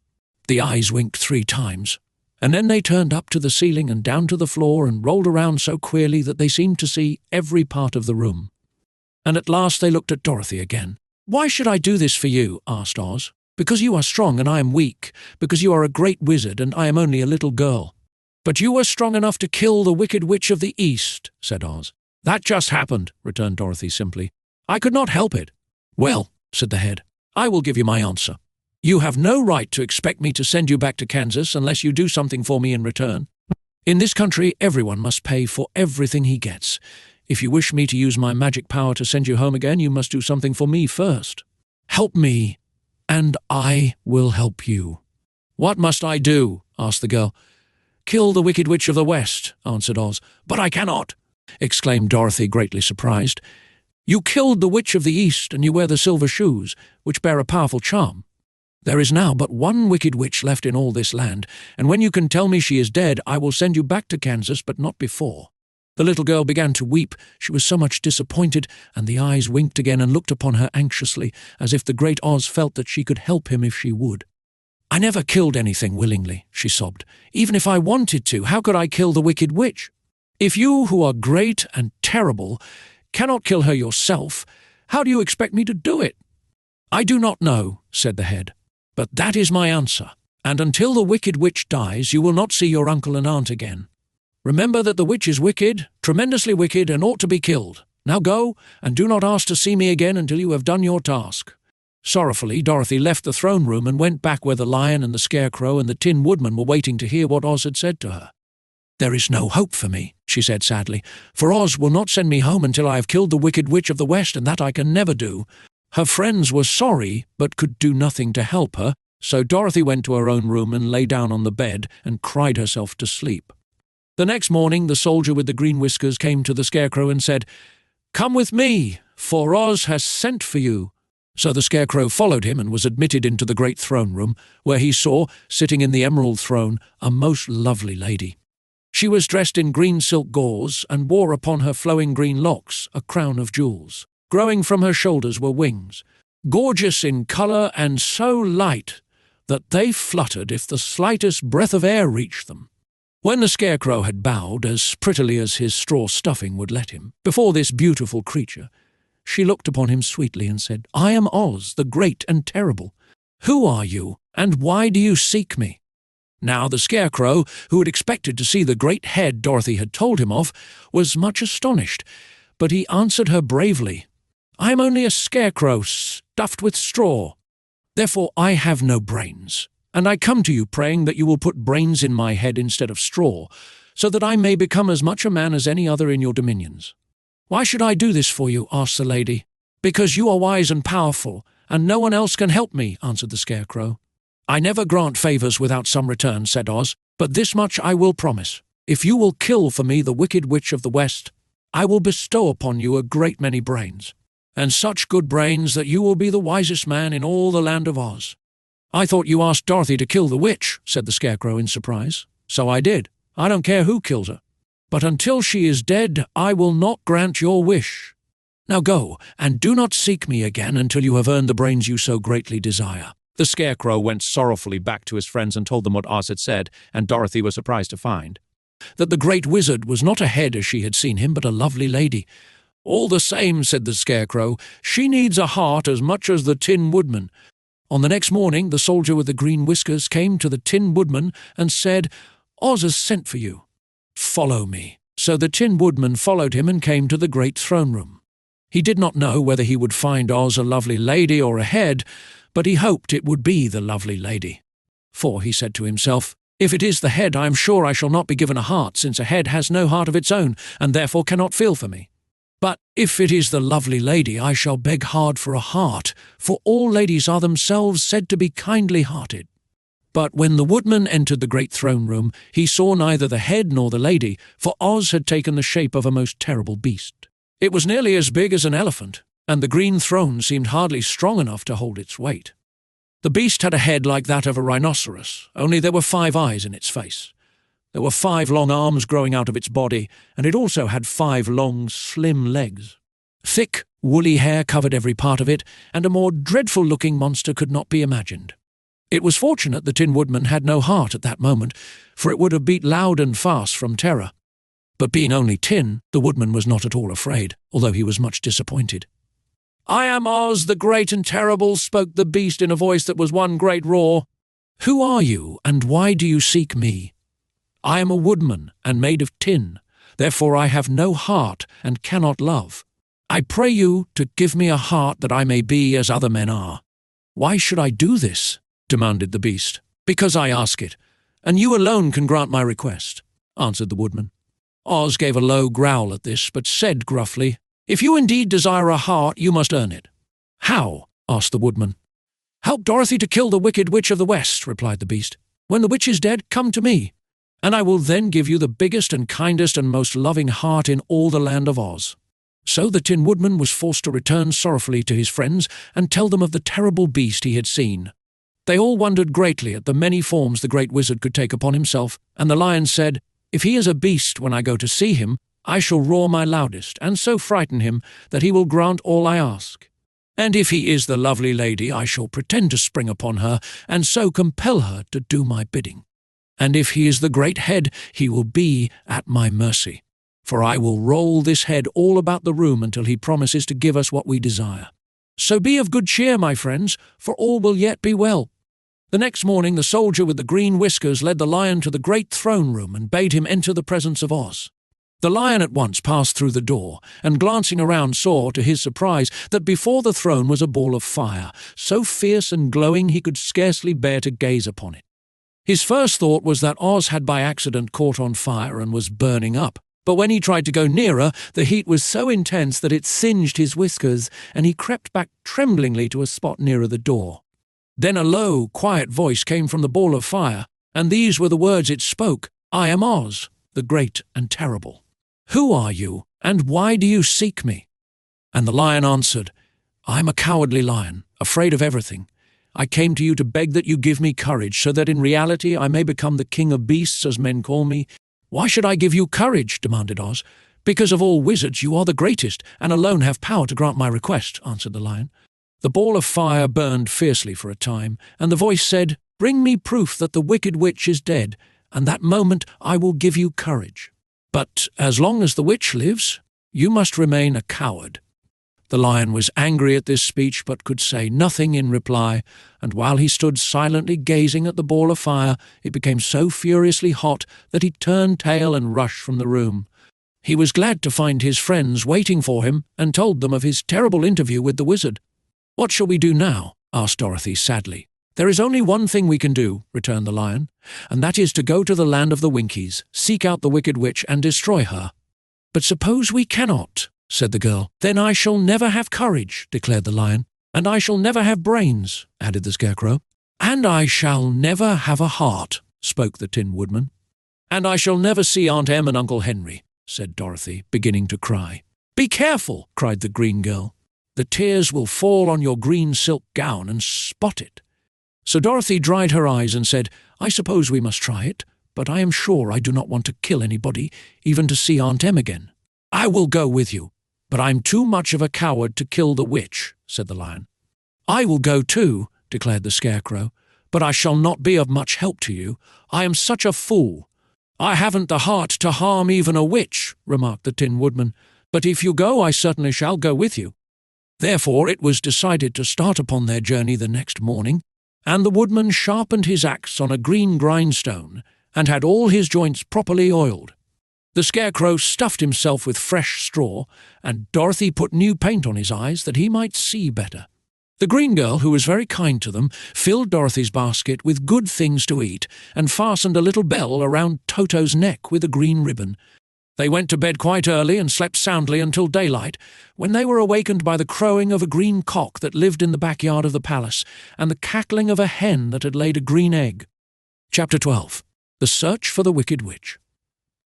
The eyes winked 3 times, and then they turned up to the ceiling and down to the floor and rolled around so queerly that they seemed to see every part of the room. And at last they looked at Dorothy again. "Why should I do this for you?" asked Oz. "Because you are strong and I am weak, because you are a great wizard and I am only a little girl." "But you were strong enough to kill the wicked witch of the East," said Oz. "That just happened," returned Dorothy simply. "I could not help it." "Well," said the head, "I will give you my answer. You have no right to expect me to send you back to Kansas unless you do something for me in return. In this country, everyone must pay for everything he gets. If you wish me to use my magic power to send you home again, you must do something for me first. Help me, and I will help you." "What must I do?" asked the girl. "Kill the Wicked Witch of the West," answered Oz. "But I cannot," exclaimed Dorothy, greatly surprised. "You killed the Witch of the East, and you wear the silver shoes, which bear a powerful charm. There is now but one wicked witch left in all this land, and when you can tell me she is dead, I will send you back to Kansas, but not before." The little girl began to weep. She was so much disappointed, and the eyes winked again and looked upon her anxiously, as if the great Oz felt that she could help him if she would. "I never killed anything willingly," she sobbed. "Even if I wanted to, how could I kill the wicked witch? If you, who are great and terrible, cannot kill her yourself, how do you expect me to do it?" "I do not know," said the head, "but that is my answer, and until the wicked witch dies, you will not see your uncle and aunt again. Remember that the witch is wicked, tremendously wicked, and ought to be killed. Now go, and do not ask to see me again until you have done your task." Sorrowfully, Dorothy left the throne room and went back where the lion and the Scarecrow and the Tin Woodman were waiting to hear what Oz had said to her. "There is no hope for me," she said sadly, "for Oz will not send me home until I have killed the Wicked Witch of the West, and that I can never do." Her friends were sorry, but could do nothing to help her, so Dorothy went to her own room and lay down on the bed and cried herself to sleep. The next morning the soldier with the green whiskers came to the Scarecrow and said, "Come with me, for Oz has sent for you." So the Scarecrow followed him and was admitted into the great throne room, where he saw, sitting in the emerald throne, a most lovely lady. She was dressed in green silk gauze and wore upon her flowing green locks a crown of jewels. Growing from her shoulders were wings, gorgeous in colour and so light that they fluttered if the slightest breath of air reached them. When the Scarecrow had bowed, as prettily as his straw stuffing would let him, before this beautiful creature, she looked upon him sweetly and said, "I am Oz, the great and terrible. Who are you, and why do you seek me?" Now the Scarecrow, who had expected to see the great head Dorothy had told him of, was much astonished, but he answered her bravely, "I am only a scarecrow stuffed with straw. Therefore I have no brains, and I come to you praying that you will put brains in my head instead of straw, so that I may become as much a man as any other in your dominions." "Why should I do this for you?" asked the lady. "Because you are wise and powerful, and no one else can help me," answered the Scarecrow. "I never grant favours without some return," said Oz, "but this much I will promise. If you will kill for me the Wicked Witch of the West, I will bestow upon you a great many brains, and such good brains that you will be the wisest man in all the land of Oz." "I thought you asked Dorothy to kill the witch," said the Scarecrow in surprise. "So I did. I don't care who kills her. But until she is dead, I will not grant your wish. Now go, and do not seek me again until you have earned the brains you so greatly desire." The Scarecrow went sorrowfully back to his friends and told them what Oz had said, and Dorothy was surprised to find that the great wizard was not a head as she had seen him, but a lovely lady. "All the same," said the Scarecrow, "she needs a heart as much as the Tin Woodman." On the next morning, the soldier with the green whiskers came to the Tin Woodman and said, "Oz has sent for you. Follow me." So the Tin Woodman followed him and came to the great throne room. He did not know whether he would find Oz a lovely lady or a head, but he hoped it would be the lovely lady. "For," he said to himself, "if it is the head, I am sure I shall not be given a heart, since a head has no heart of its own, and therefore cannot feel for me. But if it is the lovely lady, I shall beg hard for a heart, for all ladies are themselves said to be kindly-hearted." But when the Woodman entered the great throne room, he saw neither the head nor the lady, for Oz had taken the shape of a most terrible beast. It was nearly as big as an elephant, and the green throne seemed hardly strong enough to hold its weight. The beast had a head like that of a rhinoceros, only there were 5 eyes in its face. There were 5 long arms growing out of its body, and it also had 5 long, slim legs. Thick, woolly hair covered every part of it, and a more dreadful-looking monster could not be imagined. It was fortunate the Tin Woodman had no heart at that moment, for it would have beat loud and fast from terror. But being only tin, the Woodman was not at all afraid, although he was much disappointed. "I am Oz, the great and terrible," spoke the beast in a voice that was one great roar. "Who are you, and why do you seek me?" "I am a woodman, and made of tin. Therefore I have no heart, and cannot love. I pray you to give me a heart that I may be as other men are." "Why should I do this?" demanded the beast. "Because I ask it, and you alone can grant my request," answered the Woodman. Oz gave a low growl at this, but said gruffly, "If you indeed desire a heart, you must earn it." "How?" asked the Woodman. "Help Dorothy to kill the Wicked Witch of the West," replied the beast. "When the witch is dead, come to me, and I will then give you the biggest and kindest and most loving heart in all the land of Oz." So the Tin Woodman was forced to return sorrowfully to his friends and tell them of the terrible beast he had seen. They all wondered greatly at the many forms the great wizard could take upon himself, and the lion said, "If he is a beast when I go to see him, I shall roar my loudest, and so frighten him that he will grant all I ask. And if he is the lovely lady, I shall pretend to spring upon her, and so compel her to do my bidding. And if he is the great head, he will be at my mercy, for I will roll this head all about the room until he promises to give us what we desire. So be of good cheer, my friends, for all will yet be well." The next morning the soldier with the green whiskers led the lion to the great throne room and bade him enter the presence of Oz. The lion at once passed through the door, and glancing around saw, to his surprise, that before the throne was a ball of fire, so fierce and glowing he could scarcely bear to gaze upon it. His first thought was that Oz had by accident caught on fire and was burning up, but when he tried to go nearer, the heat was so intense that it singed his whiskers, and he crept back tremblingly to a spot nearer the door. Then a low, quiet voice came from the ball of fire, and these were the words it spoke: "I am Oz, the great and terrible. Who are you, and why do you seek me?" And the lion answered, "I am a cowardly lion, afraid of everything. I came to you to beg that you give me courage, so that in reality I may become the king of beasts, as men call me." "Why should I give you courage?" demanded Oz. "Because of all wizards you are the greatest, and alone have power to grant my request," answered the lion. The ball of fire burned fiercely for a time, and the voice said, "Bring me proof that the Wicked Witch is dead, and that moment I will give you courage. But as long as the witch lives, you must remain a coward." The lion was angry at this speech, but could say nothing in reply, and while he stood silently gazing at the ball of fire, it became so furiously hot that he turned tail and rushed from the room. He was glad to find his friends waiting for him, and told them of his terrible interview with the wizard. "What shall we do now?" asked Dorothy sadly. "There is only one thing we can do," returned the lion, "and that is to go to the land of the Winkies, seek out the wicked witch, and destroy her." "But suppose we cannot," said the girl. "Then I shall never have courage," declared the lion. "And I shall never have brains," added the Scarecrow. "And I shall never have a heart," spoke the Tin Woodman. "And I shall never see Aunt Em and Uncle Henry," said Dorothy, beginning to cry. "Be careful," cried the green girl. "The tears will fall on your green silk gown and spot it." So Dorothy dried her eyes and said, "I suppose we must try it, but I am sure I do not want to kill anybody, even to see Aunt Em again." "I will go with you, but I'm too much of a coward to kill the witch," said the lion. "I will go too," declared the Scarecrow, "but I shall not be of much help to you. I am such a fool." "I haven't the heart to harm even a witch," remarked the Tin Woodman, "but if you go, I certainly shall go with you." Therefore it was decided to start upon their journey the next morning, and the Woodman sharpened his axe on a green grindstone and had all his joints properly oiled. The Scarecrow stuffed himself with fresh straw, and Dorothy put new paint on his eyes that he might see better. The green girl, who was very kind to them, filled Dorothy's basket with good things to eat and fastened a little bell around Toto's neck with a green ribbon. They went to bed quite early and slept soundly until daylight, when they were awakened by the crowing of a green cock that lived in the backyard of the palace, and the cackling of a hen that had laid a green egg. Chapter 12. The Search for the Wicked Witch.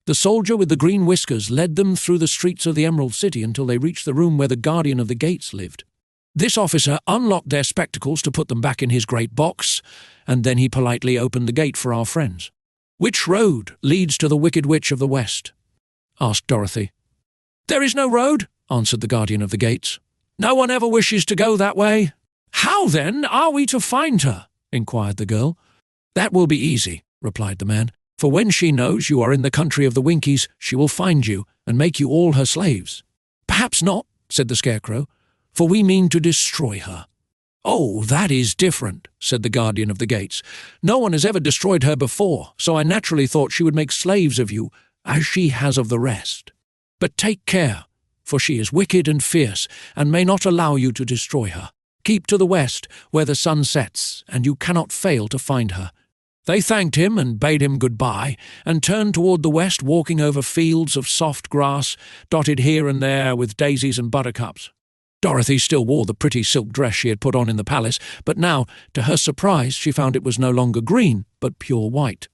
The soldier with the green whiskers led them through the streets of the Emerald City until they reached the room where the guardian of the gates lived. This officer unlocked their spectacles to put them back in his great box, and then he politely opened the gate for our friends. "Which road leads to the Wicked Witch of the West?" asked Dorothy. "There is no road," answered the guardian of the gates. "No one ever wishes to go that way." "How, then, are we to find her?" inquired the girl. "That will be easy," replied the man, "for when she knows you are in the country of the Winkies, she will find you and make you all her slaves." "Perhaps not," said the Scarecrow, "for we mean to destroy her." "Oh, that is different," said the guardian of the gates. "No one has ever destroyed her before, so I naturally thought she would make slaves of you, as she has of the rest. But take care, for she is wicked and fierce, and may not allow you to destroy her. Keep to the west, where the sun sets, and you cannot fail to find her." They thanked him and bade him goodbye, and turned toward the west, walking over fields of soft grass, dotted here and there with daisies and buttercups. Dorothy still wore the pretty silk dress she had put on in the palace, but now, to her surprise, she found it was no longer green, but pure white.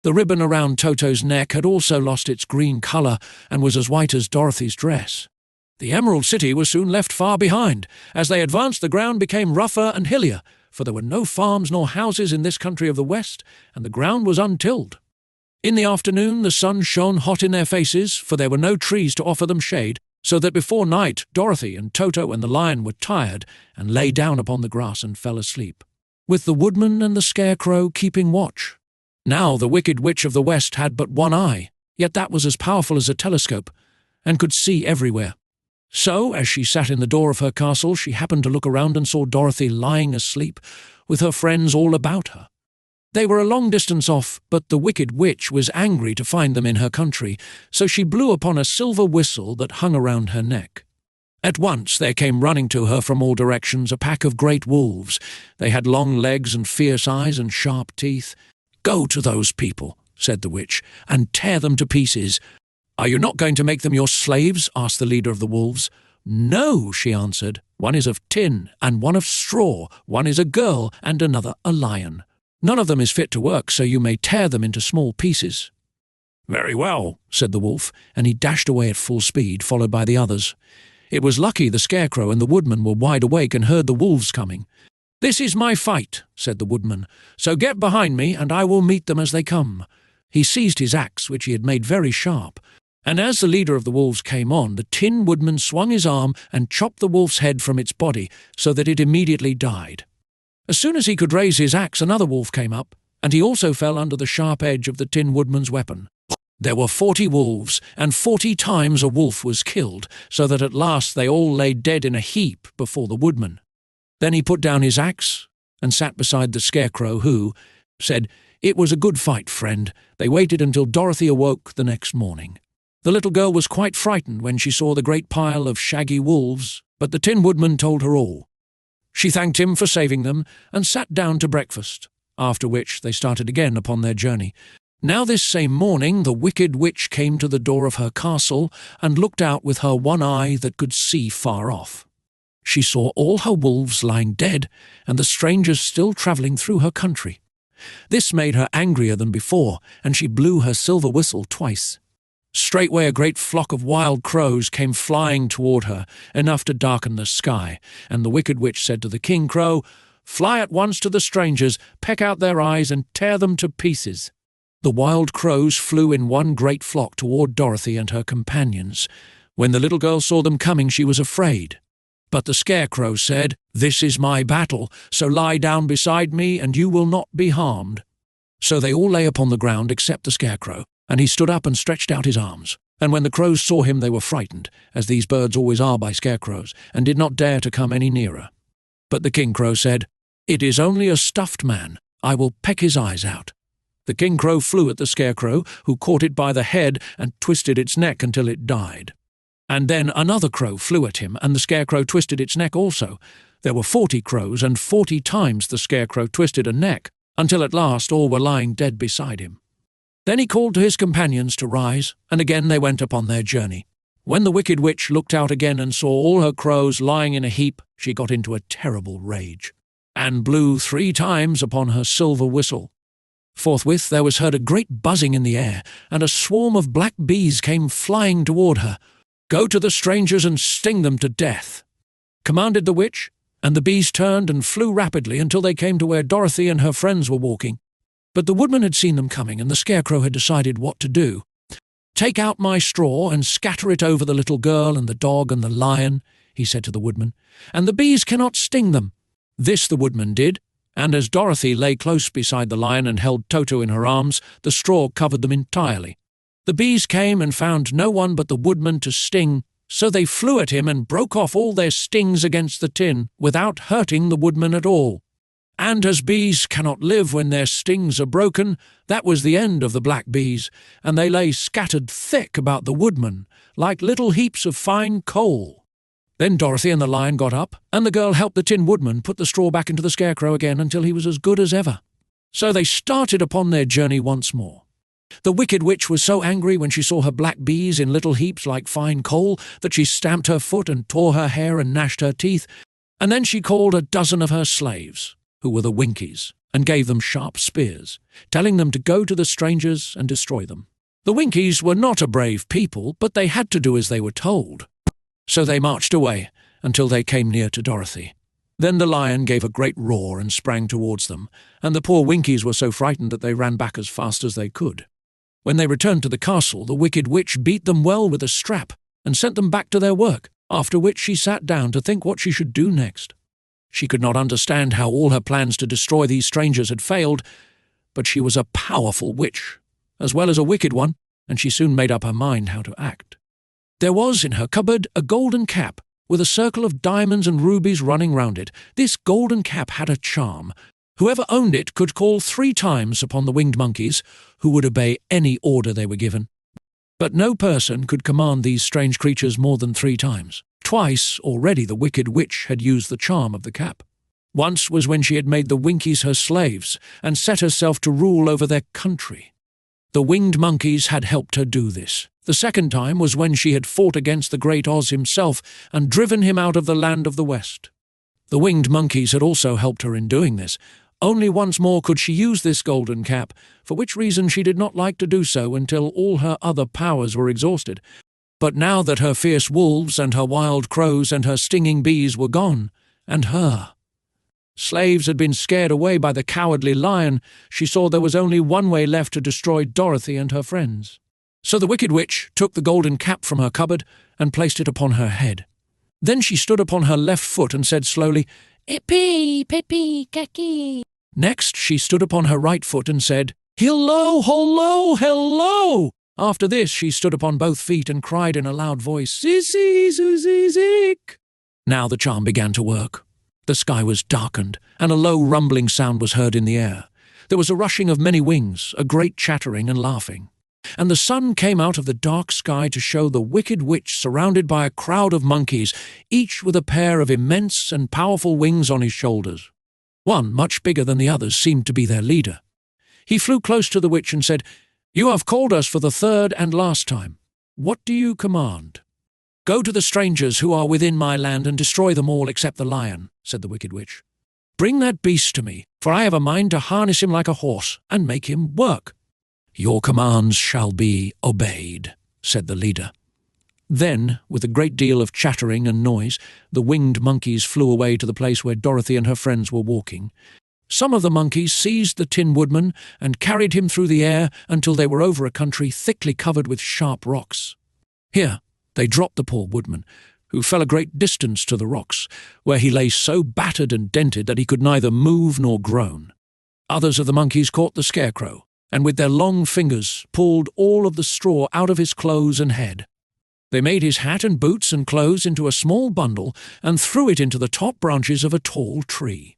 The ribbon around Toto's neck had also lost its green colour and was as white as Dorothy's dress. The Emerald City was soon left far behind. As they advanced, the ground became rougher and hillier, for there were no farms nor houses in this country of the West, and the ground was untilled. In the afternoon the sun shone hot in their faces, for there were no trees to offer them shade, so that before night Dorothy and Toto and the lion were tired and lay down upon the grass and fell asleep, with the Woodman and the Scarecrow keeping watch. Now the Wicked Witch of the West had but one eye, yet that was as powerful as a telescope, and could see everywhere. So, as she sat in the door of her castle, she happened to look around and saw Dorothy lying asleep, with her friends all about her. They were a long distance off, but the Wicked Witch was angry to find them in her country, so she blew upon a silver whistle that hung around her neck. At once there came running to her from all directions a pack of great wolves. They had long legs and fierce eyes and sharp teeth. "Go to those people," said the witch, "and tear them to pieces." "Are you not going to make them your slaves?" asked the leader of the wolves. "No," she answered. "One is of tin and one of straw. One is a girl and another a lion. None of them is fit to work, so you may tear them into small pieces." "Very well," said the wolf, and he dashed away at full speed, followed by the others. It was lucky the Scarecrow and the Woodman were wide awake and heard the wolves coming. "This is my fight," said the Woodman, "so get behind me, and I will meet them as they come." He seized his axe, which he had made very sharp, and as the leader of the wolves came on, the Tin Woodman swung his arm and chopped the wolf's head from its body, so that it immediately died. As soon as he could raise his axe, another wolf came up, and he also fell under the sharp edge of the Tin Woodman's weapon. There were 40 wolves, and 40 times a wolf was killed, so that at last they all lay dead in a heap before the Woodman. Then he put down his axe and sat beside the Scarecrow, who said, "It was a good fight, friend." They waited until Dorothy awoke the next morning. The little girl was quite frightened when she saw the great pile of shaggy wolves, but the Tin Woodman told her all. She thanked him for saving them and sat down to breakfast, after which they started again upon their journey. Now this same morning the wicked witch came to the door of her castle and looked out with her one eye that could see far off. She saw all her wolves lying dead and the strangers still travelling through her country. This made her angrier than before, and she blew her silver whistle twice. Straightway a great flock of wild crows came flying toward her, enough to darken the sky, and the wicked witch said to the King Crow, "Fly at once to the strangers, peck out their eyes and tear them to pieces." The wild crows flew in one great flock toward Dorothy and her companions. When the little girl saw them coming, she was afraid. But the Scarecrow said, "This is my battle, so lie down beside me and you will not be harmed." So they all lay upon the ground except the Scarecrow, and he stood up and stretched out his arms. And when the crows saw him they were frightened, as these birds always are by scarecrows, and did not dare to come any nearer. But the King Crow said, "It is only a stuffed man. I will peck his eyes out." The King Crow flew at the Scarecrow, who caught it by the head and twisted its neck until it died. And then another crow flew at him, and the Scarecrow twisted its neck also. There were 40 crows, and 40 times the Scarecrow twisted a neck, until at last all were lying dead beside him. Then he called to his companions to rise, and again they went upon their journey. When the wicked witch looked out again and saw all her crows lying in a heap, she got into a terrible rage, and blew 3 times upon her silver whistle. Forthwith there was heard a great buzzing in the air, and a swarm of black bees came flying toward her. "Go to the strangers and sting them to death," commanded the witch, and the bees turned and flew rapidly until they came to where Dorothy and her friends were walking. But the Woodman had seen them coming, and the Scarecrow had decided what to do. "Take out my straw and scatter it over the little girl and the dog and the lion," he said to the Woodman, "and the bees cannot sting them." This the Woodman did, and as Dorothy lay close beside the lion and held Toto in her arms, the straw covered them entirely. The bees came and found no one but the Woodman to sting, so they flew at him and broke off all their stings against the tin, without hurting the Woodman at all. And as bees cannot live when their stings are broken, that was the end of the black bees, and they lay scattered thick about the Woodman, like little heaps of fine coal. Then Dorothy and the lion got up, and the girl helped the Tin Woodman put the straw back into the Scarecrow again until he was as good as ever. So they started upon their journey once more. The wicked witch was so angry when she saw her black bees in little heaps like fine coal that she stamped her foot and tore her hair and gnashed her teeth, and then she called a dozen of her slaves, who were the Winkies, and gave them sharp spears, telling them to go to the strangers and destroy them. The Winkies were not a brave people, but they had to do as they were told. So they marched away until they came near to Dorothy. Then the lion gave a great roar and sprang towards them, and the poor Winkies were so frightened that they ran back as fast as they could. When they returned to the castle, the wicked witch beat them well with a strap and sent them back to their work, after which she sat down to think what she should do next. She could not understand how all her plans to destroy these strangers had failed, but she was a powerful witch, as well as a wicked one, and she soon made up her mind how to act. There was in her cupboard a golden cap, with a circle of diamonds and rubies running round it. This golden cap had a charm. Whoever owned it could call 3 times upon the winged monkeys, who would obey any order they were given. But no person could command these strange creatures more than 3 times. Twice already the wicked witch had used the charm of the cap. Once was when she had made the Winkies her slaves, and set herself to rule over their country. The winged monkeys had helped her do this. The second time was when she had fought against the great Oz himself and driven him out of the land of the West. The winged monkeys had also helped her in doing this. Only once more could she use this golden cap, for which reason she did not like to do so until all her other powers were exhausted. But now that her fierce wolves and her wild crows and her stinging bees were gone, and her slaves had been scared away by the cowardly lion, she saw there was only one way left to destroy Dorothy and her friends. So the wicked witch took the golden cap from her cupboard and placed it upon her head. Then she stood upon her left foot and said slowly, "Ippy, pippy, kaki." Next she stood upon her right foot and said, "Hello, hello, hello." After this, she stood upon both feet and cried in a loud voice, "Sissy, Susie, Zick!" Now the charm began to work. The sky was darkened, and a low rumbling sound was heard in the air. There was a rushing of many wings, a great chattering and laughing. And the sun came out of the dark sky to show the wicked witch surrounded by a crowd of monkeys, each with a pair of immense and powerful wings on his shoulders. One, much bigger than the others, seemed to be their leader. He flew close to the witch and said, "You have called us for the third and last time. What do you command?" "Go to the strangers who are within my land and destroy them all except the lion," said the wicked witch. "Bring that beast to me, for I have a mind to harness him like a horse and make him work." "Your commands shall be obeyed," said the leader. Then, with a great deal of chattering and noise, the winged monkeys flew away to the place where Dorothy and her friends were walking. Some of the monkeys seized the Tin Woodman and carried him through the air until they were over a country thickly covered with sharp rocks. Here they dropped the poor Woodman, who fell a great distance to the rocks, where he lay so battered and dented that he could neither move nor groan. Others of the monkeys caught the Scarecrow, and with their long fingers pulled all of the straw out of his clothes and head. They made his hat and boots and clothes into a small bundle and threw it into the top branches of a tall tree.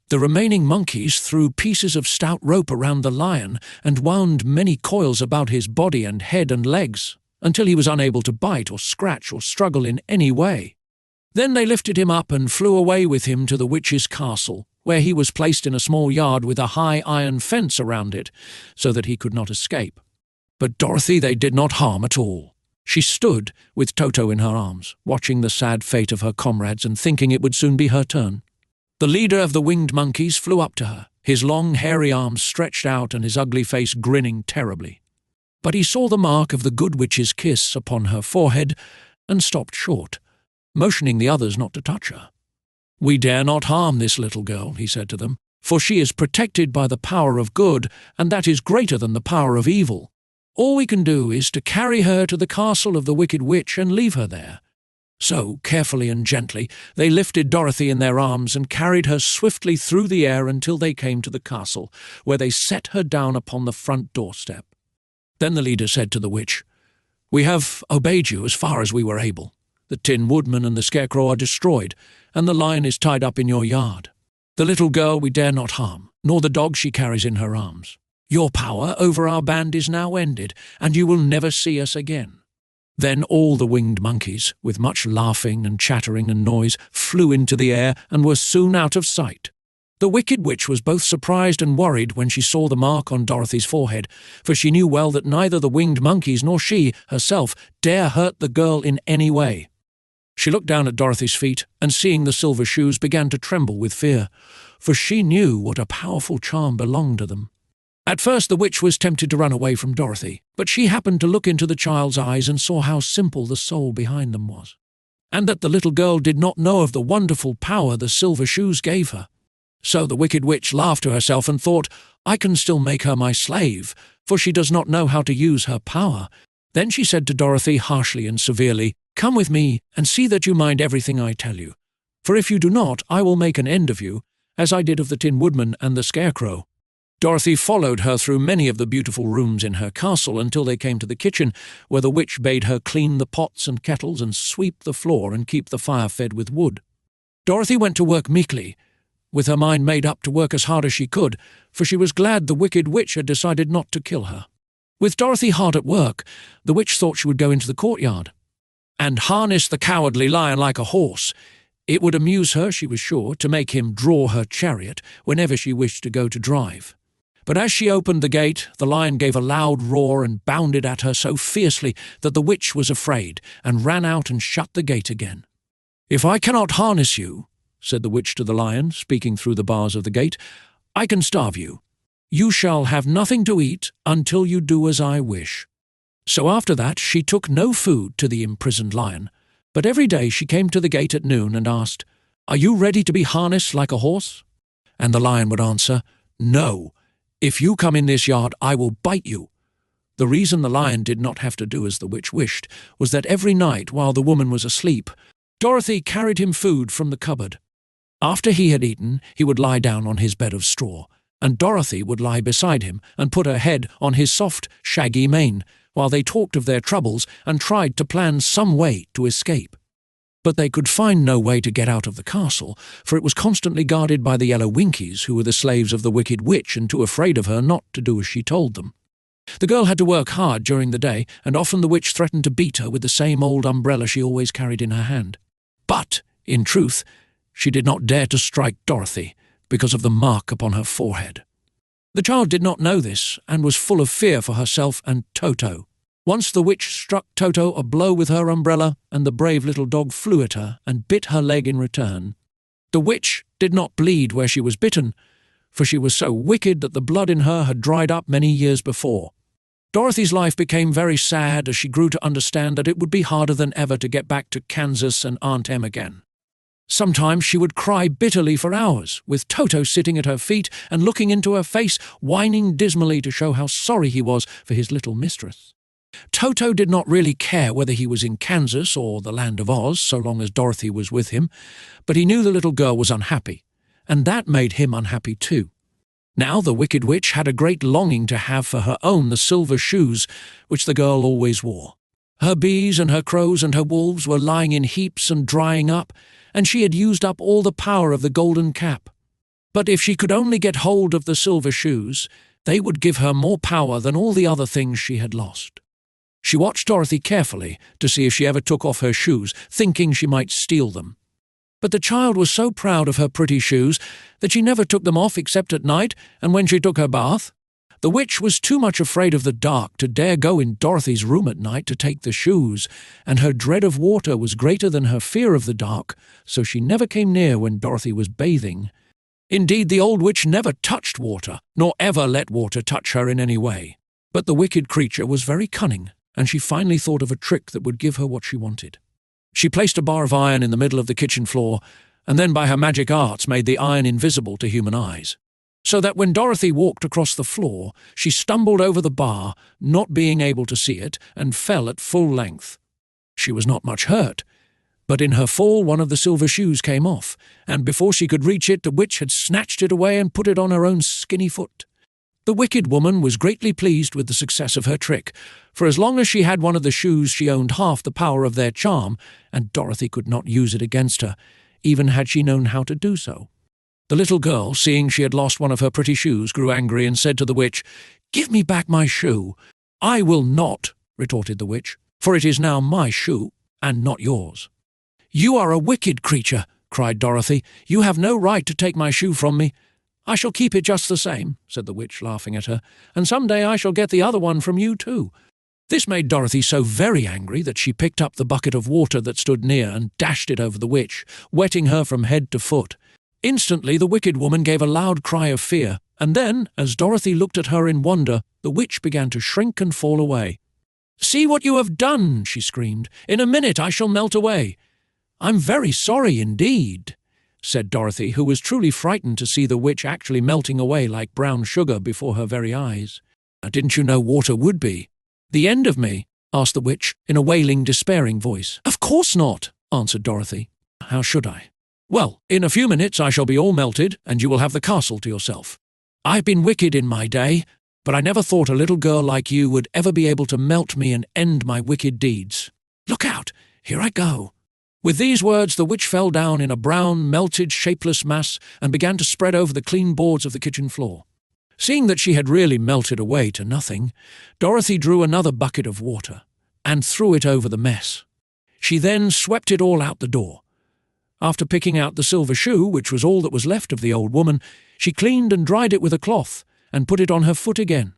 The remaining monkeys threw pieces of stout rope around the lion and wound many coils about his body and head and legs, until he was unable to bite or scratch or struggle in any way. Then they lifted him up and flew away with him to the witch's castle, where he was placed in a small yard with a high iron fence around it, so that he could not escape. But Dorothy they did not harm at all. She stood, with Toto in her arms, watching the sad fate of her comrades and thinking it would soon be her turn. The leader of the winged monkeys flew up to her, his long hairy arms stretched out and his ugly face grinning terribly. But he saw the mark of the good witch's kiss upon her forehead and stopped short, motioning the others not to touch her. "We dare not harm this little girl," he said to them, "for she is protected by the power of good, and that is greater than the power of evil. All we can do is to carry her to the castle of the wicked witch and leave her there." So, carefully and gently, they lifted Dorothy in their arms and carried her swiftly through the air until they came to the castle, where they set her down upon the front doorstep. Then the leader said to the witch, "We have obeyed you as far as we were able. The Tin Woodman and the Scarecrow are destroyed, and the lion is tied up in your yard. The little girl we dare not harm, nor the dog she carries in her arms. Your power over our band is now ended, and you will never see us again." Then all the winged monkeys, with much laughing and chattering and noise, flew into the air and were soon out of sight. The wicked witch was both surprised and worried when she saw the mark on Dorothy's forehead, for she knew well that neither the winged monkeys nor she, herself, dare hurt the girl in any way. She looked down at Dorothy's feet, and seeing the silver shoes began to tremble with fear, for she knew what a powerful charm belonged to them. At first the witch was tempted to run away from Dorothy, but she happened to look into the child's eyes and saw how simple the soul behind them was, and that the little girl did not know of the wonderful power the silver shoes gave her. So the wicked witch laughed to herself and thought, "I can still make her my slave, for she does not know how to use her power." Then she said to Dorothy harshly and severely, "Come with me and see that you mind everything I tell you, for if you do not, I will make an end of you, as I did of the Tin Woodman and the Scarecrow." Dorothy followed her through many of the beautiful rooms in her castle until they came to the kitchen, where the witch bade her clean the pots and kettles and sweep the floor and keep the fire fed with wood. Dorothy went to work meekly, with her mind made up to work as hard as she could, for she was glad the wicked witch had decided not to kill her. With Dorothy hard at work, the witch thought she would go into the courtyard and harness the cowardly lion like a horse. It would amuse her, she was sure, to make him draw her chariot whenever she wished to go to drive. But as she opened the gate, the lion gave a loud roar and bounded at her so fiercely that the witch was afraid and ran out and shut the gate again. "If I cannot harness you," said the witch to the lion, speaking through the bars of the gate, "I can starve you. You shall have nothing to eat until you do as I wish." So after that she took no food to the imprisoned lion, but every day she came to the gate at noon and asked, "Are you ready to be harnessed like a horse?" And the lion would answer, "No. If you come in this yard, I will bite you." The reason the lion did not have to do as the witch wished was that every night, while the woman was asleep, Dorothy carried him food from the cupboard. After he had eaten, he would lie down on his bed of straw, and Dorothy would lie beside him and put her head on his soft, shaggy mane, while they talked of their troubles and tried to plan some way to escape. But they could find no way to get out of the castle, for it was constantly guarded by the yellow Winkies, who were the slaves of the Wicked Witch and too afraid of her not to do as she told them. The girl had to work hard during the day, and often the witch threatened to beat her with the same old umbrella she always carried in her hand. But, in truth, she did not dare to strike Dorothy because of the mark upon her forehead. The child did not know this, and was full of fear for herself and Toto. Once the witch struck Toto a blow with her umbrella, and the brave little dog flew at her and bit her leg in return. The witch did not bleed where she was bitten, for she was so wicked that the blood in her had dried up many years before. Dorothy's life became very sad as she grew to understand that it would be harder than ever to get back to Kansas and Aunt Em again. Sometimes she would cry bitterly for hours, with Toto sitting at her feet and looking into her face, whining dismally to show how sorry he was for his little mistress. Toto did not really care whether he was in Kansas or the land of Oz, so long as Dorothy was with him, but he knew the little girl was unhappy, and that made him unhappy too. Now the Wicked Witch had a great longing to have for her own the silver shoes which the girl always wore. Her bees and her crows and her wolves were lying in heaps and drying up, and she had used up all the power of the golden cap. But if she could only get hold of the silver shoes, they would give her more power than all the other things she had lost. She watched Dorothy carefully to see if she ever took off her shoes, thinking she might steal them. But the child was so proud of her pretty shoes that she never took them off except at night and when she took her bath. The witch was too much afraid of the dark to dare go in Dorothy's room at night to take the shoes, and her dread of water was greater than her fear of the dark, so she never came near when Dorothy was bathing. Indeed, the old witch never touched water, nor ever let water touch her in any way. But the wicked creature was very cunning, and she finally thought of a trick that would give her what she wanted. She placed a bar of iron in the middle of the kitchen floor, and then by her magic arts made the iron invisible to human eyes, so that when Dorothy walked across the floor, she stumbled over the bar, not being able to see it, and fell at full length. She was not much hurt, but in her fall one of the silver shoes came off, and before she could reach it, the witch had snatched it away and put it on her own skinny foot. The wicked woman was greatly pleased with the success of her trick, for as long as she had one of the shoes she owned half the power of their charm, and Dorothy could not use it against her, even had she known how to do so. The little girl, seeing she had lost one of her pretty shoes, grew angry and said to the witch, "Give me back my shoe." "I will not," retorted the witch, "for it is now my shoe, and not yours." "You are a wicked creature," cried Dorothy. "You have no right to take my shoe from me." "I shall keep it just the same," said the witch, laughing at her, "and some day I shall get the other one from you too." This made Dorothy so very angry that she picked up the bucket of water that stood near and dashed it over the witch, wetting her from head to foot. Instantly the wicked woman gave a loud cry of fear, and then, as Dorothy looked at her in wonder, the witch began to shrink and fall away. "See what you have done," she screamed. "In a minute I shall melt away." "I'm very sorry indeed," said Dorothy, who was truly frightened to see the witch actually melting away like brown sugar before her very eyes. "Didn't you know water would be the end of me?" asked the witch in a wailing, despairing voice. "Of course not," answered Dorothy. "How should I?" "Well, in a few minutes I shall be all melted, and you will have the castle to yourself. I've been wicked in my day, but I never thought a little girl like you would ever be able to melt me and end my wicked deeds. Look out, here I go." With these words the witch fell down in a brown, melted, shapeless mass and began to spread over the clean boards of the kitchen floor. Seeing that she had really melted away to nothing, Dorothy drew another bucket of water and threw it over the mess. She then swept it all out the door. After picking out the silver shoe, which was all that was left of the old woman, she cleaned and dried it with a cloth and put it on her foot again.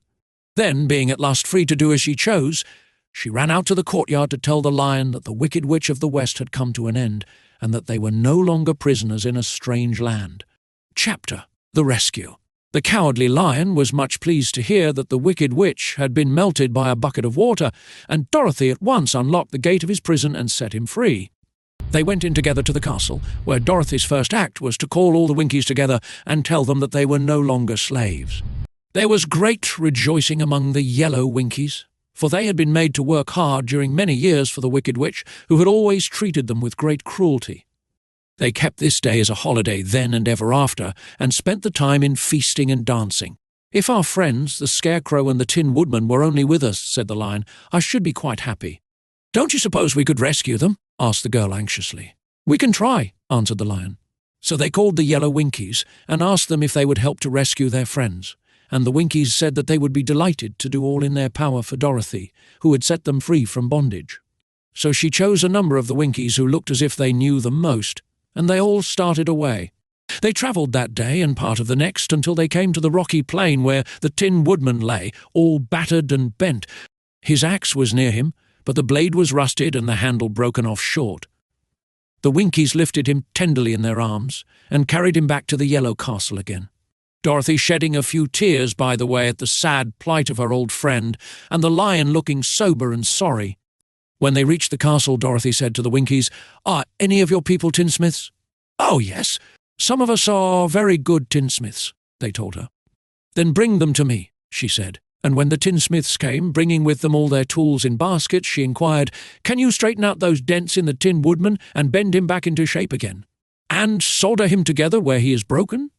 Then, being at last free to do as she chose, she ran out to the courtyard to tell the lion that the Wicked Witch of the West had come to an end, and that they were no longer prisoners in a strange land. Chapter: The Rescue. The Cowardly Lion was much pleased to hear that the Wicked Witch had been melted by a bucket of water, and Dorothy at once unlocked the gate of his prison and set him free. They went in together to the castle, where Dorothy's first act was to call all the Winkies together and tell them that they were no longer slaves. There was great rejoicing among the yellow Winkies, for they had been made to work hard during many years for the Wicked Witch, who had always treated them with great cruelty. They kept this day as a holiday then and ever after, and spent the time in feasting and dancing. "If our friends, the Scarecrow and the Tin Woodman, were only with us," said the Lion, "I should be quite happy." "Don't you suppose we could rescue them?" asked the girl anxiously. "We can try," answered the Lion. So they called the yellow Winkies and asked them if they would help to rescue their friends, and the Winkies said that they would be delighted to do all in their power for Dorothy, who had set them free from bondage. So she chose a number of the Winkies who looked as if they knew them most, and they all started away. They travelled that day and part of the next until they came to the rocky plain where the Tin Woodman lay, all battered and bent. His axe was near him, but the blade was rusted and the handle broken off short. The Winkies lifted him tenderly in their arms and carried him back to the yellow castle again, Dorothy shedding a few tears by the way at the sad plight of her old friend, and the Lion looking sober and sorry. When they reached the castle, Dorothy said to the Winkies, "Are any of your people tinsmiths?" "Oh, yes. Some of us are very good tinsmiths," they told her. "Then bring them to me," she said. And when the tinsmiths came, bringing with them all their tools in baskets, she inquired, "Can you straighten out those dents in the Tin Woodman and bend him back into shape again? And solder him together where he is broken?"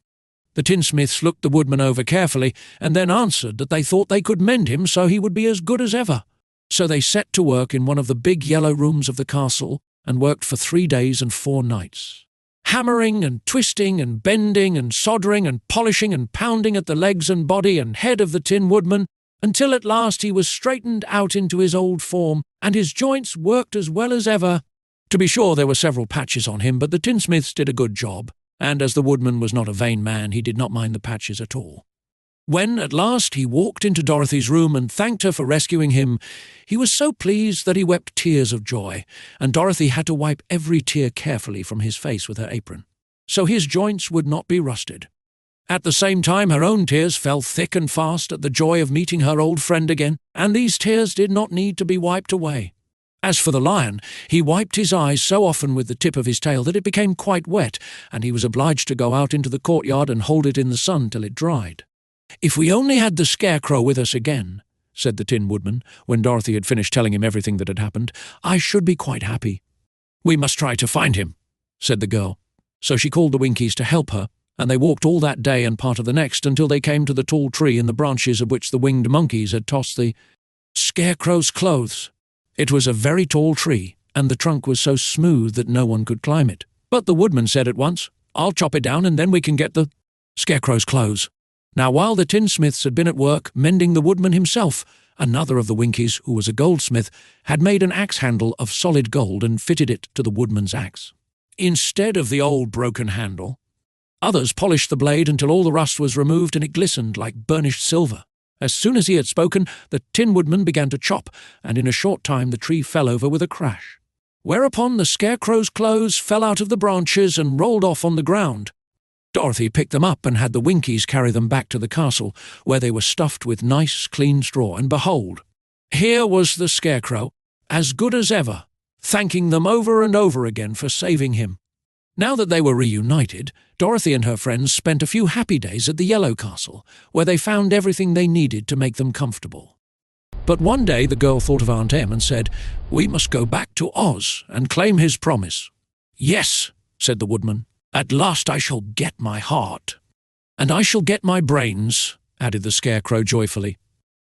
The tinsmiths looked the Woodman over carefully and then answered that they thought they could mend him so he would be as good as ever. So they set to work in one of the big yellow rooms of the castle and worked for 3 days and 4 nights, hammering and twisting and bending and soldering and polishing and pounding at the legs and body and head of the Tin Woodman, until at last he was straightened out into his old form, and his joints worked as well as ever. To be sure, there were several patches on him, but the tinsmiths did a good job, and as the Woodman was not a vain man, he did not mind the patches at all. When, at last, he walked into Dorothy's room and thanked her for rescuing him, he was so pleased that he wept tears of joy, and Dorothy had to wipe every tear carefully from his face with her apron, so his joints would not be rusted. At the same time, her own tears fell thick and fast at the joy of meeting her old friend again, and these tears did not need to be wiped away. As for the Lion, he wiped his eyes so often with the tip of his tail that it became quite wet, and he was obliged to go out into the courtyard and hold it in the sun till it dried. "If we only had the Scarecrow with us again," said the Tin Woodman, when Dorothy had finished telling him everything that had happened, "I should be quite happy." "We must try to find him," said the girl. So she called the Winkies to help her, and they walked all that day and part of the next until they came to the tall tree in the branches of which the winged monkeys had tossed the Scarecrow's clothes. It was a very tall tree, and the trunk was so smooth that no one could climb it. But the Woodman said at once, "I'll chop it down and then we can get the Scarecrow's clothes." Now while the tinsmiths had been at work mending the Woodman himself, another of the Winkies, who was a goldsmith, had made an axe handle of solid gold and fitted it to the Woodman's axe, instead of the old broken handle. Others polished the blade until all the rust was removed and it glistened like burnished silver. As soon as he had spoken, the Tin Woodman began to chop, and in a short time the tree fell over with a crash. Whereupon the Scarecrow's clothes fell out of the branches and rolled off on the ground. Dorothy picked them up and had the Winkies carry them back to the castle, where they were stuffed with nice, clean straw, and behold, here was the Scarecrow, as good as ever, thanking them over and over again for saving him. Now that they were reunited, Dorothy and her friends spent a few happy days at the Yellow Castle, where they found everything they needed to make them comfortable. But one day the girl thought of Aunt Em and said, "We must go back to Oz and claim his promise." "Yes," said the Woodman, "at last I shall get my heart." "And I shall get my brains," added the Scarecrow joyfully.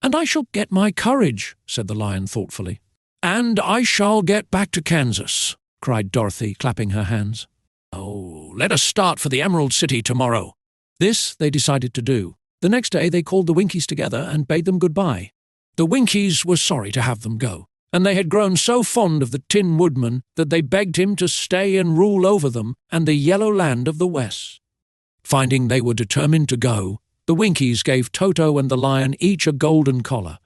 "And I shall get my courage," said the Lion thoughtfully. "And I shall get back to Kansas," cried Dorothy, clapping her hands. "Oh, let us start for the Emerald City tomorrow." This they decided to do. The next day they called the Winkies together and bade them goodbye. The Winkies were sorry to have them go, and they had grown so fond of the Tin Woodman that they begged him to stay and rule over them and the yellow land of the West. Finding they were determined to go, the Winkies gave Toto and the Lion each a golden collar,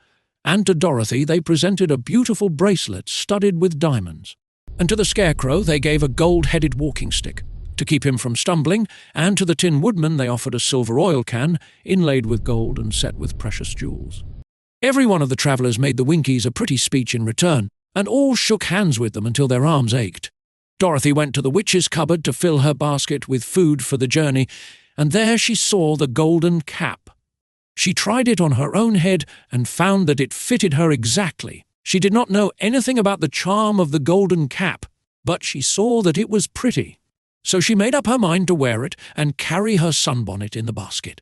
and to Dorothy they presented a beautiful bracelet studded with diamonds. And to the Scarecrow they gave a gold-headed walking stick to keep him from stumbling, and to the Tin Woodman they offered a silver oil can inlaid with gold and set with precious jewels. Every one of the travellers made the Winkies a pretty speech in return, and all shook hands with them until their arms ached. Dorothy went to the witch's cupboard to fill her basket with food for the journey, and there she saw the golden cap. She tried it on her own head and found that it fitted her exactly. She did not know anything about the charm of the golden cap, but she saw that it was pretty. So she made up her mind to wear it and carry her sunbonnet in the basket.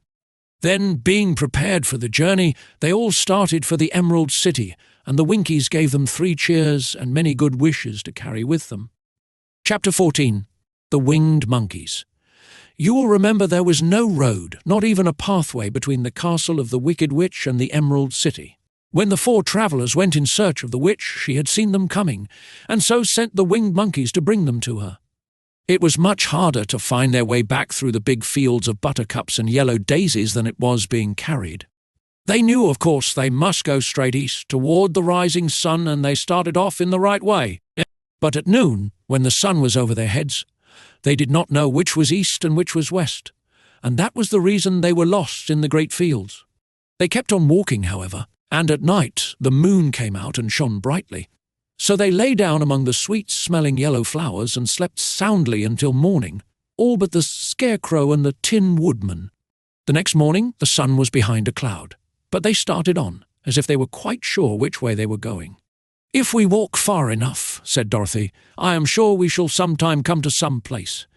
Then, being prepared for the journey, they all started for the Emerald City, and the Winkies gave them 3 cheers and many good wishes to carry with them. Chapter 14. The Winged Monkeys. You will remember there was no road, not even a pathway between the castle of the Wicked Witch and the Emerald City. When the 4 travellers went in search of the witch, she had seen them coming, and so sent the winged monkeys to bring them to her. It was much harder to find their way back through the big fields of buttercups and yellow daisies than it was being carried. They knew, of course, they must go straight east, toward the rising sun, and they started off in the right way. But at noon, when the sun was over their heads, they did not know which was east and which was west, and that was the reason they were lost in the great fields. They kept on walking, however, and at night the moon came out and shone brightly. So they lay down among the sweet-smelling yellow flowers and slept soundly until morning, all but the Scarecrow and the Tin Woodman. The next morning the sun was behind a cloud, but they started on, as if they were quite sure which way they were going. "If we walk far enough," said Dorothy, "I am sure we shall sometime come to some place."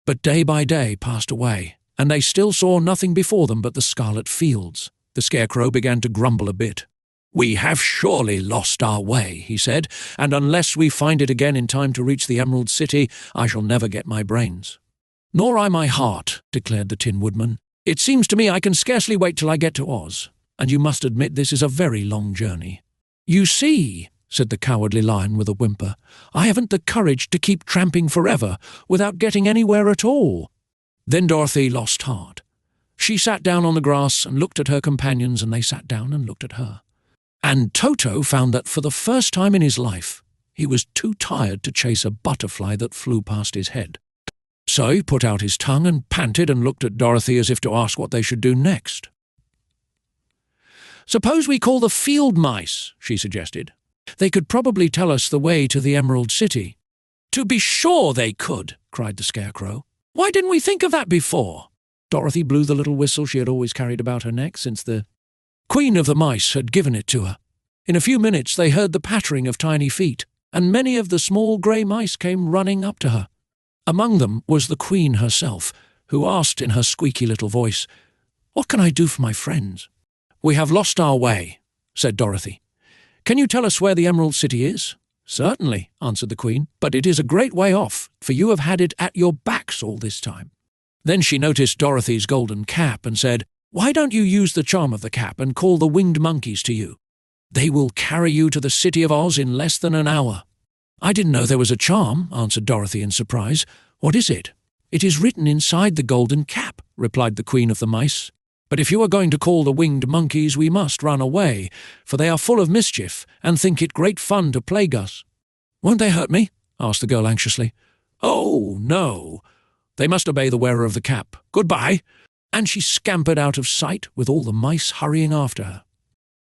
But day by day passed away, and they still saw nothing before them but the scarlet fields. The Scarecrow began to grumble a bit. "We have surely lost our way," he said, "and unless we find it again in time to reach the Emerald City, I shall never get my brains." "Nor I my heart," declared the Tin Woodman. "It seems to me I can scarcely wait till I get to Oz, and you must admit this is a very long journey." "You see," said the Cowardly Lion with a whimper, "I haven't the courage to keep tramping forever without getting anywhere at all." Then Dorothy lost heart. She sat down on the grass and looked at her companions, and they sat down and looked at her. And Toto found that for the first time in his life, he was too tired to chase a butterfly that flew past his head. So he put out his tongue and panted and looked at Dorothy as if to ask what they should do next. "Suppose we call the field mice," she suggested. "They could probably tell us the way to the Emerald City." "To be sure they could," cried the Scarecrow. "Why didn't we think of that before?" Dorothy blew the little whistle she had always carried about her neck since the Queen of the Mice had given it to her. In a few minutes they heard the pattering of tiny feet, and many of the small grey mice came running up to her. Among them was the Queen herself, who asked in her squeaky little voice, "What can I do for my friends?" "We have lost our way," said Dorothy. "Can you tell us where the Emerald City is?" "Certainly," answered the Queen, "but it is a great way off, for you have had it at your backs all this time." Then she noticed Dorothy's golden cap and said, "Why don't you use the charm of the cap and call the winged monkeys to you? They will carry you to the City of Oz in less than an hour." "I didn't know there was a charm," answered Dorothy in surprise. "What is it?" "It is written inside the golden cap," replied the Queen of the Mice. "But if you are going to call the winged monkeys, we must run away, for they are full of mischief and think it great fun to plague us." "Won't they hurt me?" asked the girl anxiously. "Oh, no. They must obey the wearer of the cap. Goodbye." And she scampered out of sight with all the mice hurrying after her.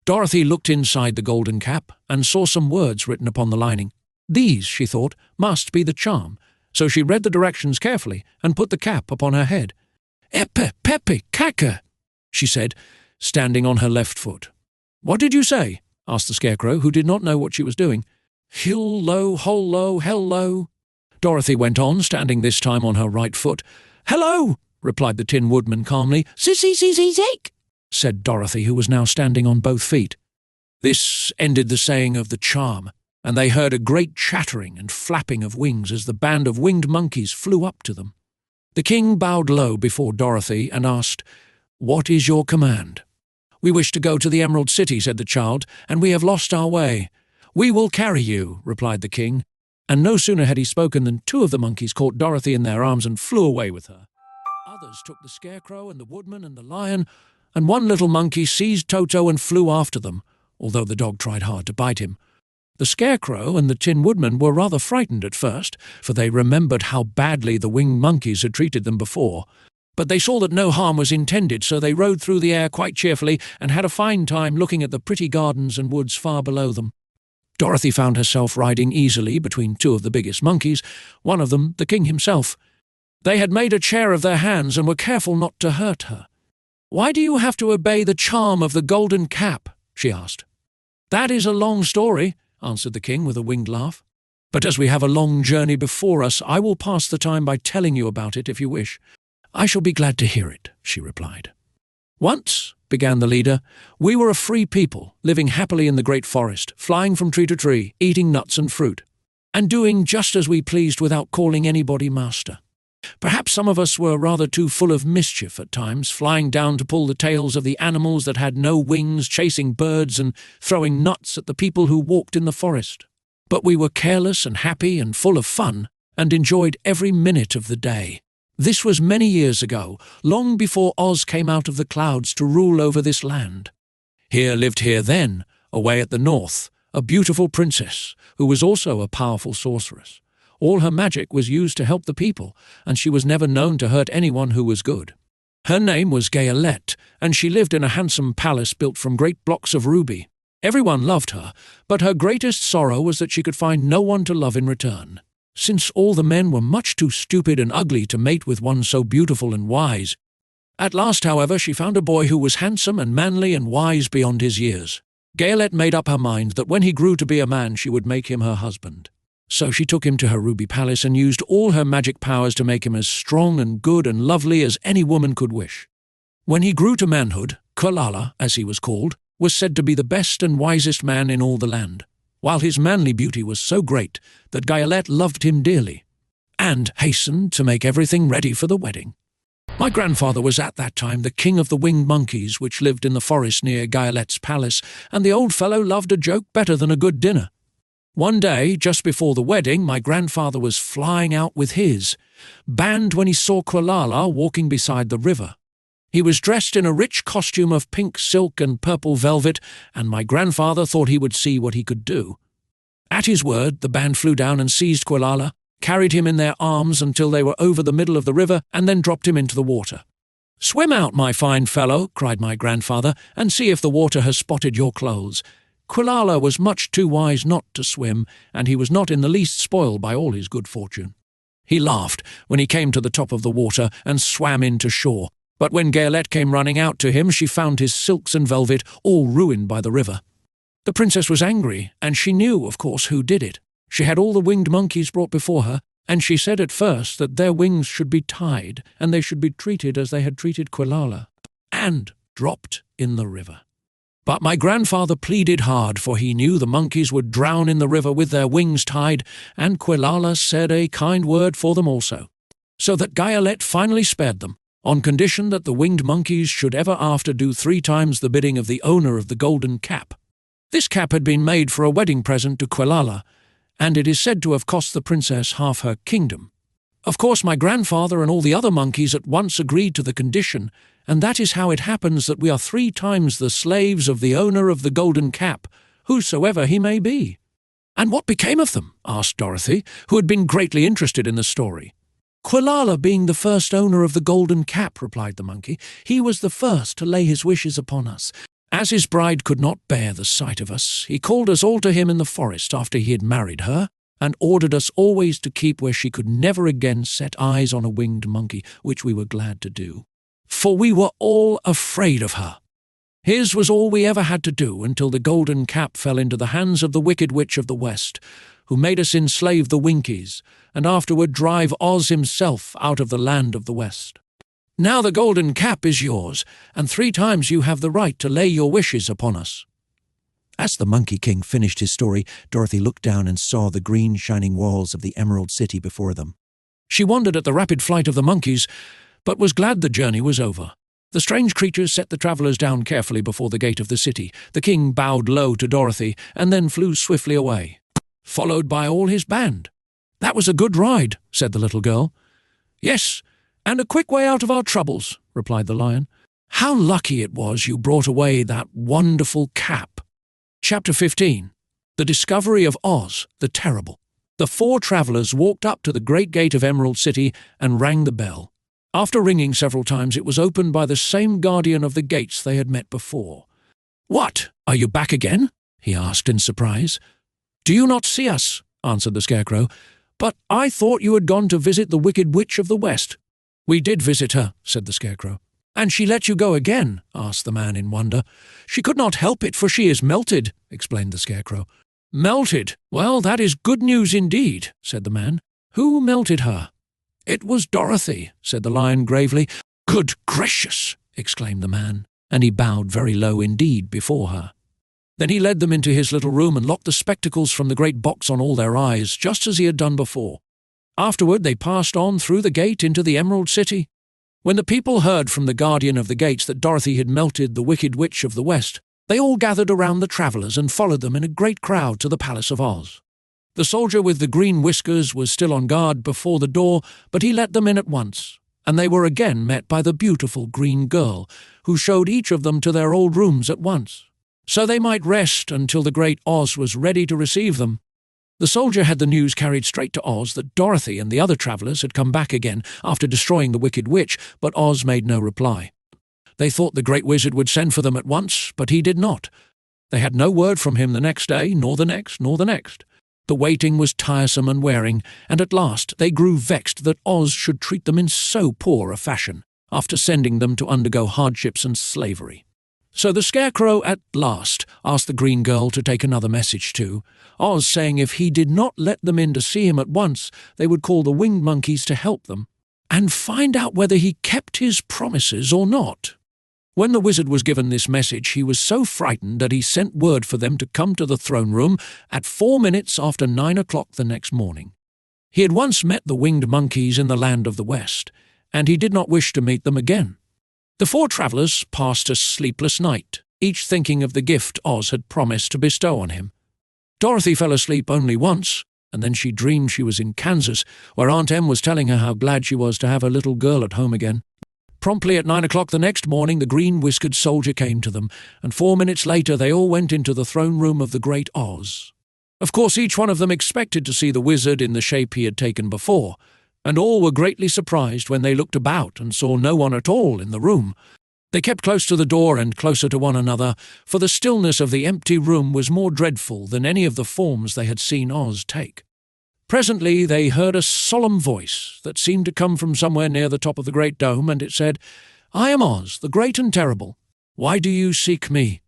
Dorothy looked inside the golden cap and saw some words written upon the lining. These, she thought, must be the charm, so she read the directions carefully and put the cap upon her head. "Epe, pepe, caca," she said, standing on her left foot. "What did you say?" asked the Scarecrow, who did not know what she was doing. "Hill-lo, hol-lo, hell-lo." Dorothy went on, standing this time on her right foot. "Hello," replied the Tin Woodman calmly. "Zick," said Dorothy, who was now standing on both feet. This ended the saying of the charm, and they heard a great chattering and flapping of wings as the band of winged monkeys flew up to them. The king bowed low before Dorothy and asked, "What is your command?" "We wish to go to the Emerald City," said the child, "and we have lost our way." "We will carry you," replied the king, and no sooner had he spoken than 2 of the monkeys caught Dorothy in their arms and flew away with her. Others took the Scarecrow and the Woodman and the Lion, and one little monkey seized Toto and flew after them, although the dog tried hard to bite him. The Scarecrow and the Tin Woodman were rather frightened at first, for they remembered how badly the winged monkeys had treated them before. But they saw that no harm was intended, so they rode through the air quite cheerfully and had a fine time looking at the pretty gardens and woods far below them. Dorothy found herself riding easily between 2 of the biggest monkeys, one of them the king himself. They had made a chair of their hands and were careful not to hurt her. "Why do you have to obey the charm of the golden cap?" she asked. "That is a long story," answered the king with a winged laugh. "But as we have a long journey before us, I will pass the time by telling you about it if you wish." "I shall be glad to hear it," she replied. "Once," began the leader, "we were a free people, living happily in the great forest, flying from tree to tree, eating nuts and fruit, and doing just as we pleased without calling anybody master. Perhaps some of us were rather too full of mischief at times, flying down to pull the tails of the animals that had no wings, chasing birds and throwing nuts at the people who walked in the forest. But we were careless and happy and full of fun, and enjoyed every minute of the day. This was many years ago, long before Oz came out of the clouds to rule over this land. Here lived then, away at the north, a beautiful princess, who was also a powerful sorceress. All her magic was used to help the people, and she was never known to hurt anyone who was good. Her name was Gayelette, and she lived in a handsome palace built from great blocks of ruby. Everyone loved her, but her greatest sorrow was that she could find no one to love in return. Since all the men were much too stupid and ugly to mate with one so beautiful and wise. At last, however, she found a boy who was handsome and manly and wise beyond his years. Gayelette made up her mind that when he grew to be a man she would make him her husband. So she took him to her ruby palace and used all her magic powers to make him as strong and good and lovely as any woman could wish. When he grew to manhood, Quilala, as he was called, was said to be the best and wisest man in all the land, while his manly beauty was so great that Gayelette loved him dearly, and hastened to make everything ready for the wedding. My grandfather was at that time the king of the winged monkeys which lived in the forest near Gayelette's palace, and the old fellow loved a joke better than a good dinner. One day, just before the wedding, my grandfather was flying out with his band when he saw Quilala walking beside the river. He was dressed in a rich costume of pink silk and purple velvet, and my grandfather thought he would see what he could do. At his word, the band flew down and seized Quilala, carried him in their arms until they were over the middle of the river, and then dropped him into the water. "Swim out, my fine fellow," cried my grandfather, "and see if the water has spotted your clothes." Quilala was much too wise not to swim, and he was not in the least spoiled by all his good fortune. He laughed when he came to the top of the water and swam in to shore, but when Gayelette came running out to him, she found his silks and velvet all ruined by the river. The princess was angry, and she knew, of course, who did it. She had all the winged monkeys brought before her, and she said at first that their wings should be tied, and they should be treated as they had treated Quilala, and dropped in the river. But my grandfather pleaded hard, for he knew the monkeys would drown in the river with their wings tied, and Quilala said a kind word for them also, so that Gayelette finally spared them, on condition that the winged monkeys should ever after do 3 times the bidding of the owner of the golden cap. This cap had been made for a wedding present to Quilala, and it is said to have cost the princess half her kingdom. Of course, my grandfather and all the other monkeys at once agreed to the condition, and that is how it happens that we are 3 times the slaves of the owner of the golden cap, whosoever he may be. "And what became of them?" asked Dorothy, who had been greatly interested in the story. "Quilala being the first owner of the golden cap," replied the monkey, "he was the first to lay his wishes upon us. As his bride could not bear the sight of us, he called us all to him in the forest after he had married her, and ordered us always to keep where she could never again set eyes on a winged monkey, which we were glad to do, for we were all afraid of her. His was all we ever had to do until the golden cap fell into the hands of the wicked witch of the West, who made us enslave the Winkies, and afterward drive Oz himself out of the land of the West. Now the golden cap is yours, and 3 times you have the right to lay your wishes upon us." As the Monkey King finished his story, Dorothy looked down and saw the green shining walls of the Emerald City before them. She wondered at the rapid flight of the monkeys, but was glad the journey was over. The strange creatures set the travellers down carefully before the gate of the city. The king bowed low to Dorothy, and then flew swiftly away, followed by all his band. "That was a good ride," said the little girl. "Yes, and a quick way out of our troubles," replied the lion. "How lucky it was you brought away that wonderful cap." Chapter 15. The Discovery of Oz, the Terrible. The 4 travellers walked up to the great gate of Emerald City and rang the bell. After ringing several times, it was opened by the same guardian of the gates they had met before. "What, are you back again?" he asked in surprise. "Do you not see us?" answered the Scarecrow. "But I thought you had gone to visit the Wicked Witch of the West." "We did visit her," said the Scarecrow. "And she let you go again?" asked the man in wonder. "She could not help it, for she is melted," explained the Scarecrow. "Melted? Well, that is good news indeed," said the man. "Who melted her?" "It was Dorothy," said the lion gravely. "Good gracious!" exclaimed the man. and he bowed very low indeed before her. Then he led them into his little room and locked the spectacles from the great box on all their eyes, just as he had done before. Afterward they passed on through the gate into the Emerald City. When the people heard from the guardian of the gates that Dorothy had melted the Wicked Witch of the West, they all gathered around the travellers and followed them in a great crowd to the Palace of Oz. The soldier with the green whiskers was still on guard before the door, but he let them in at once, and they were again met by the beautiful green girl, who showed each of them to their old rooms at once, so they might rest until the great Oz was ready to receive them. The soldier had the news carried straight to Oz that Dorothy and the other travellers had come back again after destroying the Wicked Witch, but Oz made no reply. They thought the great wizard would send for them at once, but he did not. They had no word from him the next day, nor the next, nor the next. The waiting was tiresome and wearing, and at last they grew vexed that Oz should treat them in so poor a fashion, after sending them to undergo hardships and slavery. So the Scarecrow at last asked the green girl to take another message to Oz, saying if he did not let them in to see him at once, they would call the winged monkeys to help them, and find out whether he kept his promises or not. When the wizard was given this message, he was so frightened that he sent word for them to come to the throne room at 4 minutes after 9 o'clock the next morning. He had once met the winged monkeys in the land of the West, and he did not wish to meet them again. The 4 travellers passed a sleepless night, each thinking of the gift Oz had promised to bestow on him. Dorothy fell asleep only once, and then she dreamed she was in Kansas, where Aunt Em was telling her how glad she was to have her little girl at home again. Promptly at 9 o'clock the next morning, the green-whiskered soldier came to them, and 4 minutes later they all went into the throne room of the great Oz. Of course, each one of them expected to see the wizard in the shape he had taken before, and all were greatly surprised when they looked about and saw no one at all in the room. They kept close to the door and closer to one another, for the stillness of the empty room was more dreadful than any of the forms they had seen Oz take. Presently they heard a solemn voice that seemed to come from somewhere near the top of the great dome, and it said, "I am Oz, the great and terrible. Why do you seek me?"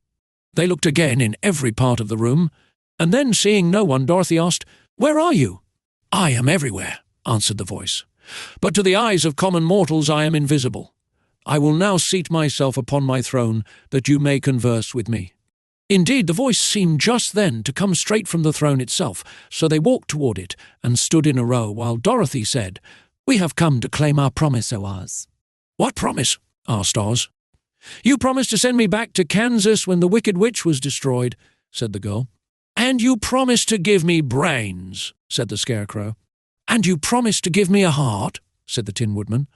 They looked again in every part of the room, and then, seeing no one, Dorothy asked, "Where are you?" "I am everywhere," answered the voice, "but to the eyes of common mortals I am invisible. I will now seat myself upon my throne, that you may converse with me." Indeed, the voice seemed just then to come straight from the throne itself, so they walked toward it and stood in a row, while Dorothy said, "We have come to claim our promise, O Oz." "What promise?" asked Oz. "You promised to send me back to Kansas when the Wicked Witch was destroyed," said the girl. "And you promised to give me brains," said the Scarecrow. "And you promised to give me a heart," said the Tin Woodman.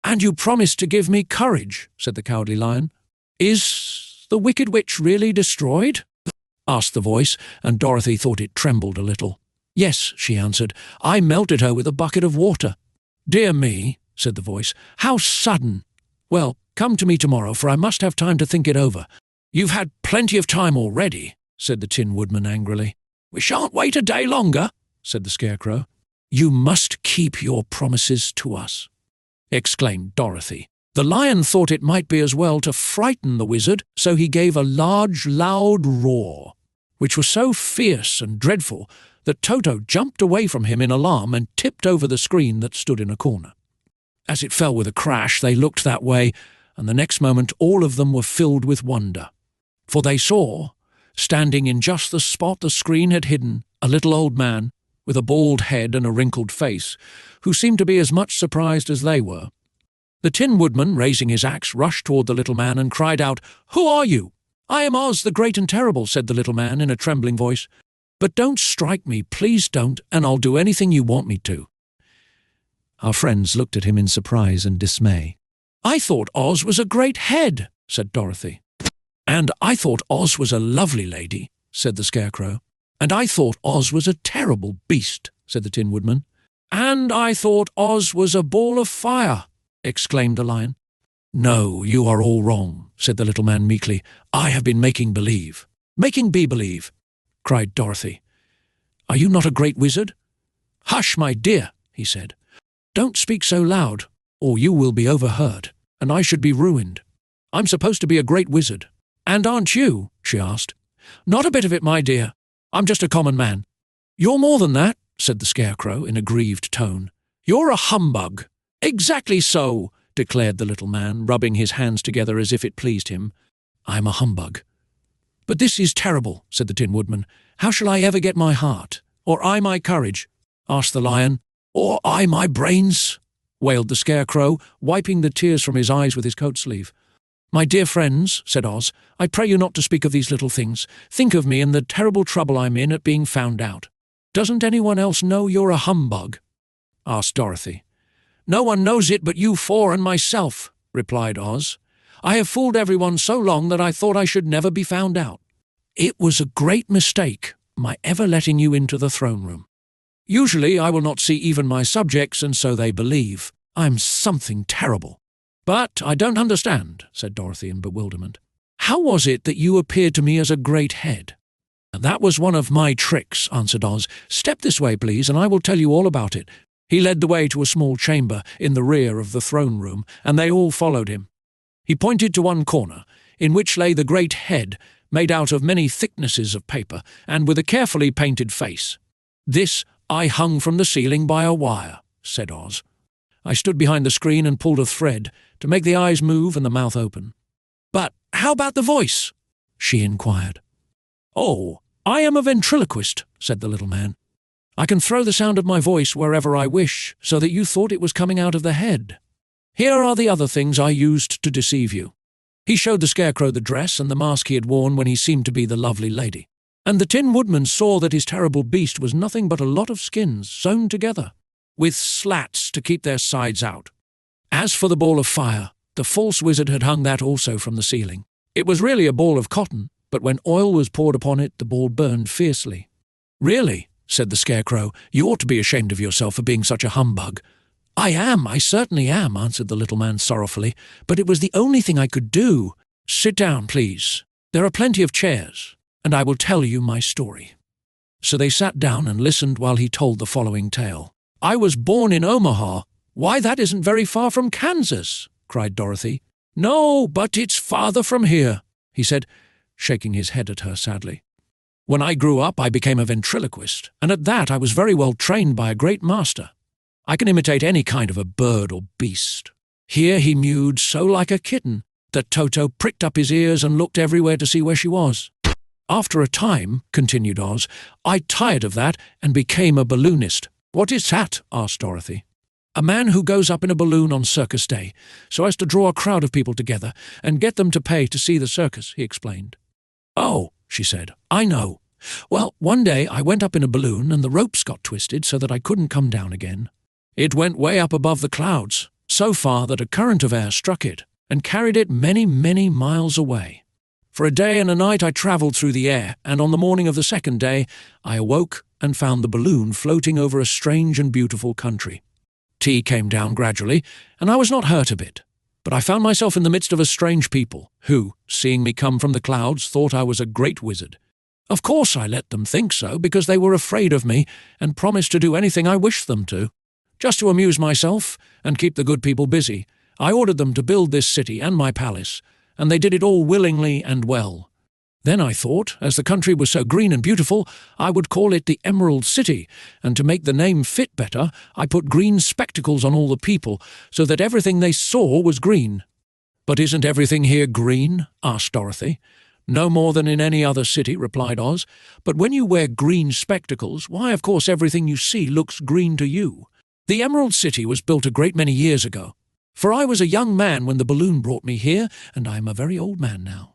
"And you promised to give me courage," said the Cowardly Lion. "Is the Wicked Witch really destroyed?" asked the voice, and Dorothy thought it trembled a little. "Yes," she answered. "I melted her with a bucket of water." "Dear me," said the voice. "How sudden! Well, come to me tomorrow, for I must have time to think it over." "You've had plenty of time already," said the Tin Woodman angrily. "We shan't wait a day longer," said the Scarecrow. "You must keep your promises to us," exclaimed Dorothy. The lion thought it might be as well to frighten the wizard, so he gave a large, loud roar, which was so fierce and dreadful that Toto jumped away from him in alarm and tipped over the screen that stood in a corner. As it fell with a crash, they looked that way, and the next moment all of them were filled with wonder. For they saw, standing in just the spot the screen had hidden, a little old man, with a bald head and a wrinkled face, who seemed to be as much surprised as they were. The Tin Woodman, raising his axe, rushed toward the little man and cried out, "Who are you?" "I am Oz, the great and terrible," said the little man in a trembling voice. "But don't strike me, please don't, and I'll do anything you want me to." Our friends looked at him in surprise and dismay. "I thought Oz was a great head," said Dorothy. "And I thought Oz was a lovely lady," said the Scarecrow. "And I thought Oz was a terrible beast," said the Tin Woodman. "And I thought Oz was a ball of fire," exclaimed the lion. "No, you are all wrong," said the little man meekly. "I have been making believe." "Making believe," cried Dorothy. "Are you not a great wizard?" "Hush, my dear," he said. "Don't speak so loud, or you will be overheard, and I should be ruined. I'm supposed to be a great wizard." "And aren't you?" she asked. "Not a bit of it, my dear. I'm just a common man." "You're more than that," said the Scarecrow in a grieved tone. "You're a humbug." "Exactly so. declared the little man, rubbing his hands together as if it pleased him. "I'm a humbug." "But this is terrible," said the Tin Woodman. "How shall I ever get my heart? Or I my courage?" asked the Lion. "Or I my brains?" wailed the Scarecrow, wiping the tears from his eyes with his coat sleeve. "My dear friends," said Oz, "I pray you not to speak of these little things. Think of me and the terrible trouble I'm in at being found out." "Doesn't anyone else know you're a humbug?" asked Dorothy. "No one knows it but you four and myself," replied Oz. "I have fooled everyone so long that I thought I should never be found out. It was a great mistake, my ever letting you into the throne room. Usually I will not see even my subjects, and so they believe. I'm something terrible." "But I don't understand," said Dorothy in bewilderment. "How was it that you appeared to me as a great head?" "That was one of my tricks," answered Oz. "Step this way, please, and I will tell you all about it." He led the way to a small chamber in the rear of the throne room, and they all followed him. He pointed to one corner, in which lay the great head, made out of many thicknesses of paper, and with a carefully painted face. "This I hung from the ceiling by a wire," said Oz. "I stood behind the screen and pulled a thread to make the eyes move and the mouth open." "But how about the voice?" she inquired. "Oh, I am a ventriloquist," said the little man. "I can throw the sound of my voice wherever I wish, so that you thought it was coming out of the head. Here are the other things I used to deceive you." He showed the Scarecrow the dress and the mask he had worn when he seemed to be the lovely lady. And the Tin Woodman saw that his terrible beast was nothing but a lot of skins sewn together, with slats to keep their sides out. As for the ball of fire, the false wizard had hung that also from the ceiling. It was really a ball of cotton, but when oil was poured upon it, the ball burned fiercely. "Really," said the Scarecrow, "you ought to be ashamed of yourself for being such a humbug." I certainly am," answered the little man sorrowfully, "but it was the only thing I could do. Sit down, please. There are plenty of chairs, and I will tell you my story." So they sat down and listened while he told the following tale. "I was born in Omaha." "Why, that isn't very far from Kansas," cried Dorothy. "No, but it's farther from here," he said, shaking his head at her sadly. "When I grew up, I became a ventriloquist, and at that I was very well trained by a great master. I can imitate any kind of a bird or beast." Here he mewed so like a kitten that Toto pricked up his ears and looked everywhere to see where she was. "After a time," continued Oz, "I tired of that and became a balloonist." "What is that?" asked Dorothy. "A man who goes up in a balloon on circus day, so as to draw a crowd of people together and get them to pay to see the circus," he explained. "Oh," she said, "I know. Well, one day I went up in a balloon and the ropes got twisted so that I couldn't come down again. It went way up above the clouds, so far that a current of air struck it and carried it many, many miles away. For a day and a night I travelled through the air, and on the morning of the second day I awoke and found the balloon floating over a strange and beautiful country. Tea came down gradually, and I was not hurt a bit, but I found myself in the midst of a strange people, who, seeing me come from the clouds, thought I was a great wizard. Of course I let them think so, because they were afraid of me and promised to do anything I wished them to. Just to amuse myself and keep the good people busy, I ordered them to build this city and my palace, and they did it all willingly and well. Then I thought, as the country was so green and beautiful, I would call it the Emerald City, and to make the name fit better, I put green spectacles on all the people, so that everything they saw was green." "But isn't everything here green?" asked Dorothy. "No more than in any other city," replied Oz. "But when you wear green spectacles, why, of course, everything you see looks green to you. The Emerald City was built a great many years ago, for I was a young man when the balloon brought me here, and I am a very old man now.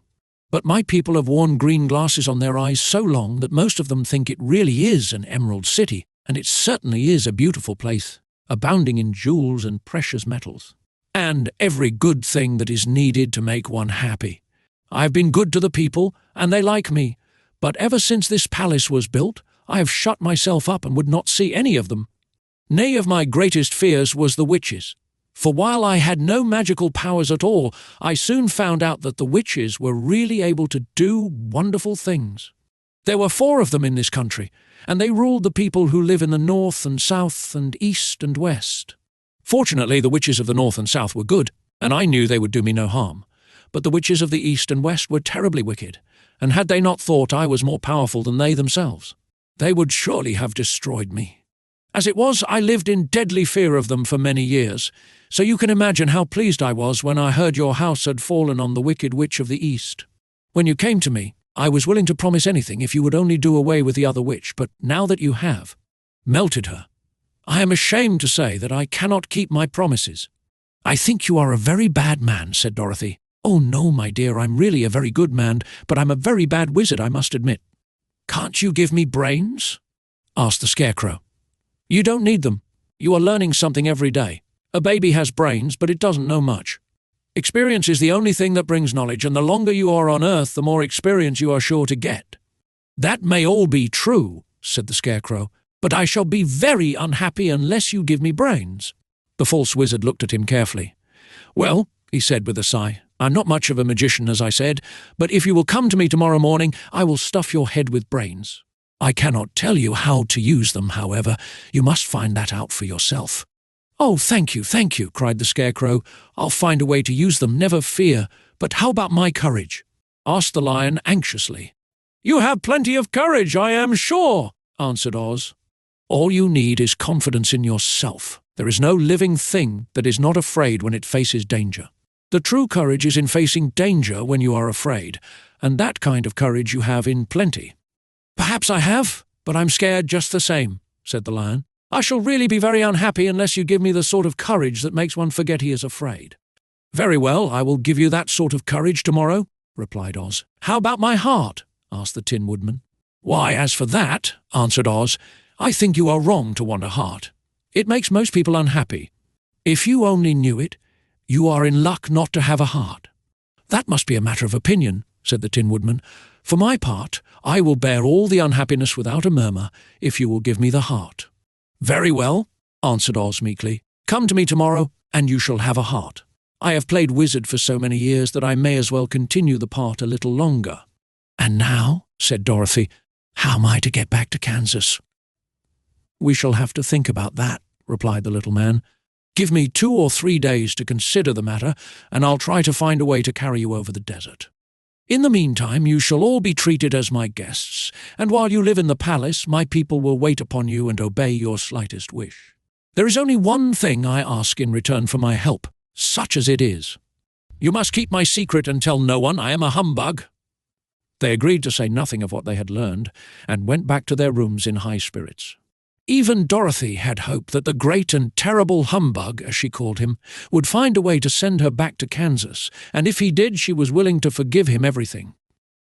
But my people have worn green glasses on their eyes so long that most of them think it really is an Emerald City, and it certainly is a beautiful place, abounding in jewels and precious metals, and every good thing that is needed to make one happy. I have been good to the people, and they like me, but ever since this palace was built, I have shut myself up and would not see any of them. Nay, of my greatest fears was the witches. For while I had no magical powers at all, I soon found out that the witches were really able to do wonderful things. There were 4 of them in this country, and they ruled the people who live in the north and south and east and west. Fortunately, the witches of the north and south were good, and I knew they would do me no harm. But the witches of the east and west were terribly wicked, and had they not thought I was more powerful than they themselves, they would surely have destroyed me. As it was, I lived in deadly fear of them for many years, so you can imagine how pleased I was when I heard your house had fallen on the Wicked Witch of the East. When you came to me, I was willing to promise anything if you would only do away with the other witch, but now that you have melted her, I am ashamed to say that I cannot keep my promises." "I think you are a very bad man," said Dorothy. "Oh no, my dear, I'm really a very good man, but I'm a very bad wizard, I must admit." "Can't you give me brains?" asked the Scarecrow. "You don't need them. You are learning something every day. A baby has brains, but it doesn't know much. Experience is the only thing that brings knowledge, and the longer you are on Earth, the more experience you are sure to get." "That may all be true," said the Scarecrow, "but I shall be very unhappy unless you give me brains." The false wizard looked at him carefully. "Well," he said with a sigh, "I'm not much of a magician, as I said, but if you will come to me tomorrow morning, I will stuff your head with brains. I cannot tell you how to use them, however. You must find that out for yourself." "Oh, thank you," cried the Scarecrow. "I'll find a way to use them, never fear. But how about my courage?" asked the Lion anxiously. "You have plenty of courage, I am sure," answered Oz. "All you need is confidence in yourself. There is no living thing that is not afraid when it faces danger. The true courage is in facing danger when you are afraid, and that kind of courage you have in plenty." "Perhaps I have, but I'm scared just the same," said the Lion. "I shall really be very unhappy unless you give me the sort of courage that makes one forget he is afraid." "Very well, I will give you that sort of courage tomorrow," replied Oz. "How about my heart?" asked the Tin Woodman. "Why, as for that," answered Oz, "I think you are wrong to want a heart. It makes most people unhappy. If you only knew it, you are in luck not to have a heart." "That must be a matter of opinion," said the Tin Woodman. "For my part, I will bear all the unhappiness without a murmur if you will give me the heart." "Very well," answered Oz meekly. "Come to me tomorrow, and you shall have a heart. I have played wizard for so many years that I may as well continue the part a little longer." "And now," said Dorothy, "how am I to get back to Kansas?" "We shall have to think about that," replied the little man. "Give me 2 or 3 days to consider the matter, and I'll try to find a way to carry you over the desert. In the meantime, you shall all be treated as my guests, and while you live in the palace, my people will wait upon you and obey your slightest wish. There is only one thing I ask in return for my help, such as it is. You must keep my secret and tell no one I am a humbug." They agreed to say nothing of what they had learned, and went back to their rooms in high spirits. Even Dorothy had hope that the great and terrible Humbug, as she called him, would find a way to send her back to Kansas, and if he did, she was willing to forgive him everything.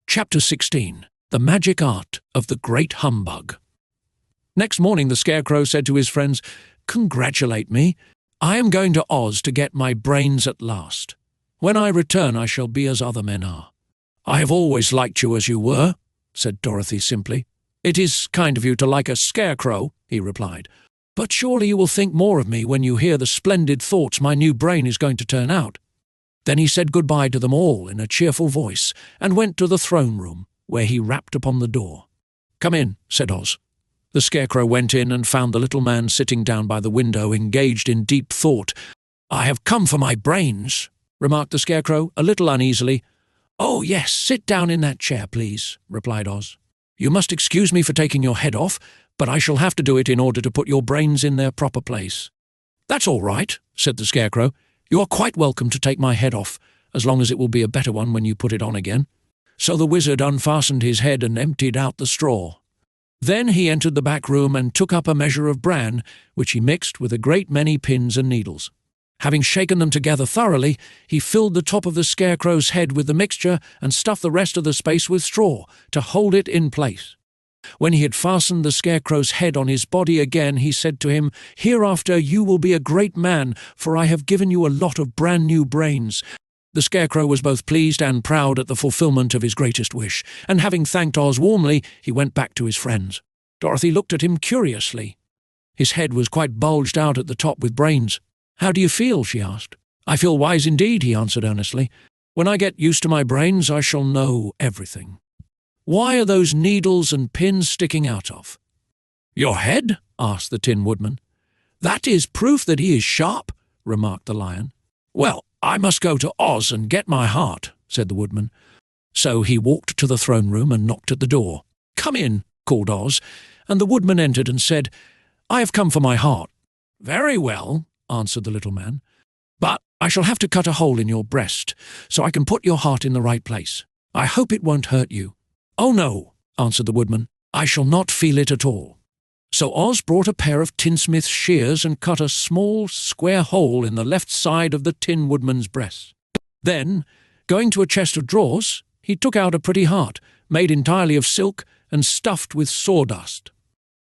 Chapter 16. The Magic Art of the Great Humbug. Next morning the Scarecrow said to his friends, "Congratulate me. I am going to Oz to get my brains at last. When I return I shall be as other men are." "I have always liked you as you were," said Dorothy simply. "It is kind of you to like a scarecrow," he replied. "But surely you will think more of me when you hear the splendid thoughts my new brain is going to turn out." Then he said goodbye to them all in a cheerful voice and went to the throne room, where he rapped upon the door. "Come in," said Oz. The Scarecrow went in and found the little man sitting down by the window, engaged in deep thought. "I have come for my brains," remarked the Scarecrow, a little uneasily. "Oh, yes, sit down in that chair, please," replied Oz. "You must excuse me for taking your head off, but I shall have to do it in order to put your brains in their proper place." "That's all right," said the Scarecrow. "You are quite welcome to take my head off, as long as it will be a better one when you put it on again." So the wizard unfastened his head and emptied out the straw. Then he entered the back room and took up a measure of bran, which he mixed with a great many pins and needles. Having shaken them together thoroughly, he filled the top of the Scarecrow's head with the mixture and stuffed the rest of the space with straw to hold it in place. When he had fastened the Scarecrow's head on his body again, he said to him, "Hereafter you will be a great man, for I have given you a lot of brand new brains." The Scarecrow was both pleased and proud at the fulfillment of his greatest wish, and having thanked Oz warmly, he went back to his friends. Dorothy looked at him curiously. His head was quite bulged out at the top with brains. "How do you feel?" she asked. "I feel wise indeed," he answered earnestly. "When I get used to my brains, I shall know everything. Why are those needles and pins sticking out of?" "Your head?" asked the Tin Woodman. "That is proof that he is sharp," remarked the Lion. "Well, I must go to Oz and get my heart," said the Woodman. So he walked to the throne room and knocked at the door. "Come in," called Oz, and the Woodman entered and said, I have come for my heart." "Very well," answered the little man. "But I shall have to cut a hole in your breast, so I can put your heart in the right place. I hope it won't hurt you." "Oh no," answered the Woodman. "I shall not feel it at all." So Oz brought a pair of tinsmith's shears and cut a small square hole in the left side of the Tin Woodman's breast. Then, going to a chest of drawers, he took out a pretty heart, made entirely of silk and stuffed with sawdust.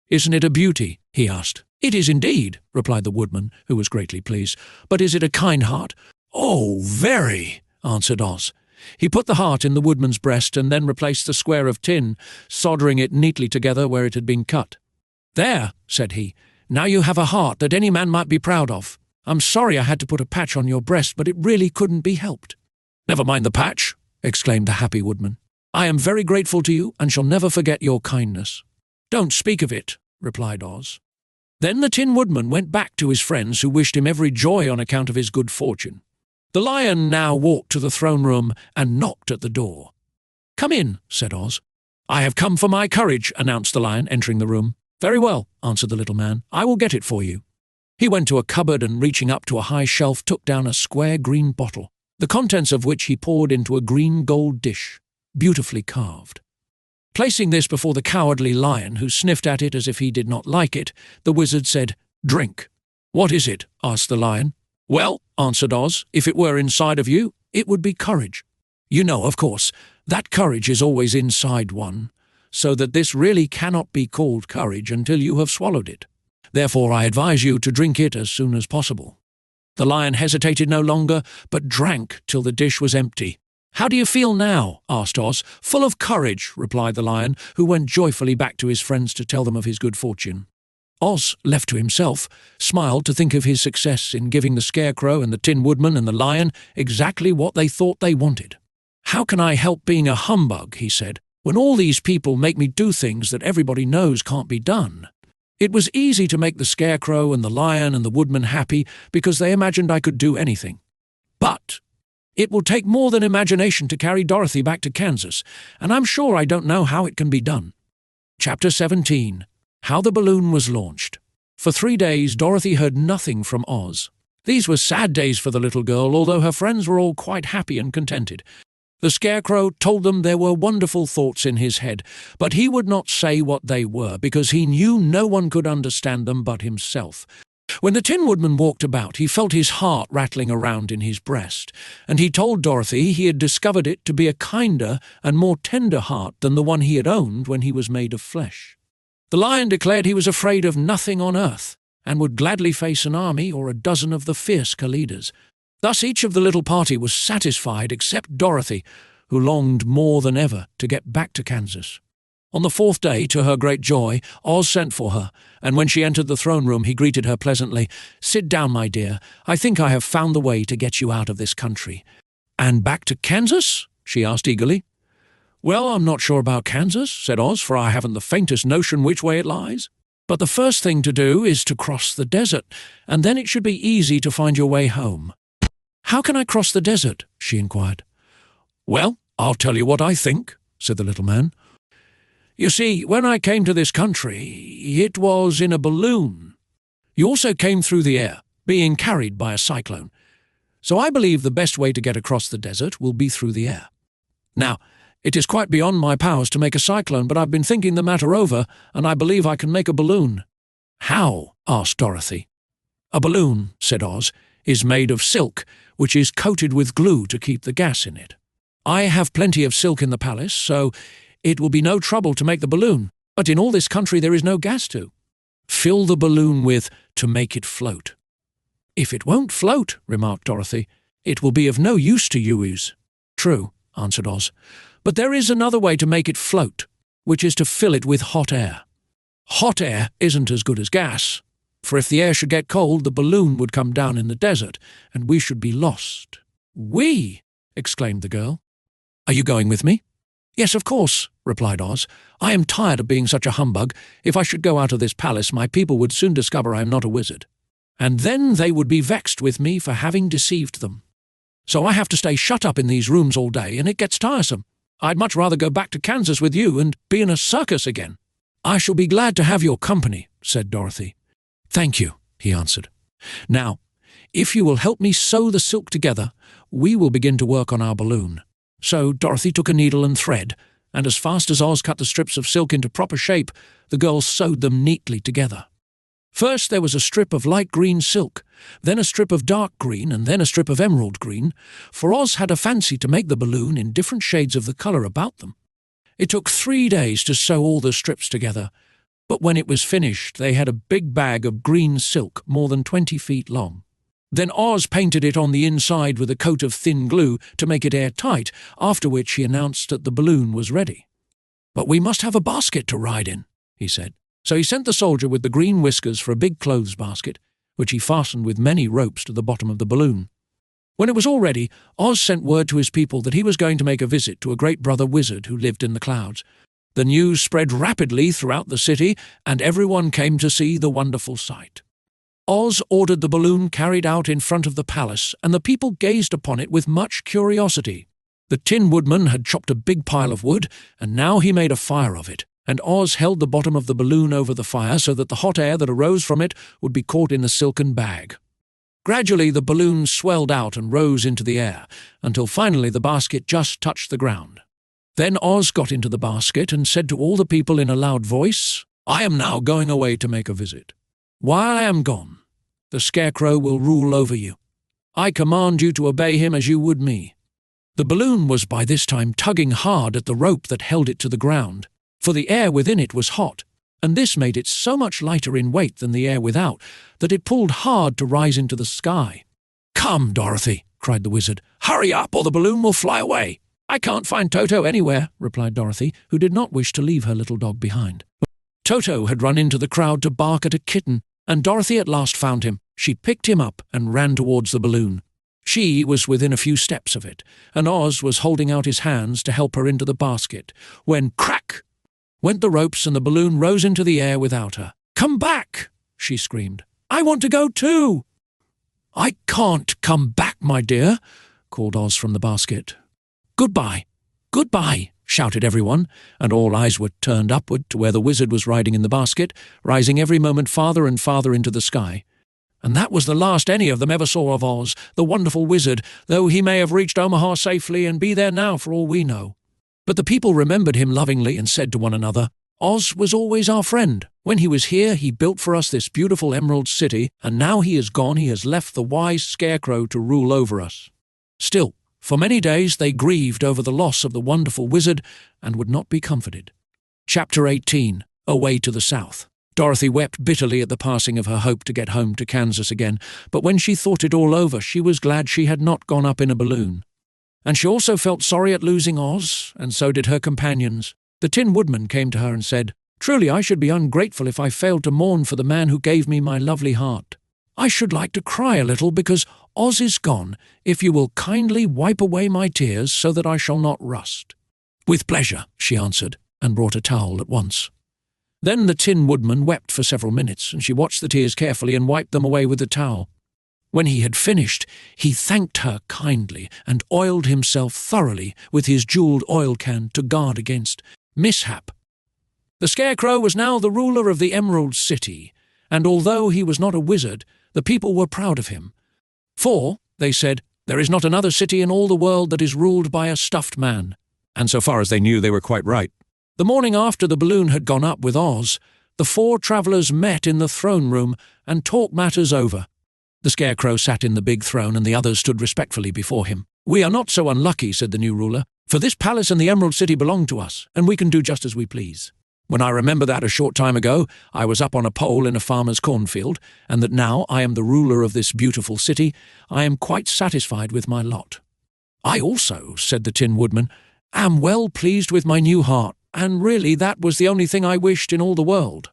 "Isn't it a beauty?" he asked. "It is indeed," replied the Woodman, who was greatly pleased. "But is it a kind heart?" "Oh, very," answered Oz. He put the heart in the Woodman's breast and then replaced the square of tin, soldering it neatly together where it had been cut. "There," said he, "now you have a heart that any man might be proud of. I'm sorry I had to put a patch on your breast, but it really couldn't be helped." "Never mind the patch," exclaimed the happy Woodman. "I am very grateful to you and shall never forget your kindness." "Don't speak of it," replied Oz. Then the Tin Woodman went back to his friends, who wished him every joy on account of his good fortune. The Lion now walked to the throne room and knocked at the door. "Come in," said Oz. "I have come for my courage," announced the Lion, entering the room. "Very well," answered the little man. "I will get it for you." He went to a cupboard and, reaching up to a high shelf, took down a square green bottle, the contents of which he poured into a green gold dish, beautifully carved. Placing this before the cowardly Lion, who sniffed at it as if he did not like it, the wizard said, "Drink." "What is it?" asked the Lion. "Well," answered Oz, "if it were inside of you, it would be courage. You know, of course, that courage is always inside one, so that this really cannot be called courage until you have swallowed it. Therefore I advise you to drink it as soon as possible." The Lion hesitated no longer, but drank till the dish was empty. "How do you feel now?" asked Oz. "Full of courage," replied the Lion, who went joyfully back to his friends to tell them of his good fortune. Oz, left to himself, smiled to think of his success in giving the Scarecrow and the Tin Woodman and the Lion exactly what they thought they wanted. "How can I help being a humbug," he said, "when all these people make me do things that everybody knows can't be done?" It was easy to make the Scarecrow and the Lion and the Woodman happy because they imagined I could do anything. But it will take more than imagination to carry Dorothy back to Kansas, and I'm sure I don't know how it can be done. Chapter 17. How the Balloon Was Launched. For 3 days Dorothy heard nothing from Oz. These were sad days for the little girl, although her friends were all quite happy and contented. The Scarecrow told them there were wonderful thoughts in his head, but he would not say what they were, because he knew no one could understand them but himself. When the Tin Woodman walked about, he felt his heart rattling around in his breast, and he told Dorothy he had discovered it to be a kinder and more tender heart than the one he had owned when he was made of flesh. The Lion declared he was afraid of nothing on earth, and would gladly face an army or a dozen of the fierce Kalidas. Thus each of the little party was satisfied except Dorothy, who longed more than ever to get back to Kansas. On the 4th day, to her great joy, Oz sent for her, and when she entered the throne room he greeted her pleasantly. "Sit down, my dear. I think I have found the way to get you out of this country." "And back to Kansas?" she asked eagerly. "Well, I'm not sure about Kansas," said Oz, "for I haven't the faintest notion which way it lies. But the first thing to do is to cross the desert, and then it should be easy to find your way home." "How can I cross the desert?" she inquired. "Well, I'll tell you what I think," said the little man. "You see, when I came to this country, it was in a balloon. You also came through the air, being carried by a cyclone. So I believe the best way to get across the desert will be through the air. Now, it is quite beyond my powers to make a cyclone, but I've been thinking the matter over, and I believe I can make a balloon." "How?" asked Dorothy. "A balloon," said Oz, "is made of silk, which is coated with glue to keep the gas in it. I have plenty of silk in the palace, so it will be no trouble to make the balloon, but in all this country there is no gas to. Fill the balloon with to make it float." "If it won't float," remarked Dorothy, "it will be of no use to use." "True," answered Oz, "but there is another way to make it float, which is to fill it with hot air. Hot air isn't as good as gas, for if the air should get cold, the balloon would come down in the desert, and we should be lost." "We!" exclaimed the girl. "Are you going with me?" "Yes, of course," replied Oz. "I am tired of being such a humbug. If I should go out of this palace, my people would soon discover I am not a wizard. And then they would be vexed with me for having deceived them. So I have to stay shut up in these rooms all day, and it gets tiresome. I'd much rather go back to Kansas with you and be in a circus again." "I shall be glad to have your company," said Dorothy. "Thank you," he answered. "Now, if you will help me sew the silk together, we will begin to work on our balloon." So Dorothy took a needle and thread, and as fast as Oz cut the strips of silk into proper shape, the girls sewed them neatly together. First there was a strip of light green silk, then a strip of dark green, and then a strip of emerald green, for Oz had a fancy to make the balloon in different shades of the colour about them. It took 3 days to sew all the strips together, but when it was finished they had a big bag of green silk more than 20 feet long. Then Oz painted it on the inside with a coat of thin glue to make it airtight, after which he announced that the balloon was ready. "But we must have a basket to ride in," he said. So he sent the soldier with the green whiskers for a big clothes basket, which he fastened with many ropes to the bottom of the balloon. When it was all ready, Oz sent word to his people that he was going to make a visit to a great brother wizard who lived in the clouds. The news spread rapidly throughout the city, and everyone came to see the wonderful sight. Oz ordered the balloon carried out in front of the palace, and the people gazed upon it with much curiosity. The Tin Woodman had chopped a big pile of wood, and now he made a fire of it, and Oz held the bottom of the balloon over the fire so that the hot air that arose from it would be caught in the silken bag. Gradually the balloon swelled out and rose into the air, until finally the basket just touched the ground. Then Oz got into the basket and said to all the people in a loud voice, "I am now going away to make a visit. While I am gone, the Scarecrow will rule over you. I command you to obey him as you would me." The balloon was by this time tugging hard at the rope that held it to the ground, for the air within it was hot, and this made it so much lighter in weight than the air without that it pulled hard to rise into the sky. "Come, Dorothy," cried the wizard. "Hurry up, or the balloon will fly away." "I can't find Toto anywhere," replied Dorothy, who did not wish to leave her little dog behind. Toto had run into the crowd to bark at a kitten, and Dorothy at last found him. She picked him up and ran towards the balloon. She was within a few steps of it, and Oz was holding out his hands to help her into the basket, when crack went the ropes and the balloon rose into the air without her. "Come back!" she screamed. "I want to go too!" "I can't come back, my dear," called Oz from the basket. "Goodbye, goodbye," shouted everyone, and all eyes were turned upward to where the wizard was riding in the basket, rising every moment farther and farther into the sky. And that was the last any of them ever saw of Oz, the wonderful wizard, though he may have reached Omaha safely and be there now for all we know. But the people remembered him lovingly and said to one another, "Oz was always our friend. When he was here, he built for us this beautiful emerald city, and now he is gone, he has left the wise Scarecrow to rule over us." Still, for many days they grieved over the loss of the wonderful wizard and would not be comforted. Chapter 18. Away to the South. Dorothy wept bitterly at the passing of her hope to get home to Kansas again, but when she thought it all over, she was glad she had not gone up in a balloon. And she also felt sorry at losing Oz, and so did her companions. The Tin Woodman came to her and said, "Truly I should be ungrateful if I failed to mourn for the man who gave me my lovely heart. I should like to cry a little because Oz is gone, if you will kindly wipe away my tears so that I shall not rust." "With pleasure," she answered, and brought a towel at once. Then the Tin Woodman wept for several minutes, and she watched the tears carefully and wiped them away with the towel. When he had finished, he thanked her kindly and oiled himself thoroughly with his jeweled oil can to guard against mishap. The Scarecrow was now the ruler of the Emerald City, and although he was not a wizard, the people were proud of him. For, they said, there is not another city in all the world that is ruled by a stuffed man. And so far as they knew, they were quite right. The morning after the balloon had gone up with Oz, the 4 travellers met in the throne room and talked matters over. The Scarecrow sat in the big throne and the others stood respectfully before him. "We are not so unlucky," said the new ruler, "for this palace and the Emerald City belong to us, and we can do just as we please. When I remember that a short time ago I was up on a pole in a farmer's cornfield, and that now I am the ruler of this beautiful city, I am quite satisfied with my lot." "I also," said the Tin Woodman, "am well pleased with my new heart, and really that was the only thing I wished in all the world.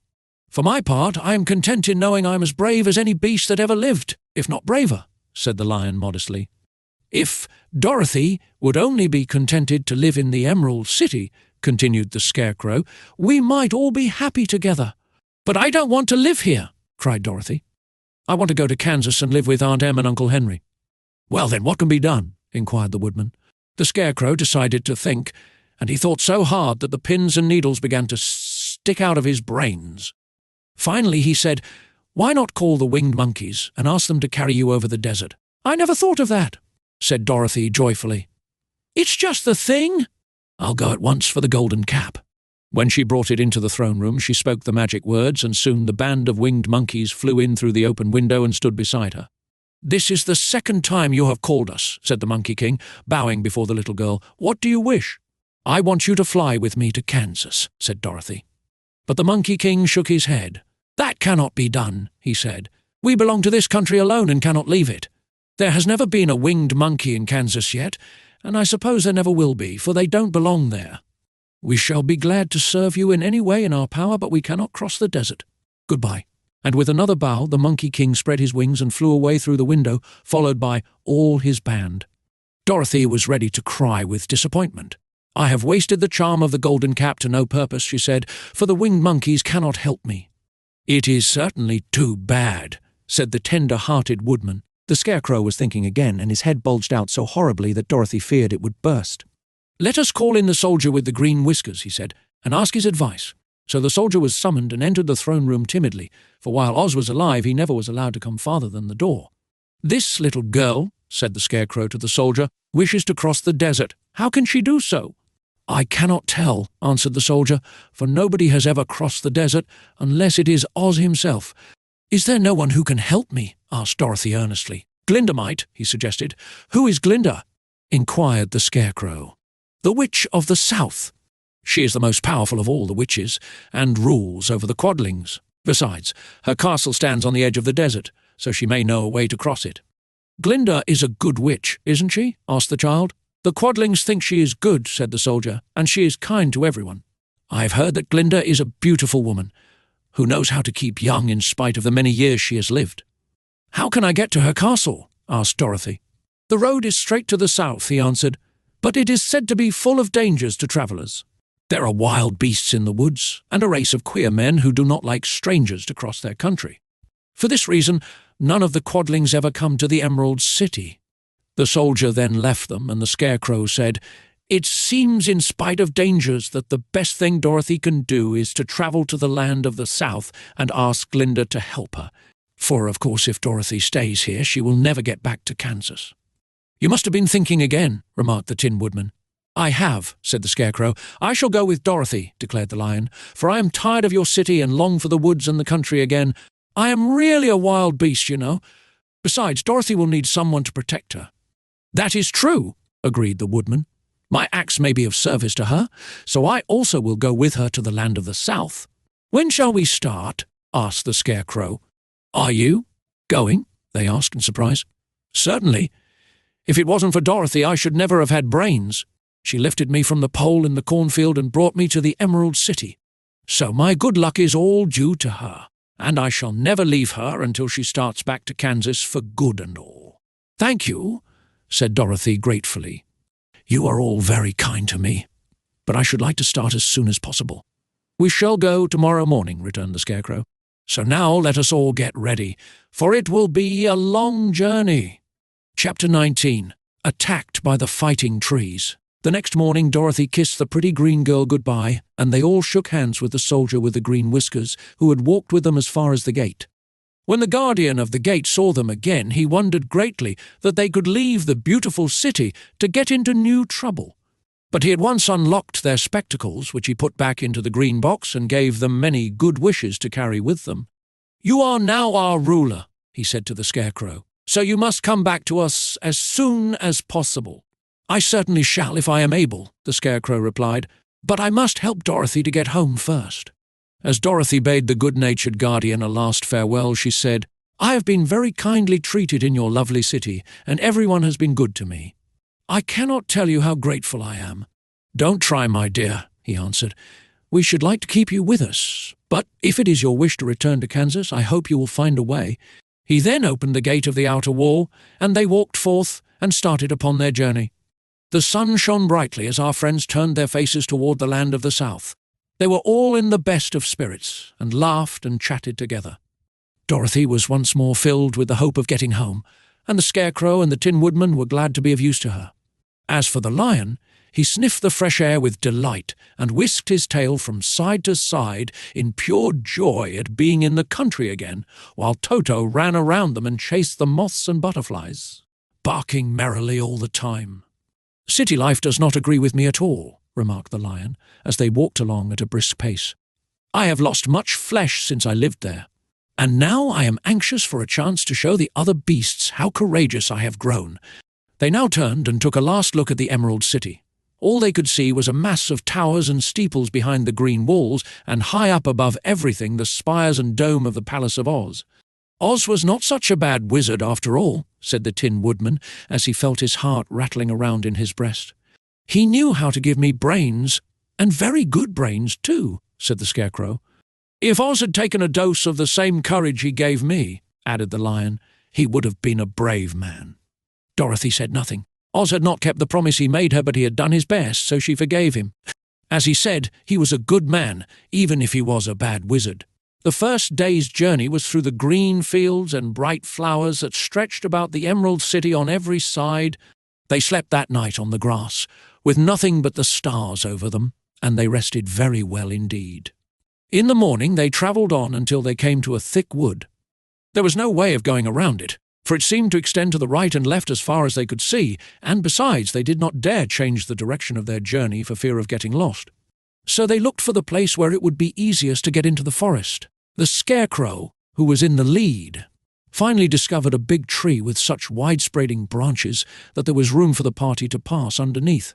For my part, I am content in knowing I am as brave as any beast that ever lived, if not braver," said the Lion modestly. "If Dorothy would only be contented to live in the Emerald City," continued the Scarecrow, "we might all be happy together." "But I don't want to live here," cried Dorothy. "I want to go to Kansas and live with Aunt Em and Uncle Henry." "Well, then, what can be done?" inquired the Woodman. The Scarecrow decided to think, and he thought so hard that the pins and needles began to stick out of his brains. Finally he said, Why not call the winged monkeys and ask them to carry you over the desert?" "I never thought of that," said Dorothy joyfully. "It's just the thing." "I'll go at once for the golden cap." When she brought it into the throne room, she spoke the magic words, and soon the band of winged monkeys flew in through the open window and stood beside her. "This is the second time you have called us," said the Monkey King, bowing before the little girl. "What do you wish?" "I want you to fly with me to Kansas," said Dorothy. But the Monkey King shook his head. "That cannot be done," he said. "We belong to this country alone and cannot leave it. There has never been a winged monkey in Kansas yet, and I suppose there never will be, for they don't belong there. We shall be glad to serve you in any way in our power, but we cannot cross the desert. Goodbye." And with another bow, the Monkey King spread his wings and flew away through the window, followed by all his band. Dorothy was ready to cry with disappointment. "I have wasted the charm of the golden cap to no purpose," she said, "for the winged monkeys cannot help me." "It is certainly too bad," said the tender-hearted Woodman. The Scarecrow was thinking again, and his head bulged out so horribly that Dorothy feared it would burst. "Let us call in the soldier with the green whiskers," he said, "and ask his advice." So the soldier was summoned and entered the throne room timidly, for while Oz was alive he never was allowed to come farther than the door. "This little girl," said the Scarecrow to the soldier, "wishes to cross the desert. How can she do so?" "I cannot tell," answered the soldier, "for nobody has ever crossed the desert unless it is Oz himself." "Is there no one who can help me?" asked Dorothy earnestly. "Glinda might," he suggested. "Who is Glinda?" inquired the Scarecrow. "The Witch of the South. She is the most powerful of all the witches, and rules over the Quadlings. Besides, her castle stands on the edge of the desert, so she may know a way to cross it." "Glinda is a good witch, isn't she?" asked the child. "The Quadlings think she is good," said the soldier, "and she is kind to everyone. I have heard that Glinda is a beautiful woman, who knows how to keep young in spite of the many years she has lived." "How can I get to her castle?" asked Dorothy. "The road is straight to the south," he answered, "but it is said to be full of dangers to travellers. There are wild beasts in the woods, and a race of queer men who do not like strangers to cross their country. For this reason, none of the Quadlings ever come to the Emerald City." The soldier then left them, and the Scarecrow said, "It seems, in spite of dangers, that the best thing Dorothy can do is to travel to the land of the South and ask Glinda to help her. For, of course, if Dorothy stays here, she will never get back to Kansas." "You must have been thinking again," remarked the Tin Woodman. "I have," said the Scarecrow. "I shall go with Dorothy," declared the Lion, "for I am tired of your city and long for the woods and the country again. I am really a wild beast, you know. Besides, Dorothy will need someone to protect her." "That is true," agreed the Woodman. "My axe may be of service to her, so I also will go with her to the land of the South." "When shall we start?" asked the Scarecrow. "Are you going?" they asked in surprise. "Certainly. If it wasn't for Dorothy, I should never have had brains. She lifted me from the pole in the cornfield and brought me to the Emerald City. So my good luck is all due to her, and I shall never leave her until she starts back to Kansas for good and all." "Thank you," said Dorothy gratefully. "You are all very kind to me, but I should like to start as soon as possible." "We shall go tomorrow morning," returned the Scarecrow. "So now let us all get ready, for it will be a long journey." Chapter 19. Attacked by the Fighting Trees. The next morning Dorothy kissed the pretty green girl goodbye, and they all shook hands with the soldier with the green whiskers, who had walked with them as far as the gate. When the guardian of the gate saw them again, he wondered greatly that they could leave the beautiful city to get into new trouble. But he at once unlocked their spectacles, which he put back into the green box, and gave them many good wishes to carry with them. "You are now our ruler," he said to the Scarecrow, "so you must come back to us as soon as possible." "I certainly shall if I am able," the Scarecrow replied, "but I must help Dorothy to get home first." As Dorothy bade the good-natured guardian a last farewell, she said, "I have been very kindly treated in your lovely city, and everyone has been good to me. I cannot tell you how grateful I am." "Don't try, my dear," he answered. "We should like to keep you with us, but if it is your wish to return to Kansas, I hope you will find a way." He then opened the gate of the outer wall, and they walked forth and started upon their journey. The sun shone brightly as our friends turned their faces toward the land of the South. They were all in the best of spirits, and laughed and chatted together. Dorothy was once more filled with the hope of getting home, and the Scarecrow and the Tin Woodman were glad to be of use to her. As for the Lion, He sniffed the fresh air with delight and whisked his tail from side to side in pure joy at being in the country again, while Toto ran around them and chased the moths and butterflies, barking merrily all the time. "City life does not agree with me at all," remarked the lion, as they walked along at a brisk pace. "I have lost much flesh since I lived there, and now I am anxious for a chance to show the other beasts how courageous I have grown." They now turned and took a last look at the Emerald City. All they could see was a mass of towers and steeples behind the green walls, and high up above everything the spires and dome of the Palace of Oz. "Oz was not such a bad wizard after all," said the Tin Woodman, as he felt his heart rattling around in his breast. "He knew how to give me brains, and very good brains too," said the Scarecrow. "If Oz had taken a dose of the same courage he gave me," added the lion, "he would have been a brave man." Dorothy said nothing. Oz had not kept the promise he made her, but he had done his best, so she forgave him. As he said, he was a good man, even if he was a bad wizard. The first day's journey was through the green fields and bright flowers that stretched about the Emerald City on every side. They slept that night on the grass, with nothing but the stars over them, and they rested very well indeed. In the morning they travelled on until they came to a thick wood. There was no way of going around it, for it seemed to extend to the right and left as far as they could see, and besides they did not dare change the direction of their journey for fear of getting lost. So they looked for the place where it would be easiest to get into the forest. The Scarecrow, who was in the lead, finally discovered a big tree with such wide-spreading branches that there was room for the party to pass underneath.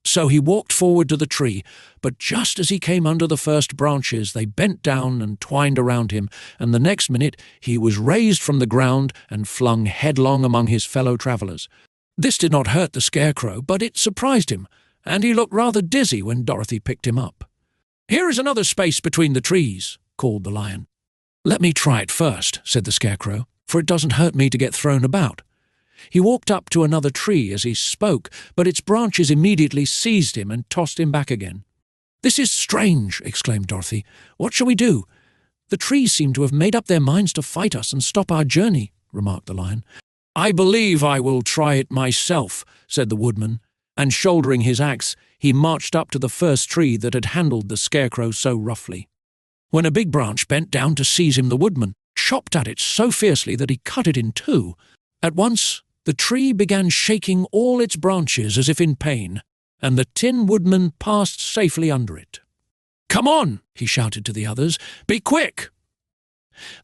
So he walked forward to the tree, but just as he came under the first branches they bent down and twined around him, and the next minute he was raised from the ground and flung headlong among his fellow travellers. This did not hurt the Scarecrow, but it surprised him, and he looked rather dizzy when Dorothy picked him up. "Here is another space between the trees," called the lion. "Let me try it first," said the Scarecrow, "for it doesn't hurt me to get thrown about." He walked up to another tree as he spoke, but its branches immediately seized him and tossed him back again. "This is strange," exclaimed Dorothy. "What shall we do?" "The trees seem to have made up their minds to fight us and stop our journey," remarked the lion. "I believe I will try it myself," said the Woodman, and shouldering his axe, he marched up to the first tree that had handled the Scarecrow so roughly. When a big branch bent down to seize him, the Woodman chopped at it so fiercely that he cut it in two. At once the tree began shaking all its branches as if in pain, and the Tin Woodman passed safely under it. "Come on," he shouted to the others. "Be quick!"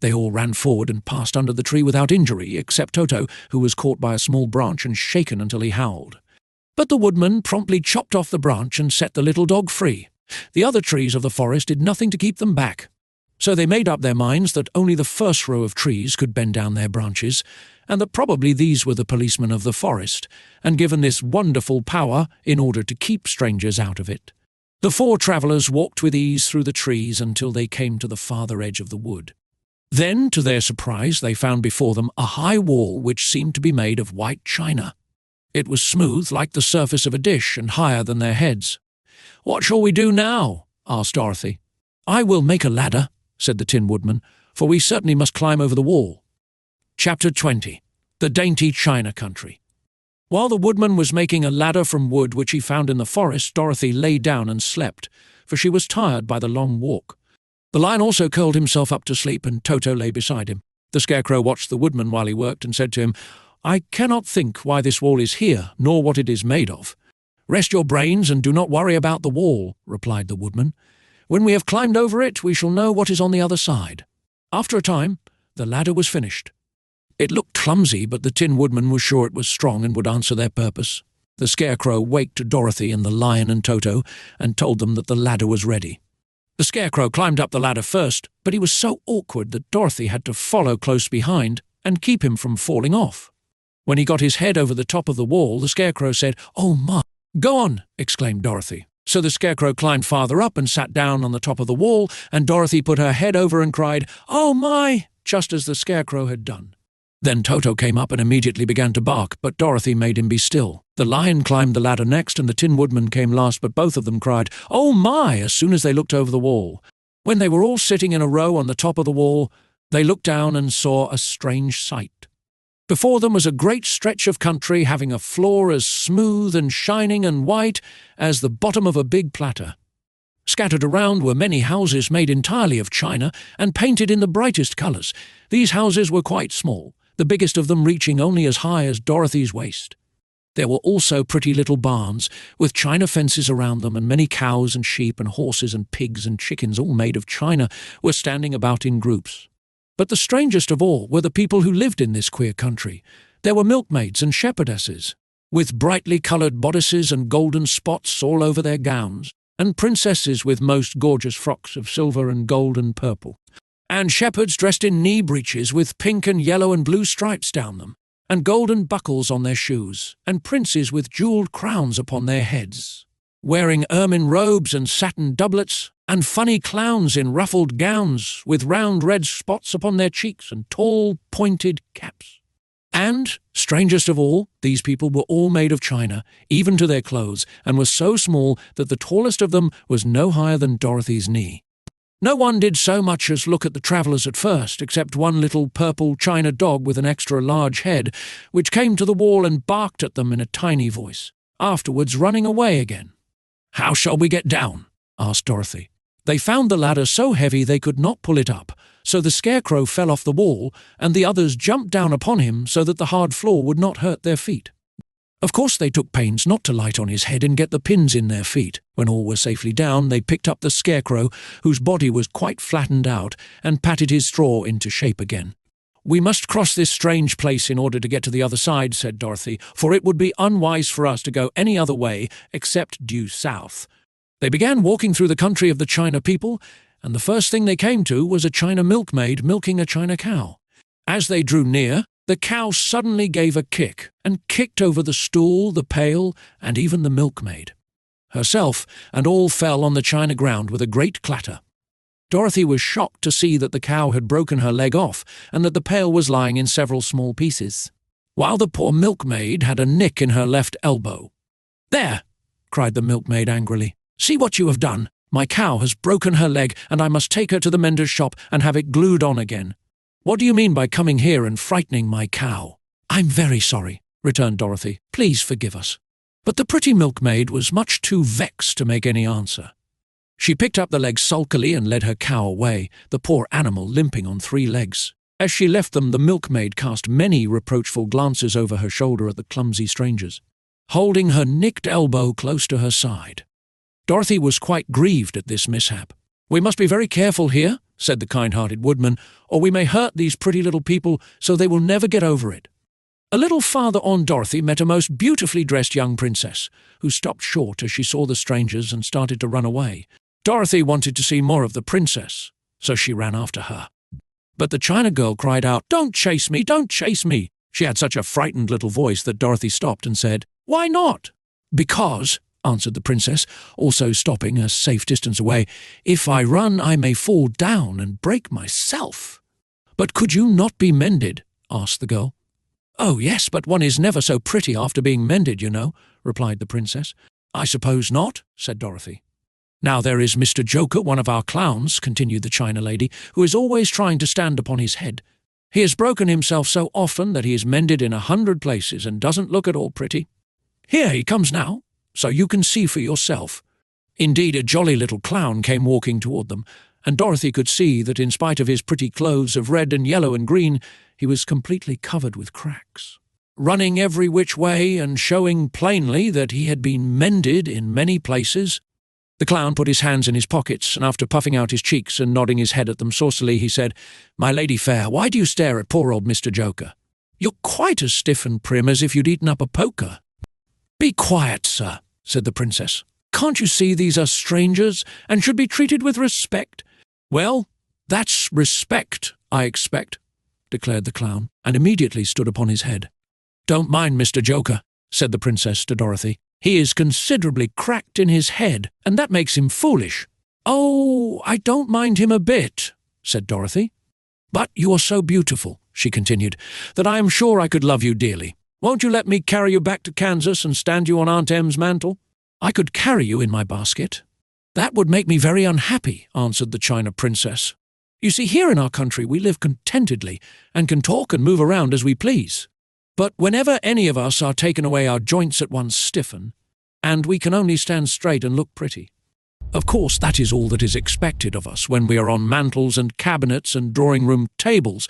They all ran forward and passed under the tree without injury, except Toto, who was caught by a small branch and shaken until he howled. But the Woodman promptly chopped off the branch and set the little dog free. The other trees of the forest did nothing to keep them back. So they made up their minds that only the first row of trees could bend down their branches, and that probably these were the policemen of the forest, and given this wonderful power in order to keep strangers out of it. The four travellers walked with ease through the trees until they came to the farther edge of the wood. Then, to their surprise, they found before them a high wall which seemed to be made of white china. It was smooth like the surface of a dish and higher than their heads. "What shall we do now?" asked Dorothy. "I will make a ladder," said the Tin Woodman, "for we certainly must climb over the wall." Chapter 20. The Dainty China Country. While the Woodman was making a ladder from wood which he found in the forest, Dorothy lay down and slept, for she was tired by the long walk. The lion also curled himself up to sleep, and Toto lay beside him. The Scarecrow watched the Woodman while he worked and said to him, "I cannot think why this wall is here, nor what it is made of." "Rest your brains and do not worry about the wall," replied the Woodman. "When we have climbed over it, we shall know what is on the other side." After a time, the ladder was finished. It looked clumsy, but the Tin Woodman was sure it was strong and would answer their purpose. The Scarecrow waked Dorothy and the lion and Toto and told them that the ladder was ready. The Scarecrow climbed up the ladder first, but he was so awkward that Dorothy had to follow close behind and keep him from falling off. When he got his head over the top of the wall, the Scarecrow said, "Oh my!" "Go on!" exclaimed Dorothy. So the Scarecrow climbed farther up and sat down on the top of the wall, and Dorothy put her head over and cried, "Oh my!" just as the Scarecrow had done. Then Toto came up and immediately began to bark, but Dorothy made him be still. The lion climbed the ladder next, and the Tin Woodman came last, but both of them cried, "Oh my!" as soon as they looked over the wall. When they were all sitting in a row on the top of the wall, they looked down and saw a strange sight. Before them was a great stretch of country having a floor as smooth and shining and white as the bottom of a big platter. Scattered around were many houses made entirely of china and painted in the brightest colours. These houses were quite small, the biggest of them reaching only as high as Dorothy's waist. There were also pretty little barns, with china fences around them, and many cows and sheep and horses and pigs and chickens, all made of china, were standing about in groups. But the strangest of all were the people who lived in this queer country. There were milkmaids and shepherdesses, with brightly coloured bodices and golden spots all over their gowns, and princesses with most gorgeous frocks of silver and gold and purple, and shepherds dressed in knee breeches with pink and yellow and blue stripes down them, and golden buckles on their shoes, and princes with jewelled crowns upon their heads, wearing ermine robes and satin doublets, and funny clowns in ruffled gowns with round red spots upon their cheeks and tall, pointed caps. And, strangest of all, these people were all made of china, even to their clothes, and were so small that the tallest of them was no higher than Dorothy's knee. No one did so much as look at the travellers at first, except one little purple china dog with an extra large head, which came to the wall and barked at them in a tiny voice, afterwards running away again. "How shall we get down?" asked Dorothy. They found the ladder so heavy they could not pull it up, so the Scarecrow fell off the wall, and the others jumped down upon him so that the hard floor would not hurt their feet. Of course they took pains not to light on his head and get the pins in their feet. When all were safely down, they picked up the Scarecrow, whose body was quite flattened out, and patted his straw into shape again. "We must cross this strange place in order to get to the other side," said Dorothy, "for it would be unwise for us to go any other way except due south." They began walking through the country of the China people, and the first thing they came to was a China milkmaid milking a China cow. As they drew near, the cow suddenly gave a kick, and kicked over the stool, the pail, and even the milkmaid herself, and all fell on the china ground with a great clatter. Dorothy was shocked to see that the cow had broken her leg off, and that the pail was lying in several small pieces, while the poor milkmaid had a nick in her left elbow. "There!" cried the milkmaid angrily. "See what you have done! My cow has broken her leg, and I must take her to the mender's shop and have it glued on again. What do you mean by coming here and frightening my cow?" "I'm very sorry," returned Dorothy. "Please forgive us." But the pretty milkmaid was much too vexed to make any answer. She picked up the leg sulkily and led her cow away, the poor animal limping on 3 legs. As she left them, the milkmaid cast many reproachful glances over her shoulder at the clumsy strangers, holding her nicked elbow close to her side. Dorothy was quite grieved at this mishap. "We must be very careful here," said the kind-hearted Woodman, "or we may hurt these pretty little people so they will never get over it." A little farther on, Dorothy met a most beautifully dressed young princess, who stopped short as she saw the strangers and started to run away. Dorothy wanted to see more of the princess, so she ran after her. But the China girl cried out, "Don't chase me! Don't chase me!" She had such a frightened little voice that Dorothy stopped and said, "Why not?" "Because," answered the princess, also stopping a safe distance away, "if I run I may fall down and break myself." "But could you not be mended?" asked the girl. "Oh, yes, but one is never so pretty after being mended, you know," replied the princess. "I suppose not," said Dorothy. "Now there is Mr. Joker, one of our clowns," continued the China lady, "who is always trying to stand upon his head. He has broken himself so often that he is mended in 100 places and doesn't look at all pretty. Here he comes now, so you can see for yourself." Indeed, a jolly little clown came walking toward them, and Dorothy could see that in spite of his pretty clothes of red and yellow and green, he was completely covered with cracks, running every which way and showing plainly that he had been mended in many places. The clown put his hands in his pockets, and after puffing out his cheeks and nodding his head at them saucily, he said, "My lady fair, why do you stare at poor old Mr. Joker? You're quite as stiff and prim as if you'd eaten up a poker." "Be quiet, sir," said the princess. "Can't you see these are strangers, and should be treated with respect?" "Well, that's respect, I expect," declared the clown, and immediately stood upon his head. "Don't mind Mr. Joker," said the princess to Dorothy. "He is considerably cracked in his head, and that makes him foolish." "Oh, I don't mind him a bit," said Dorothy. "But you are so beautiful," she continued, "that I am sure I could love you dearly. Won't you let me carry you back to Kansas and stand you on Aunt Em's mantle?" "I could carry you in my basket." "That would make me very unhappy," answered the China princess. "You see, here in our country we live contentedly, and can talk and move around as we please. But whenever any of us are taken away, our joints at once stiffen, and we can only stand straight and look pretty. Of course, that is all that is expected of us when we are on mantels and cabinets and drawing-room tables,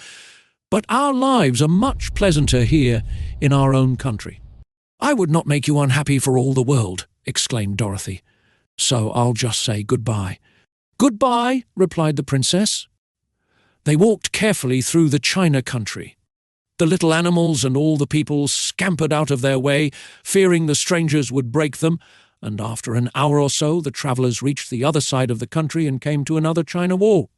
but our lives are much pleasanter here in our own country. I would not make you unhappy for all the world, exclaimed Dorothy, so I'll just say goodbye. Goodbye, replied the princess. They walked carefully through the China country. The little animals and all the people scampered out of their way, fearing the strangers would break them, and after an hour or so the travellers reached the other side of the country and came to another China wall.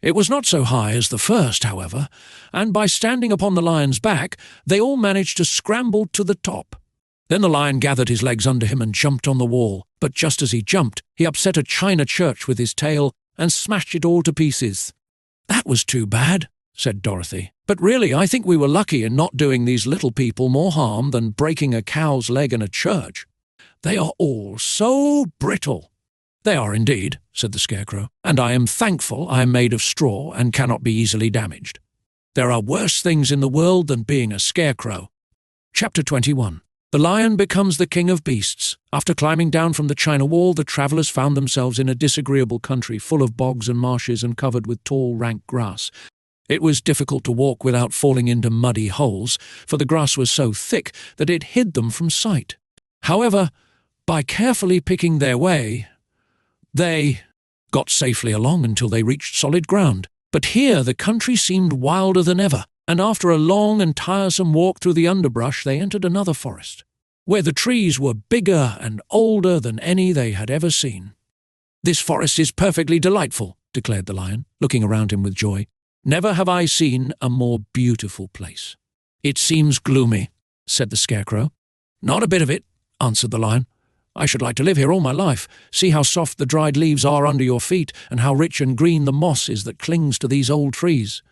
It was not so high as the first, however, and by standing upon the lion's back, they all managed to scramble to the top. Then the lion gathered his legs under him and jumped on the wall, but just as he jumped, he upset a china church with his tail and smashed it all to pieces. That was too bad, said Dorothy. But really, I think we were lucky in not doing these little people more harm than breaking a cow's leg in a church. They are all so brittle. They are indeed, said the Scarecrow, and I am thankful I am made of straw and cannot be easily damaged. There are worse things in the world than being a scarecrow. Chapter 21. The lion becomes the king of beasts. After climbing down from the China wall, the travellers found themselves in a disagreeable country full of bogs and marshes and covered with tall, rank grass. It was difficult to walk without falling into muddy holes, for the grass was so thick that it hid them from sight. However, by carefully picking their way, they got safely along until they reached solid ground. But here the country seemed wilder than ever, and after a long and tiresome walk through the underbrush they entered another forest, where the trees were bigger and older than any they had ever seen. "This forest is perfectly delightful," declared the lion, looking around him with joy. "Never have I seen a more beautiful place." "It seems gloomy," said the Scarecrow. "Not a bit of it," answered the lion. "I should like to live here all my life. See how soft the dried leaves are under your feet, and how rich and green the moss is that clings to these old trees.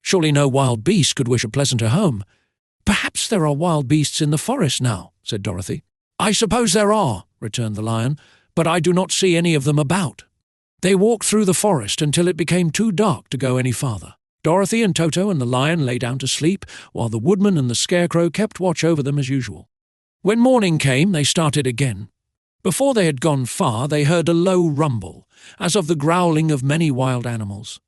Surely no wild beast could wish a pleasanter home." "Perhaps there are wild beasts in the forest now," said Dorothy. "I suppose there are," returned the lion, "but I do not see any of them about." They walked through the forest until it became too dark to go any farther. Dorothy and Toto and the lion lay down to sleep, while the Woodman and the Scarecrow kept watch over them as usual. When morning came, they started again. Before they had gone far, they heard a low rumble, as of the growling of many wild animals.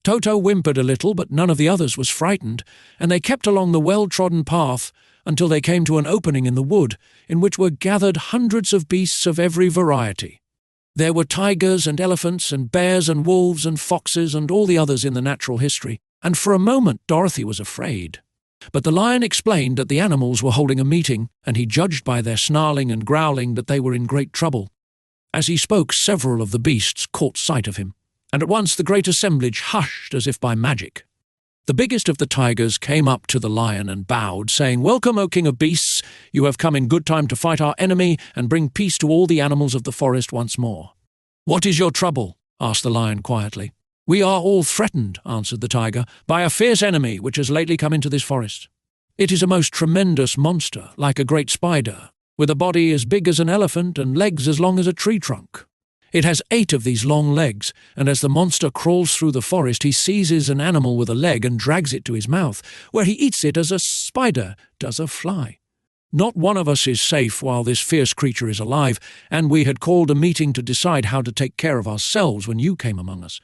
Toto whimpered a little, but none of the others was frightened, and they kept along the well-trodden path until they came to an opening in the wood, in which were gathered hundreds of beasts of every variety. There were tigers and elephants and bears and wolves and foxes and all the others in the natural history, and for a moment Dorothy was afraid. But the lion explained that the animals were holding a meeting, and he judged by their snarling and growling that they were in great trouble. As he spoke, several of the beasts caught sight of him, and at once the great assemblage hushed as if by magic. The biggest of the tigers came up to the lion and bowed, saying, "Welcome, O King of Beasts! You have come in good time to fight our enemy and bring peace to all the animals of the forest once more." "What is your trouble?" asked the lion quietly. "We are all threatened," answered the tiger, "by a fierce enemy which has lately come into this forest. It is a most tremendous monster, like a great spider, with a body as big as an elephant and legs as long as a tree trunk. It has 8 of these long legs, and as the monster crawls through the forest, he seizes an animal with a leg and drags it to his mouth, where he eats it as a spider does a fly. Not one of us is safe while this fierce creature is alive, and we had called a meeting to decide how to take care of ourselves when you came among us."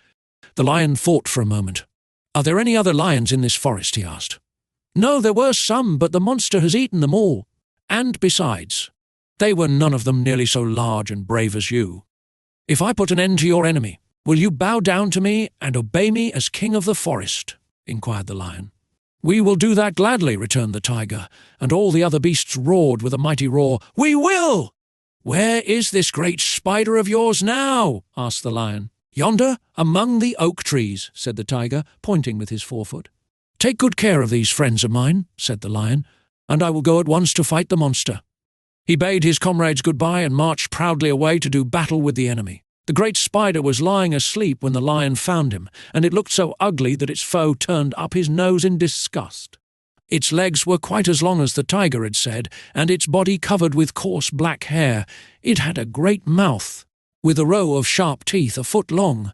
The lion thought for a moment. "Are there any other lions in this forest?" he asked. "No, there were some, but the monster has eaten them all. And besides, they were none of them nearly so large and brave as you. If I put an end to your enemy, will you bow down to me and obey me as king of the forest?" inquired the lion. "We will do that gladly," returned the tiger, and all the other beasts roared with a mighty roar, "We will!" "Where is this great spider of yours now?" asked the lion. "Yonder, among the oak trees," said the tiger, pointing with his forefoot. "Take good care of these friends of mine," said the lion, "and I will go at once to fight the monster." He bade his comrades goodbye and marched proudly away to do battle with the enemy. The great spider was lying asleep when the lion found him, and it looked so ugly that its foe turned up his nose in disgust. Its legs were quite as long as the tiger had said, and its body covered with coarse black hair. It had a great mouth, with a row of sharp teeth a foot long,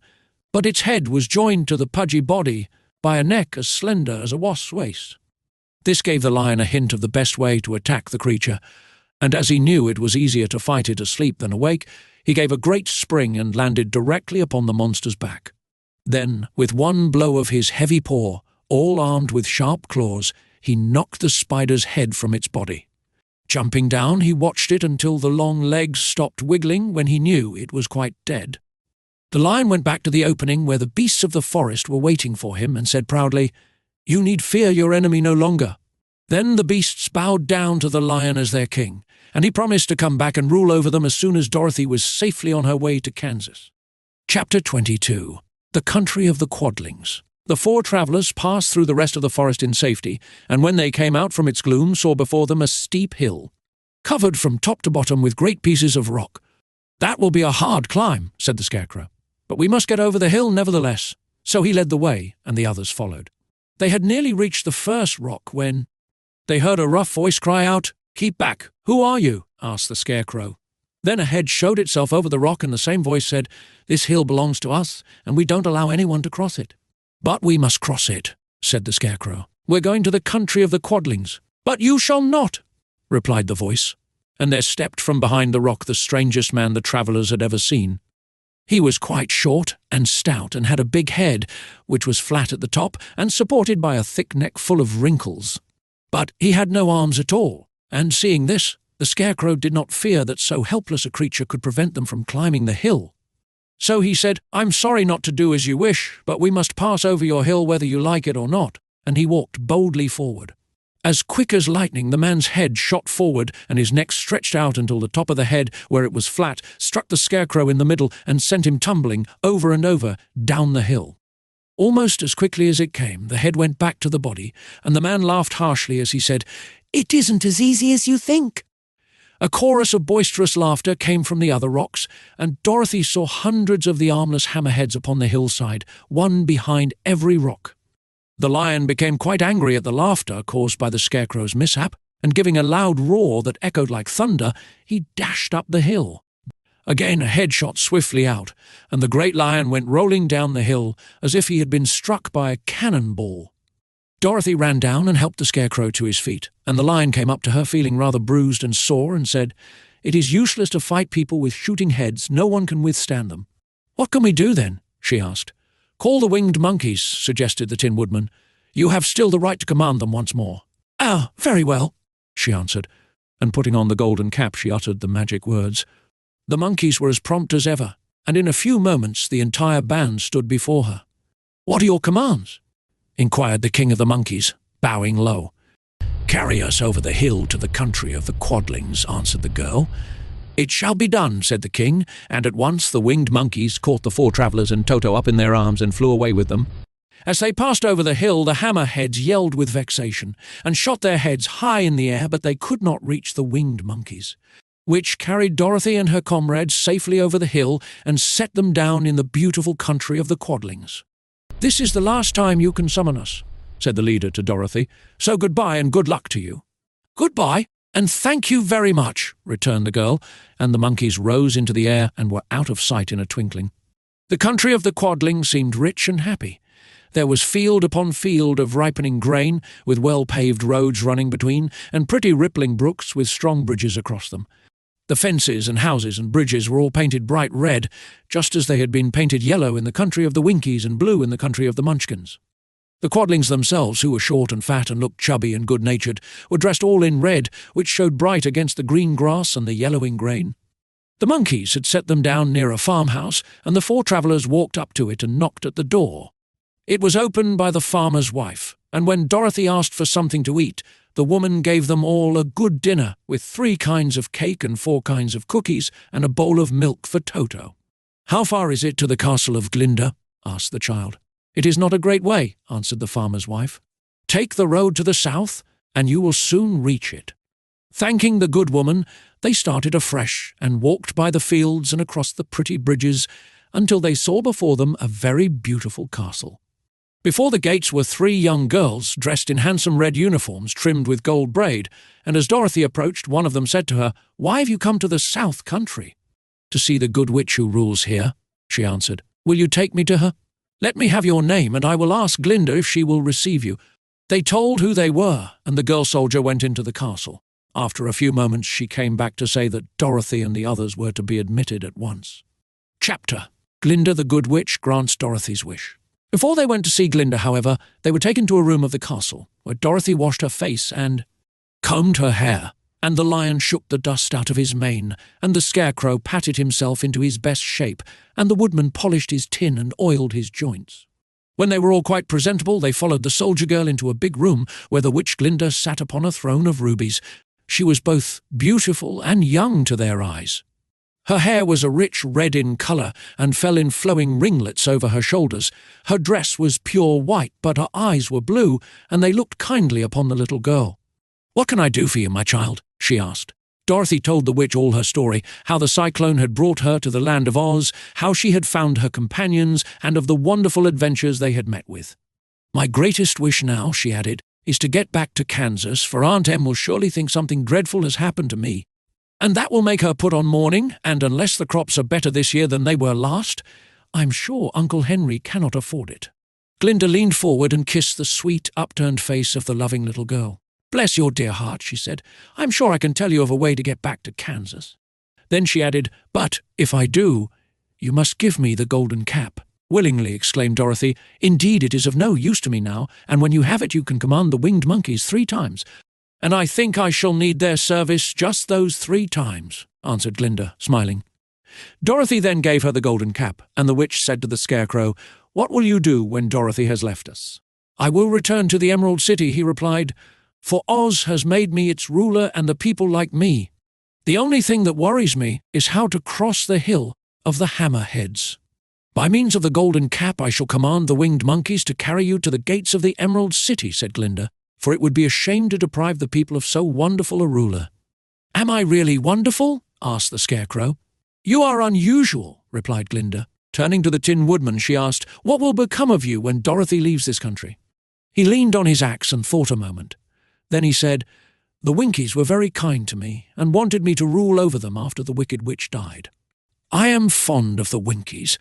but its head was joined to the pudgy body by a neck as slender as a wasp's waist. This gave the lion a hint of the best way to attack the creature, and as he knew it was easier to fight it asleep than awake, he gave a great spring and landed directly upon the monster's back. Then, with one blow of his heavy paw, all armed with sharp claws, he knocked the spider's head from its body. Jumping down, he watched it until the long legs stopped wiggling when he knew it was quite dead. The lion went back to the opening where the beasts of the forest were waiting for him and said proudly, "You need fear your enemy no longer." Then the beasts bowed down to the lion as their king, and he promised to come back and rule over them as soon as Dorothy was safely on her way to Kansas. Chapter 22. The Country of the Quadlings. The four travellers passed through the rest of the forest in safety, and when they came out from its gloom saw before them a steep hill, covered from top to bottom with great pieces of rock. "That will be a hard climb," said the Scarecrow, "but we must get over the hill nevertheless." So he led the way, and the others followed. They had nearly reached the first rock when they heard a rough voice cry out, "Keep back! Who are you?" asked the Scarecrow. Then a head showed itself over the rock, and the same voice said, "This hill belongs to us, and we don't allow anyone to cross it." "But we must cross it," said the Scarecrow. "We're going to the country of the Quadlings." "But you shall not," replied the voice, and there stepped from behind the rock the strangest man the travellers had ever seen. He was quite short and stout and had a big head, which was flat at the top and supported by a thick neck full of wrinkles. But he had no arms at all, and seeing this, the Scarecrow did not fear that so helpless a creature could prevent them from climbing the hill. So he said, "I'm sorry not to do as you wish, but we must pass over your hill whether you like it or not," and he walked boldly forward. As quick as lightning, the man's head shot forward, and his neck stretched out until the top of the head, where it was flat, struck the Scarecrow in the middle and sent him tumbling over and over down the hill. Almost as quickly as it came, the head went back to the body, and the man laughed harshly as he said, "It isn't as easy as you think." A chorus of boisterous laughter came from the other rocks, and Dorothy saw hundreds of the armless hammerheads upon the hillside, one behind every rock. The lion became quite angry at the laughter caused by the Scarecrow's mishap, and giving a loud roar that echoed like thunder, he dashed up the hill. Again a head shot swiftly out, and the great lion went rolling down the hill as if he had been struck by a cannonball. Dorothy ran down and helped the Scarecrow to his feet, and the lion came up to her feeling rather bruised and sore and said, "It is useless to fight people with shooting heads. No one can withstand them." "What can we do then?" she asked. "Call the winged monkeys," suggested the Tin Woodman. "You have still the right to command them once more." "Ah, very well," she answered, and putting on the golden cap she uttered the magic words. The monkeys were as prompt as ever, and in a few moments the entire band stood before her. "What are your commands?" inquired the King of the Monkeys, bowing low. "Carry us over the hill to the country of the Quadlings," answered the girl. "It shall be done," said the king, and at once the winged monkeys caught the four travellers and Toto up in their arms and flew away with them. As they passed over the hill, the hammerheads yelled with vexation and shot their heads high in the air, but they could not reach the winged monkeys, which carried Dorothy and her comrades safely over the hill and set them down in the beautiful country of the Quadlings. "This is the last time you can summon us," said the leader to Dorothy, "so goodbye and good luck to you." "Goodbye, and thank you very much," returned the girl, and the monkeys rose into the air and were out of sight in a twinkling. The country of the Quadlings seemed rich and happy. There was field upon field of ripening grain, with well-paved roads running between, and pretty rippling brooks with strong bridges across them. The fences and houses and bridges were all painted bright red, just as they had been painted yellow in the country of the Winkies and blue in the country of the Munchkins. The Quadlings themselves, who were short and fat and looked chubby and good-natured, were dressed all in red, which showed bright against the green grass and the yellowing grain. The monkeys had set them down near a farmhouse, and the four travellers walked up to it and knocked at the door. It was opened by the farmer's wife, and when Dorothy asked for something to eat, the woman gave them all a good dinner, with 3 kinds of cake and 4 kinds of cookies, and a bowl of milk for Toto. "How far is it to the castle of Glinda?" asked the child. "It is not a great way," answered the farmer's wife. "Take the road to the south, and you will soon reach it." Thanking the good woman, they started afresh, and walked by the fields and across the pretty bridges, until they saw before them a very beautiful castle. Before the gates were 3 young girls, dressed in handsome red uniforms trimmed with gold braid, and as Dorothy approached, one of them said to her, "Why have you come to the South Country?" "To see the good witch who rules here," she answered. "Will you take me to her? Let me have your name, and I will ask Glinda if she will receive you." They told who they were, and the girl soldier went into the castle. After a few moments, she came back to say that Dorothy and the others were to be admitted at once. Chapter: Glinda the Good Witch grants Dorothy's wish. Before they went to see Glinda, however, they were taken to a room of the castle, where Dorothy washed her face and combed her hair, and the lion shook the dust out of his mane, and the Scarecrow patted himself into his best shape, and the Woodman polished his tin and oiled his joints. When they were all quite presentable, they followed the soldier girl into a big room where the witch Glinda sat upon a throne of rubies. She was both beautiful and young to their eyes. Her hair was a rich red in colour and fell in flowing ringlets over her shoulders. Her dress was pure white, but her eyes were blue, and they looked kindly upon the little girl. "What can I do for you, my child?" she asked. Dorothy told the witch all her story, how the cyclone had brought her to the land of Oz, how she had found her companions, and of the wonderful adventures they had met with. "My greatest wish now," she added, "is to get back to Kansas, for Aunt Em will surely think something dreadful has happened to me. And that will make her put on mourning, and unless the crops are better this year than they were last, I'm sure Uncle Henry cannot afford it." Glinda leaned forward and kissed the sweet, upturned face of the loving little girl. "Bless your dear heart," she said. "I'm sure I can tell you of a way to get back to Kansas." Then she added, "But if I do, you must give me the golden cap." "Willingly," exclaimed Dorothy. "Indeed, it is of no use to me now, and when you have it you can command the winged monkeys 3 times. "And I think I shall need their service just those 3 times, answered Glinda, smiling. Dorothy then gave her the golden cap, and the witch said to the Scarecrow, "What will you do when Dorothy has left us?" "I will return to the Emerald City," he replied, "for Oz has made me its ruler and the people like me. The only thing that worries me is how to cross the hill of the Hammerheads. By means of the golden cap I shall command the winged monkeys to carry you to the gates of the Emerald City," said Glinda, "for it would be a shame to deprive the people of so wonderful a ruler." "Am I really wonderful?" asked the Scarecrow. "You are unusual," replied Glinda. Turning to the Tin Woodman, she asked, "What will become of you when Dorothy leaves this country?" He leaned on his axe and thought a moment. Then he said, "The Winkies were very kind to me and wanted me to rule over them after the Wicked Witch died. I am fond of the Winkies,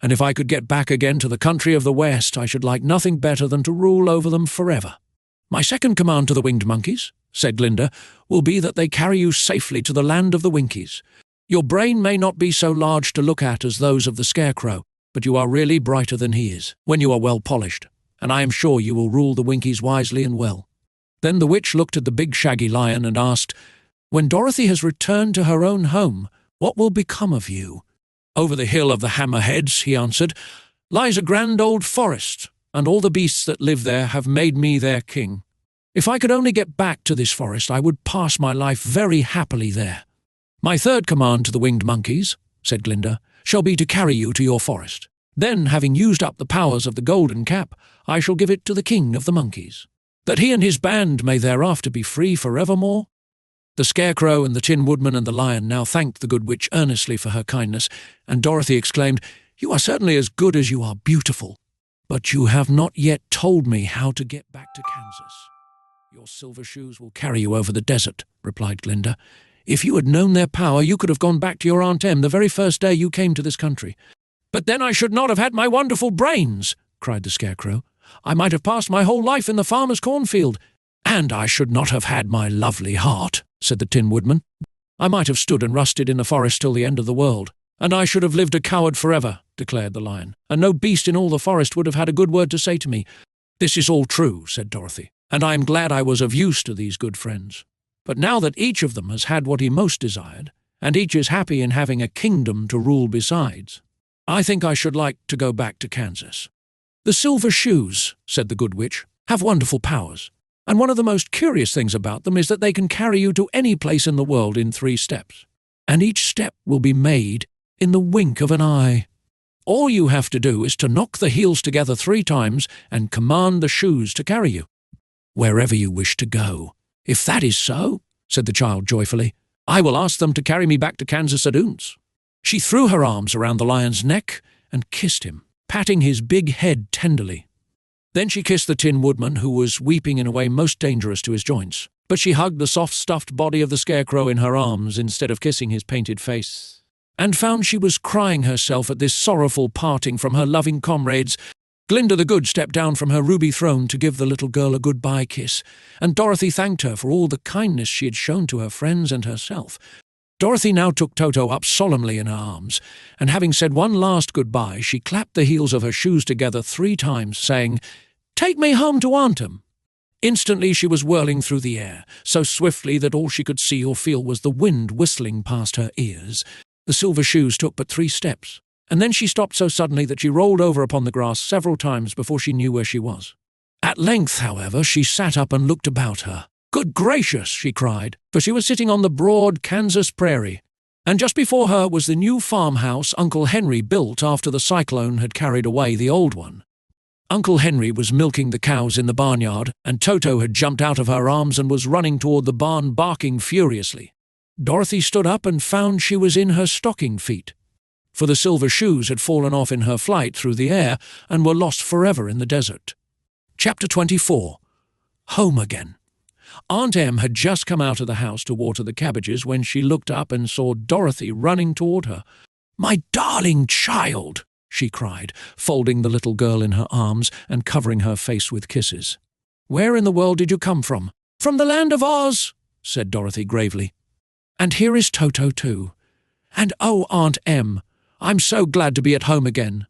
and if I could get back again to the country of the West, I should like nothing better than to rule over them forever. My second command to the winged monkeys," said Glinda, "will be that they carry you safely to the land of the Winkies. Your brain may not be so large to look at as those of the Scarecrow, but you are really brighter than he is, when you are well polished, and I am sure you will rule the Winkies wisely and well." Then the witch looked at the big shaggy lion and asked, "When Dorothy has returned to her own home, what will become of you?" "Over the hill of the Hammerheads," he answered, "lies a grand old forest, and all the beasts that live there have made me their king. If I could only get back to this forest, I would pass my life very happily there. My third command to the winged monkeys," said Glinda, "shall be to carry you to your forest. Then, having used up the powers of the golden cap, I shall give it to the king of the monkeys, that he and his band may thereafter be free forevermore." The Scarecrow and the Tin Woodman and the Lion now thanked the good witch earnestly for her kindness, and Dorothy exclaimed, "You are certainly as good as you are beautiful. But you have not yet told me how to get back to Kansas." "Your silver shoes will carry you over the desert," replied Glinda. "If you had known their power, you could have gone back to your Aunt Em the very first day you came to this country." "But then I should not have had my wonderful brains," cried the Scarecrow. "I might have passed my whole life in the farmer's cornfield." "And I should not have had my lovely heart," said the Tin Woodman. "I might have stood and rusted in the forest till the end of the world." "And I should have lived a coward forever," declared the Lion, "and no beast in all the forest would have had a good word to say to me." "This is all true," said Dorothy, "and I am glad I was of use to these good friends. But now that each of them has had what he most desired, and each is happy in having a kingdom to rule besides, I think I should like to go back to Kansas." "The silver shoes," said the good witch, "have wonderful powers, and one of the most curious things about them is that they can carry you to any place in the world in 3 steps, and each step will be made in the wink of an eye. All you have to do is to knock the heels together 3 times and command the shoes to carry you wherever you wish to go." "If that is so," said the child joyfully, "I will ask them to carry me back to Kansas at once." She threw her arms around the lion's neck and kissed him, patting his big head tenderly. Then she kissed the Tin Woodman, who was weeping in a way most dangerous to his joints, but she hugged the soft stuffed body of the Scarecrow in her arms instead of kissing his painted face, and found she was crying herself at this sorrowful parting from her loving comrades. Glinda the Good stepped down from her ruby throne to give the little girl a goodbye kiss, and Dorothy thanked her for all the kindness she had shown to her friends and herself. Dorothy now took Toto up solemnly in her arms, and having said one last goodbye, she clapped the heels of her shoes together 3 times, saying, "Take me home to Auntum." Instantly she was whirling through the air, so swiftly that all she could see or feel was the wind whistling past her ears. The silver shoes took but 3 steps, and then she stopped so suddenly that she rolled over upon the grass several times before she knew where she was. At length, however, she sat up and looked about her. "Good gracious!" she cried, for she was sitting on the broad Kansas prairie, and just before her was the new farmhouse Uncle Henry built after the cyclone had carried away the old one. Uncle Henry was milking the cows in the barnyard, and Toto had jumped out of her arms and was running toward the barn, barking furiously. Dorothy stood up and found she was in her stocking feet, for the silver shoes had fallen off in her flight through the air and were lost forever in the desert. Chapter 24. Home Again. Aunt Em had just come out of the house to water the cabbages when she looked up and saw Dorothy running toward her. "My darling child!" she cried, folding the little girl in her arms and covering her face with kisses. "Where in the world did you come from?" "From the land of Oz," said Dorothy gravely. "And here is Toto too. And oh, Aunt Em, I'm so glad to be at home again."